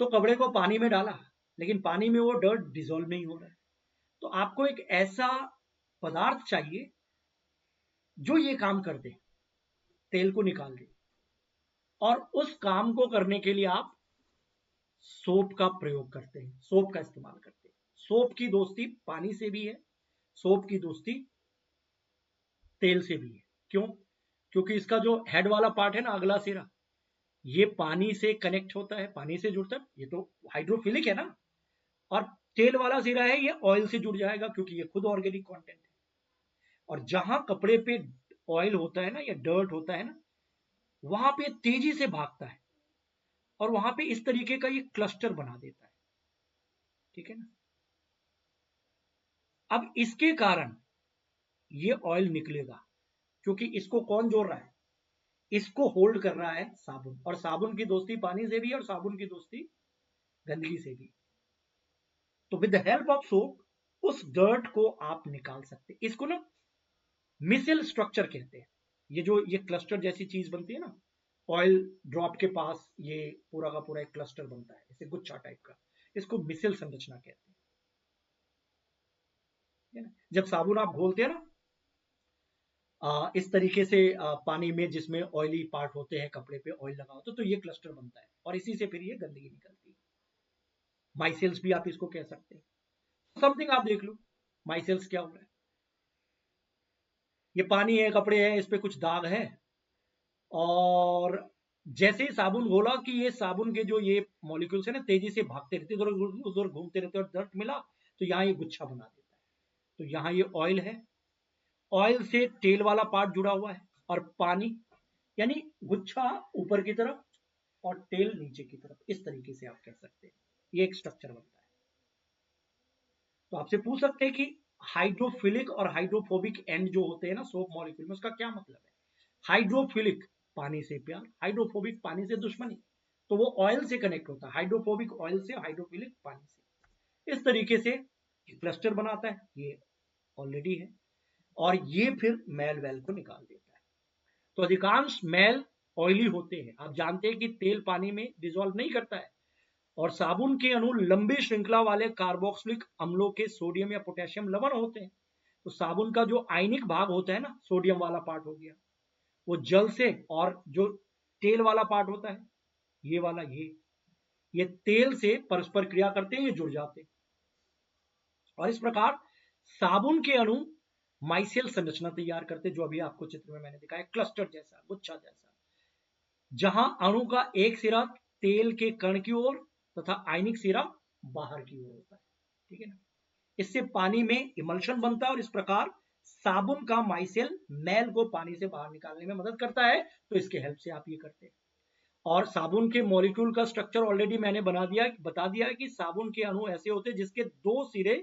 तो कपड़े को पानी में डाला, लेकिन पानी में वो डर्ट डिजोल्व नहीं हो रहा है। तो आपको एक ऐसा पदार्थ चाहिए जो ये काम कर दे, तेल को निकाल दे। और उस काम को करने के लिए आप सोप का प्रयोग करते हैं, सोप का इस्तेमाल करते हैं। सोप की दोस्ती पानी से भी है, सोप की दोस्ती तेल से भी है। क्यों? क्योंकि इसका जो हेड वाला पार्ट है ना, अगला सिरा, ये पानी से कनेक्ट होता है, पानी से जुड़ता है, ये तो हाइड्रोफिलिक है ना, और तेल वाला सिरा है ये ऑयल से जुड़ जाएगा क्योंकि ये खुद ऑर्गेनिक कंटेंट है। और जहां कपड़े पे ऑयल होता है ना या डर्ट होता है ना, वहां पे तेजी से भागता है और वहां पे इस तरीके का ये क्लस्टर बना देता है, ठीक है ना। अब इसके कारण ये ऑयल निकलेगा क्योंकि इसको कौन जोड़ रहा है, इसको होल्ड कर रहा है साबुन, और साबुन की दोस्ती पानी से भी है और साबुन की दोस्ती गंदगी से भी। तो with the help of soap उस डर्ट को आप निकाल सकते हैं। इसको ना मिसेल स्ट्रक्चर कहते हैं। ये जो ये क्लस्टर जैसी चीज बनती है ना, ऑयल ड्रॉप के पास ये पूरा का पूरा एक क्लस्टर बनता है, जैसे गुच्छा टाइप का, इसको मिसेल संरचना कहते हैं ना। जब साबुन आप घोलते हैं ना इस तरीके से पानी में जिसमें ऑयली पार्ट होते हैं, कपड़े पे ऑयल लगा होता है, तो ये क्लस्टर बनता है और इसी से फिर ये गंदगी निकलती है। माइसेल्स भी आप इसको कह सकते हैं। समथिंग आप देख लो माइसेल्स क्या हो रहा है, ये पानी है, कपड़े हैं, इस पे कुछ दाग है, और जैसे ही साबुन घोला कि ये साबुन के जो ये मॉलिक्यूल्स है ना तेजी से भागते रहते, इधर उधर घूमते रहते और डर्ट मिला तो यहाँ ये गुच्छा बना देता है। तो यहाँ ये ऑयल है, ऑयल से तेल वाला पार्ट जुड़ा हुआ है और पानी, यानी गुच्छा ऊपर की तरफ और तेल नीचे की तरफ, इस तरीके से आप कह सकते हैं ये एक स्ट्रक्चर बनता है। तो आपसे पूछ सकते हैं कि हाइड्रोफिलिक और हाइड्रोफोबिक एंड जो होते हैं ना सोप मॉलिक्यूल में, उसका क्या मतलब है। हाइड्रोफिलिक पानी से प्यार, हाइड्रोफोबिक पानी से दुश्मनी, तो वो ऑयल से कनेक्ट होता है, हाइड्रोफोबिक ऑयल से, हाइड्रोफिलिक पानी से। इस तरीके से क्लस्टर बनाता है, ये ऑलरेडी है, और ये फिर मैल वैल को निकाल देता है। तो अधिकांश मैल ऑयली होते हैं। आप जानते हैं कि तेल पानी में डिसॉल्व नहीं करता है, और साबुन के अणु लंबी श्रृंखला वाले कार्बोक्सिलिक अम्लों के सोडियम या पोटेशियम लवण होते हैं। तो साबुन का जो आयनिक भाग होता है ना, सोडियम वाला पार्ट हो गया, वो जल से, और जो तेल वाला पार्ट होता है ये वाला, ये तेल से परस्पर क्रिया करते हैं, ये जुड़ जाते हैं, और इस प्रकार साबुन के अणु माइसेल संरचना तैयार करते, जो अभी आपको चित्र में मैंने दिखाया, क्लस्टर जैसा, गुच्छा जैसा, जहां अणु का एक सिरा तेल के कण की ओर तथा आयनिक सिरा बाहर की ओर होता है, ठीक है ना। इससे पानी में इमल्शन बनता है और इस प्रकार साबुन का माइसेल मैल को पानी से बाहर निकालने में मदद करता है। तो इसके हेल्प से आप ये करते हैं। और साबुन के मॉलिक्यूल का स्ट्रक्चर ऑलरेडी मैंने बता दिया कि साबुन के अणु ऐसे होते हैं जिसके दो सिरे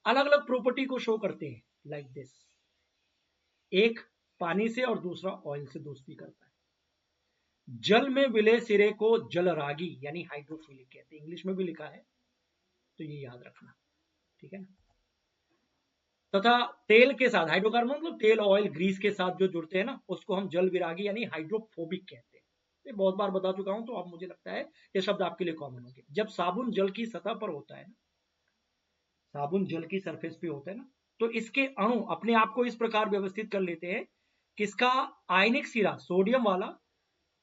अलग अलग प्रॉपर्टी को शो करते हैं, लाइक दिस। एक पानी से और दूसरा ऑयल से दोस्ती करता है। जल में विलय सिरे को जलरागी यानी हाइड्रोफिलिक कहते हैं, इंग्लिश में भी लिखा है, तो ये याद रखना, ठीक है ना। तथा तेल के साथ, हाइड्रोकार्बन मतलब तेल, ऑयल, ग्रीस के साथ जो जुड़ते हैं ना, उसको हम जल विरागी यानी हाइड्रोफोबिक कहते हैं। ये बहुत बार बता चुका हूं, तो अब मुझे लगता है ये शब्द आपके लिए कॉमन होंगे। जब साबुन जल की सतह पर होता है ना, साबुन जल की सरफेस पे होता है ना, तो इसके अणु अपने आप को इस प्रकार व्यवस्थित कर लेते हैं कि इसका आयनिक सिरा सोडियम वाला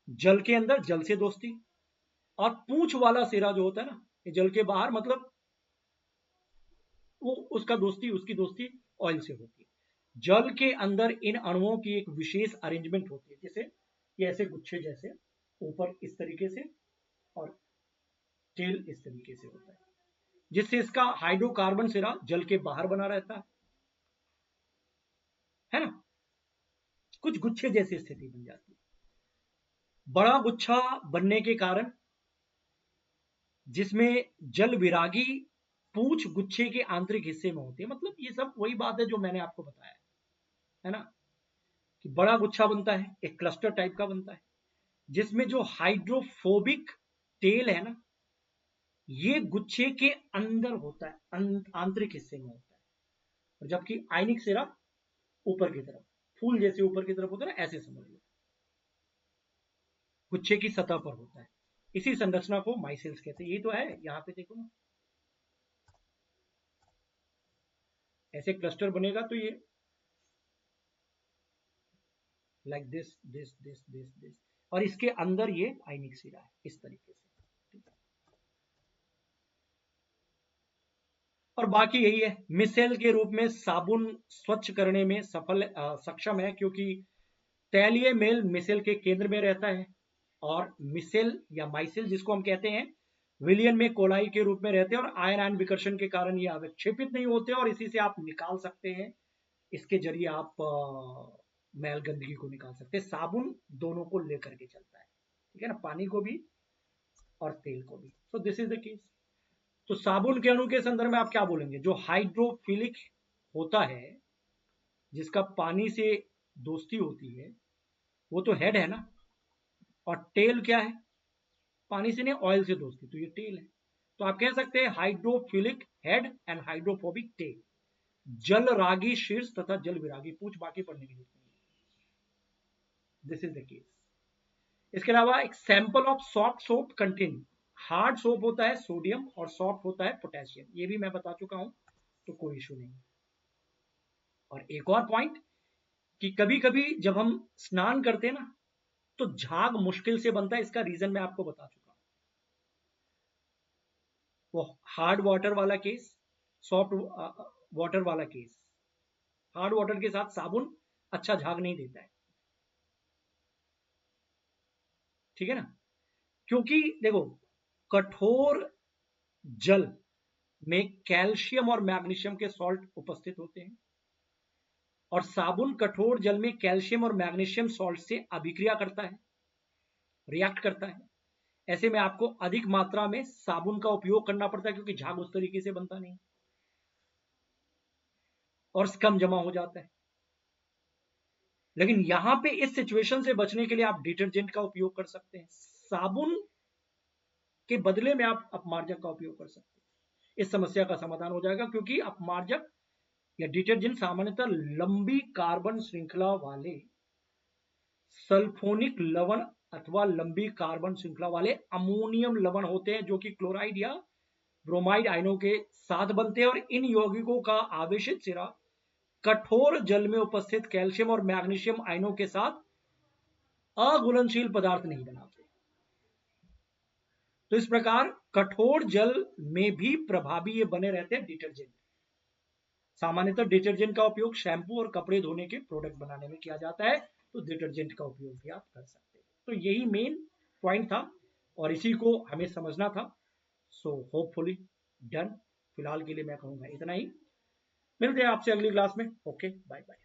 जल के अंदर जल से दोस्ती, और पूंछ वाला सिरा जो होता है ना ये जल के बाहर, मतलब वो उसकी दोस्ती ऑयल से होती है। जल के अंदर इन अणुओं की एक विशेष अरेंजमेंट होती है, जैसे ये ऐसे गुच्छे जैसे, ऊपर इस तरीके से और टेल इस तरीके से होता है, जिससे इसका हाइड्रोकार्बन सिरा जल के बाहर बना रहता है ना। कुछ गुच्छे जैसी स्थिति बन जाती है। बड़ा गुच्छा बनने के कारण जिसमें जल विरागी पूंछ गुच्छे के आंतरिक हिस्से में होती है, मतलब ये सब वही बात है जो मैंने आपको बताया है ना, कि बड़ा गुच्छा बनता है, एक क्लस्टर टाइप का बनता है, जिसमें जो हाइड्रोफोबिक तेल है ना ये गुच्छे के अंदर होता है, आंतरिक हिस्से में होता है, और जबकि आयनिक सिरा ऊपर की तरफ, फूल जैसे ऊपर की तरफ होता है ना, ऐसे समझ लो, गुच्छे की सतह पर होता है। इसी संरचना को माइसेल्स कहते हैं। ये तो है, यहां पे देखो ना, ऐसे क्लस्टर बनेगा तो ये like this this this this this, और इसके अंदर ये आयनिक सिरा है, इस तरीके से। और बाकी यही है, मिसेल के रूप में साबुन स्वच्छ करने में सक्षम है, क्योंकि तैलीय मेल मिसेल के केंद्र में रहता है, और मिसेल या माइसेल जिसको हम कहते हैं विलियन में कोलाई के रूप में रहते हैं और आयन आयन विकर्षण के कारण ये अवक्षेपित नहीं होते और इसी से आप निकाल सकते हैं। इसके जरिए आप मैल गंदगी को निकाल सकते हैं। साबुन दोनों को लेकर के चलता है, ठीक है ना, पानी को भी और तेल को भी। So this is the case. तो साबुन के अणु के संदर्भ में आप क्या बोलेंगे? जो हाइड्रोफिलिक होता है, जिसका पानी से दोस्ती होती है, वो तो हेड है ना। और टेल क्या है? पानी से नहीं, ऑयल से दोस्ती, तो ये टेल है। तो आप कह सकते हैं hydrophilic head and hydrophobic tell. जल रागी शीर्ष तथा जल विरागी पूछ, बाकी पढ़ने की जरूरत नहीं। This is the case. इसके अलावा एक sample of soft soap contain, hard soap होता है सोडियम और सॉफ्ट होता है पोटेशियम, ये भी मैं बता चुका हूं, तो कोई इशू नहीं। और एक और पॉइंट कि कभी कभी जब हम स्नान करते हैं ना, तो झाग मुश्किल से बनता है। इसका रीजन मैं आपको बता चुका हूं। वो हार्ड वाटर वाला केस, सॉफ्ट वाटर वाला केस। हार्ड वाटर के साथ साबुन अच्छा झाग नहीं देता है, ठीक है ना। क्योंकि देखो, कठोर जल में कैल्शियम और मैग्नीशियम के सॉल्ट उपस्थित होते हैं और साबुन कठोर जल में कैल्शियम और मैग्नीशियम सॉल्ट से अभिक्रिया करता है, रिएक्ट करता है। ऐसे में आपको अधिक मात्रा में साबुन का उपयोग करना पड़ता है क्योंकि झाग उस तरीके से बनता नहीं और स्कम जमा हो जाता है। लेकिन यहां पे इस सिचुएशन से बचने के लिए आप डिटर्जेंट का उपयोग कर सकते हैं। साबुन के बदले में आप अपमार्जक का उपयोग कर सकते हैं। इस समस्या का समाधान हो जाएगा क्योंकि अपमार्जक या डिटर्जेंट सामान्यतः लंबी कार्बन श्रृंखला वाले सल्फोनिक लवण अथवा लंबी कार्बन श्रृंखला वाले अमोनियम लवण होते हैं, जो कि क्लोराइड या ब्रोमाइड आयनों के साथ बनते हैं। और इन यौगिकों का आवेशित सिरा कठोर जल में उपस्थित कैल्शियम और मैग्नीशियम आयनों के साथ अघुलनशील पदार्थ नहीं बनाते। तो इस प्रकार कठोर जल में भी प्रभावी ये बने रहते हैं डिटर्जेंट। सामान्यतः डिटर्जेंट का उपयोग शैम्पू और कपड़े धोने के प्रोडक्ट बनाने में किया जाता है, तो डिटर्जेंट का उपयोग भी आप कर सकते हैं। तो यही मेन पॉइंट था और इसी को हमें समझना था। So hopefully done. फिलहाल के लिए मैं कहूंगा इतना ही। मिलते हैं आपसे अगली क्लास में। Okay, bye bye.